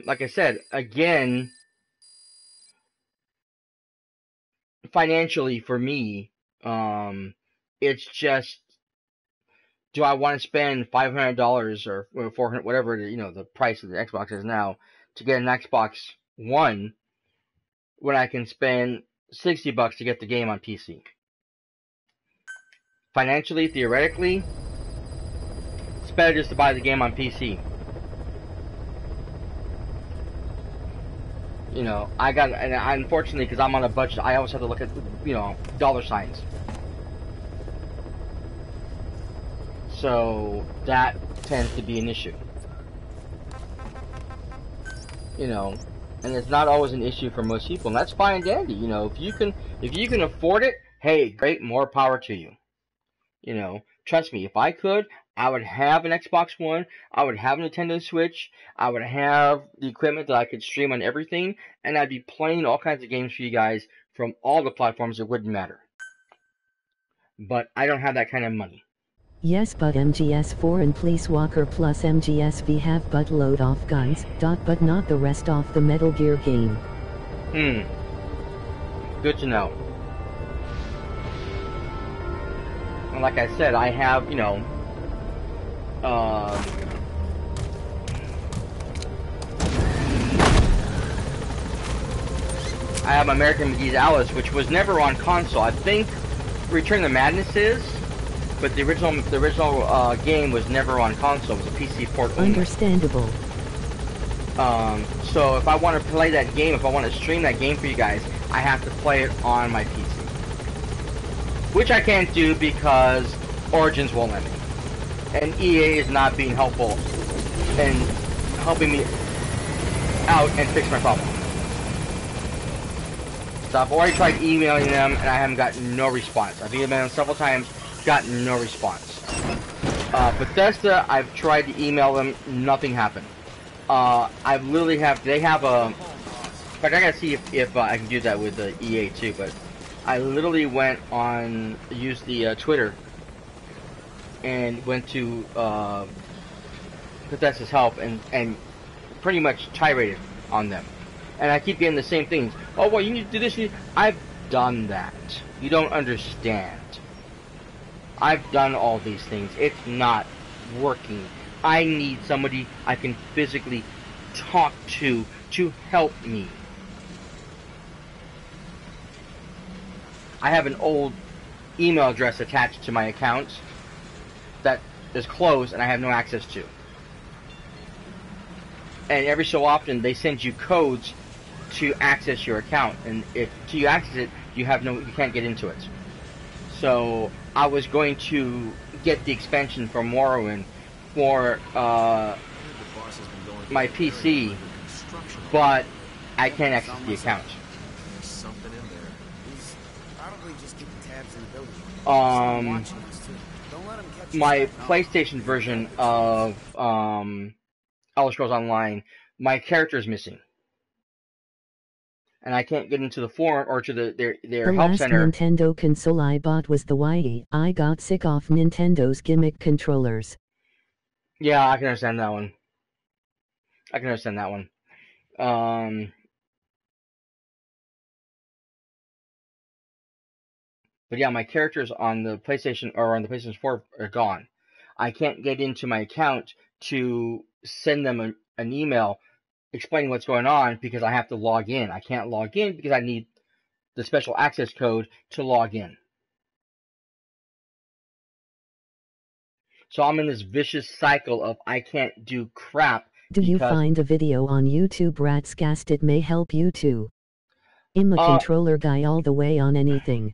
like I said, again, financially for me, it's just, do I want to spend $500 or $400, whatever the price of the Xbox is now, to get an Xbox One, when I can spend $60 to get the game on PC? Financially, theoretically, it's better just to buy the game on PC. And unfortunately, because I'm on a budget, I always have to look at, dollar signs. So that tends to be an issue. And it's not always an issue for most people, and that's fine and dandy. If you can afford it, hey, great, more power to you. Trust me, if I could, I would have an Xbox One, I would have a Nintendo Switch, I would have the equipment that I could stream on everything, and I'd be playing all kinds of games for you guys from all the platforms. It wouldn't matter. But I don't have that kind of money. Yes, but MGS4 and Police Walker plus MGSV have buttload off guns, but not the rest of the Metal Gear game. Good to know. And like I said, I have, I have American McGee's Alice, which was never on console. I think Return to Madness is, but the original game was never on console. It was a PC port only. Understandable. So if I want to play that game, if I want to stream that game for you guys, I have to play it on my PC. Which I can't do because Origins won't let me. And EA is not being helpful and helping me out and fix my problem. So I've already tried emailing them and I haven't gotten no response. I've emailed them several times, gotten no response. Bethesda, I've tried to email them, nothing happened. I literally they have a, in fact I gotta see if I can do that with the EA too, but I literally used the Twitter and went to Bethesda's help and pretty much tiraded on them. And I keep getting the same things. Oh, well, you need to do this. I've done that. You don't understand. I've done all these things. It's not working. I need somebody I can physically talk to help me. I have an old email address attached to my account that is closed and I have no access to. And every so often they send you codes to access your account, and if you access it, you can't get into it. So I was going to get the expansion for Morrowind for my PC, but I can't access the account. My PlayStation version of Elder Scrolls Online, my character is missing, and I can't get into the forum or to their help center. The last Nintendo console I bought was the Wii. I got sick of Nintendo's gimmick controllers. Yeah, I can understand that one. But yeah, my characters on the PlayStation or on the PlayStation 4 are gone. I can't get into my account to send them an email explaining what's going on because I have to log in. I can't log in because I need the special access code to log in. So I'm in this vicious cycle of I can't do crap. Do you find a video on YouTube, Ratscast? It may help you too. I'm a controller guy all the way on anything.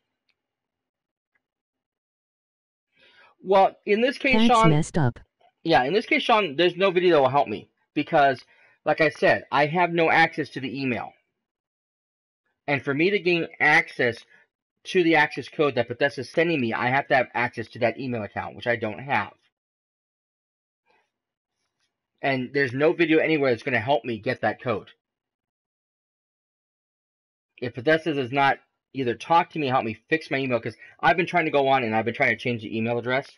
Well, in this case, That's Sean, messed up. Yeah, in this case, Sean, there's no video that will help me because, like I said, I have no access to the email. And for me to gain access to the access code that Bethesda's sending me, I have to have access to that email account, which I don't have. And there's no video anywhere that's going to help me get that code. If Bethesda does not either talk to me, help me fix my email, because I've been trying to go on and I've been trying to change the email address,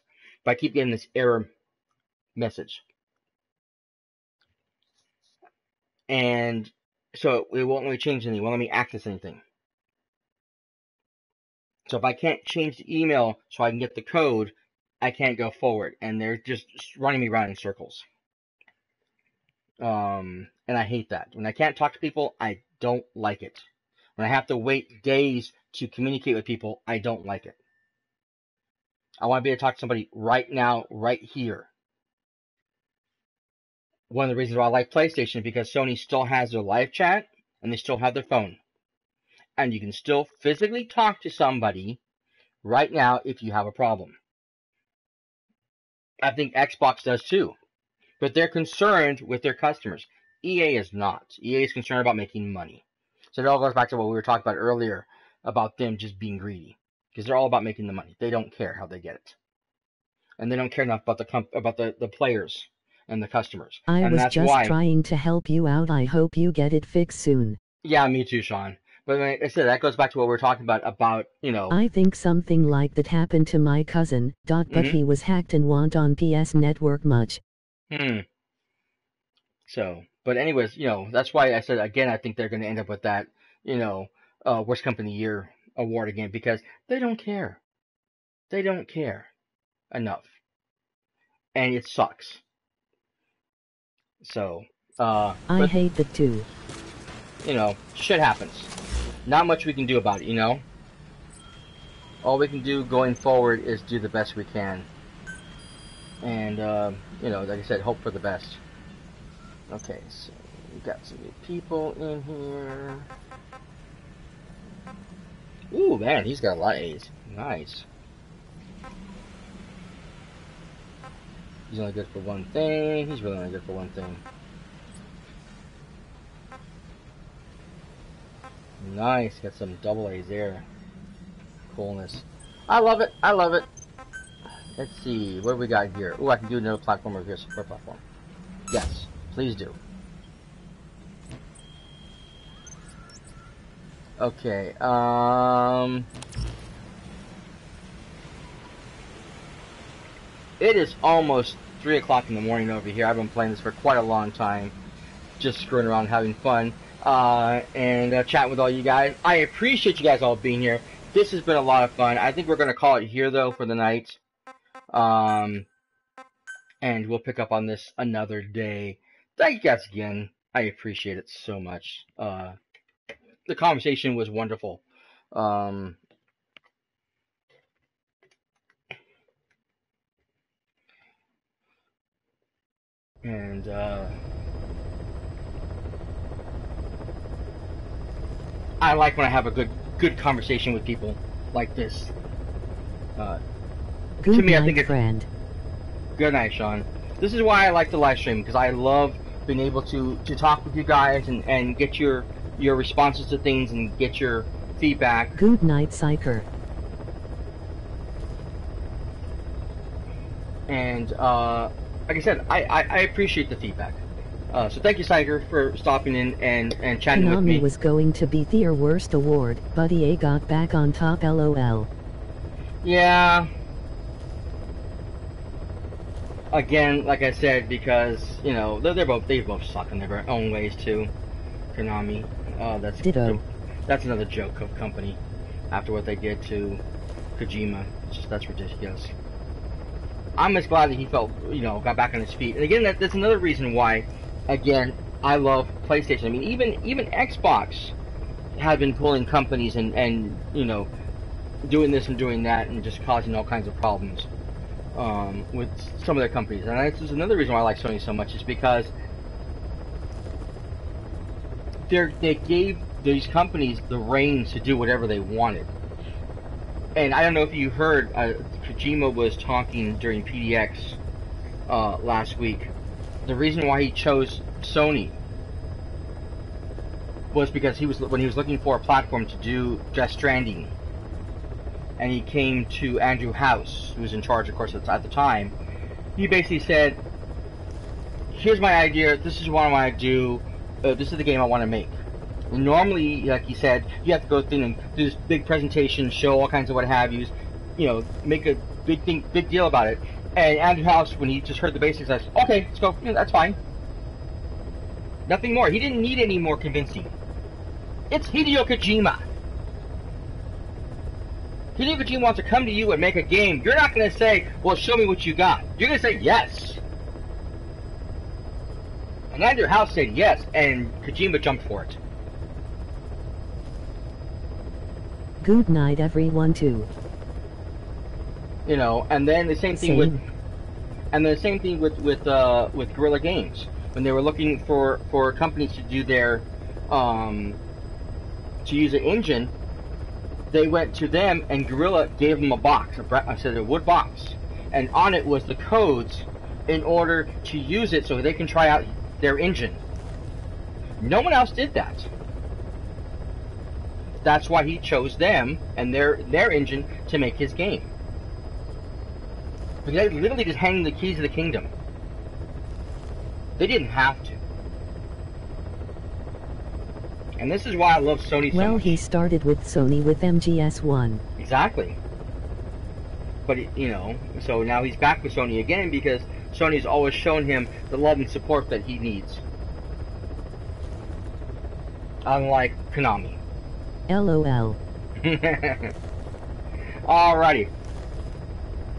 but I keep getting this error message. And so it won't let me change anything, it won't let me access anything. So if I can't change the email so I can get the code, I can't go forward. And they're just running me around in circles. And I hate that. When I can't talk to people, I don't like it. When I have to wait days to communicate with people, I don't like it. I want to be able to talk to somebody right now, right here. One of the reasons why I like PlayStation is because Sony still has their live chat, and they still have their phone. And you can still physically talk to somebody right now if you have a problem. I think Xbox does too. But they're concerned with their customers. EA is not. EA is concerned about making money. So it all goes back to what we were talking about earlier about them just being greedy. Because they're all about making the money. They don't care how they get it. And they don't care enough about the players and the customers. I was just trying to help you out. I hope you get it fixed soon. Yeah, me too, Sean. But like I said, that goes back to what we were talking about, you know... I think something like that happened to my cousin, but he was hacked and wasn't on PS Network much. So, but anyways, you know, that's why I said, again, I think they're going to end up with that, you know, Worst Company of the Year award again, because they don't care. They don't care enough. And it sucks. So, I hate that too. You know, shit happens. Not much we can do about it, you know? All we can do going forward is do the best we can. And, you know, like I said, hope for the best. Okay, so we got some new people in here. Ooh, man, he's got a lot of A's. Nice. He's only good for one thing. He's really only good for one thing. Nice, got some double A's there. Coolness. I love it, I love it. Let's see, what do we got here? Ooh, I can do another platform over here, support platform. Yes, please do. Okay, it is almost 3 o'clock in the morning over here. I've been playing this for quite a long time. Just screwing around, having fun. And chatting with all you guys. I appreciate you guys all being here. This has been a lot of fun. I think we're going to call it here, though, for the night. And we'll pick up on this another day. Thank you guys again. I appreciate it so much. The conversation was wonderful. And I like when I have a good conversation with people like this. Good to me, night, I think friend. Good night, Sean. This is why I like the live stream, because I love being able to talk with you guys and get your responses to things and get your feedback. Good night, Psyker. And like I said, I appreciate the feedback. So thank you, Psyker, for stopping in and chatting with me. Konami was going to be their worst award, but EA got back on top, LOL. Yeah. Again, like I said, because, you know, they both suck in their own ways too. Konami. That's Ditto. That's another joke of company. After what they did to Kojima, that's ridiculous. I'm just glad that he felt, you know, got back on his feet. And again, that's another reason why, again, I love PlayStation. I mean, even Xbox have been pulling companies and you know, doing this and doing that and just causing all kinds of problems with some of their companies. And this is another reason why I like Sony so much, is because they gave these companies the reins to do whatever they wanted. And I don't know if you heard, Kojima was talking during PDX last week. The reason why he chose Sony was because when he was looking for a platform to do Death Stranding, and he came to Andrew House, who was in charge, of course, at the time. He basically said here's my idea. This is what I want to do. This is the game I want to make. Normally, like you said, you have to go through and do this big presentation, show all kinds of what have yous, make a big deal about it. And Andrew House, when he just heard the basics, says, "Okay, let's go. That's fine." Nothing more. He didn't need any more convincing. It's Hideo Kojima. Hideo Kojima wants to come to you and make a game. You're not going to say, "Well, show me what you got." You're going to say yes. And Andrew House said yes, and Kojima jumped for it. Good night, everyone, too. And then the same thing with Guerrilla Games, when they were looking for companies to do their to use an engine. They went to them, and Guerrilla gave them a box. I said a wood box, and on it was the codes in order to use it, so they can try out their engine. No one else did that. That's why he chose them and their engine to make his game. But they literally just handed the keys of the kingdom. They didn't have to. And this is why I love Sony so much. Well, he started with Sony with MGS1. Exactly. But, so now he's back with Sony again because Sony's always shown him the love and support that he needs. Unlike Konami. LOL. Alrighty.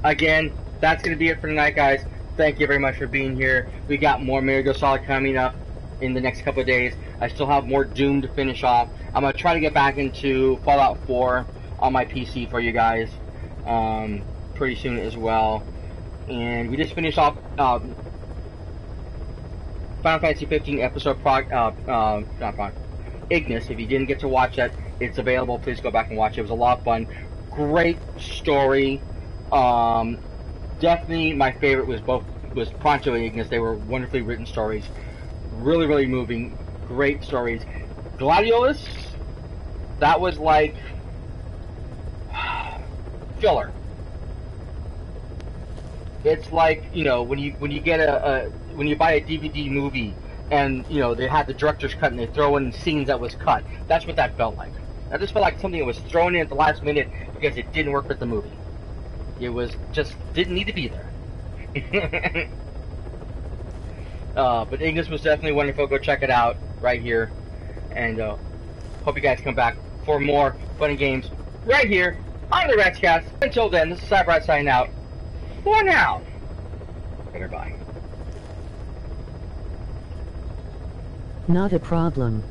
Again, that's going to be it for tonight, guys. Thank you very much for being here. We got more Metal Gear Solid coming up in the next couple of days. I still have more Doom to finish off. I'm going to try to get back into Fallout 4 on my PC for you guys pretty soon as well. And we just finished off Final Fantasy 15 episode Ignis. If you didn't get to watch that, it's available. Please go back and watch it. It was a lot of fun. Great story. Definitely my favorite was Pronto and Ignis. They were wonderfully written stories. Really, really moving. Great stories. Gladiolus, that was like filler. It's like, when you get when you buy a DVD movie and they had the director's cut and they throw in scenes that was cut. That's what that felt like. That just felt like something that was thrown in at the last minute because it didn't work with the movie. It was just didn't need to be there. But Ignis was definitely wonderful. Go check it out right here. And hope you guys come back for more fun and games right here on the Rexcast. Until then, this is cyperrat signing out. For now. Goodbye. Not a problem.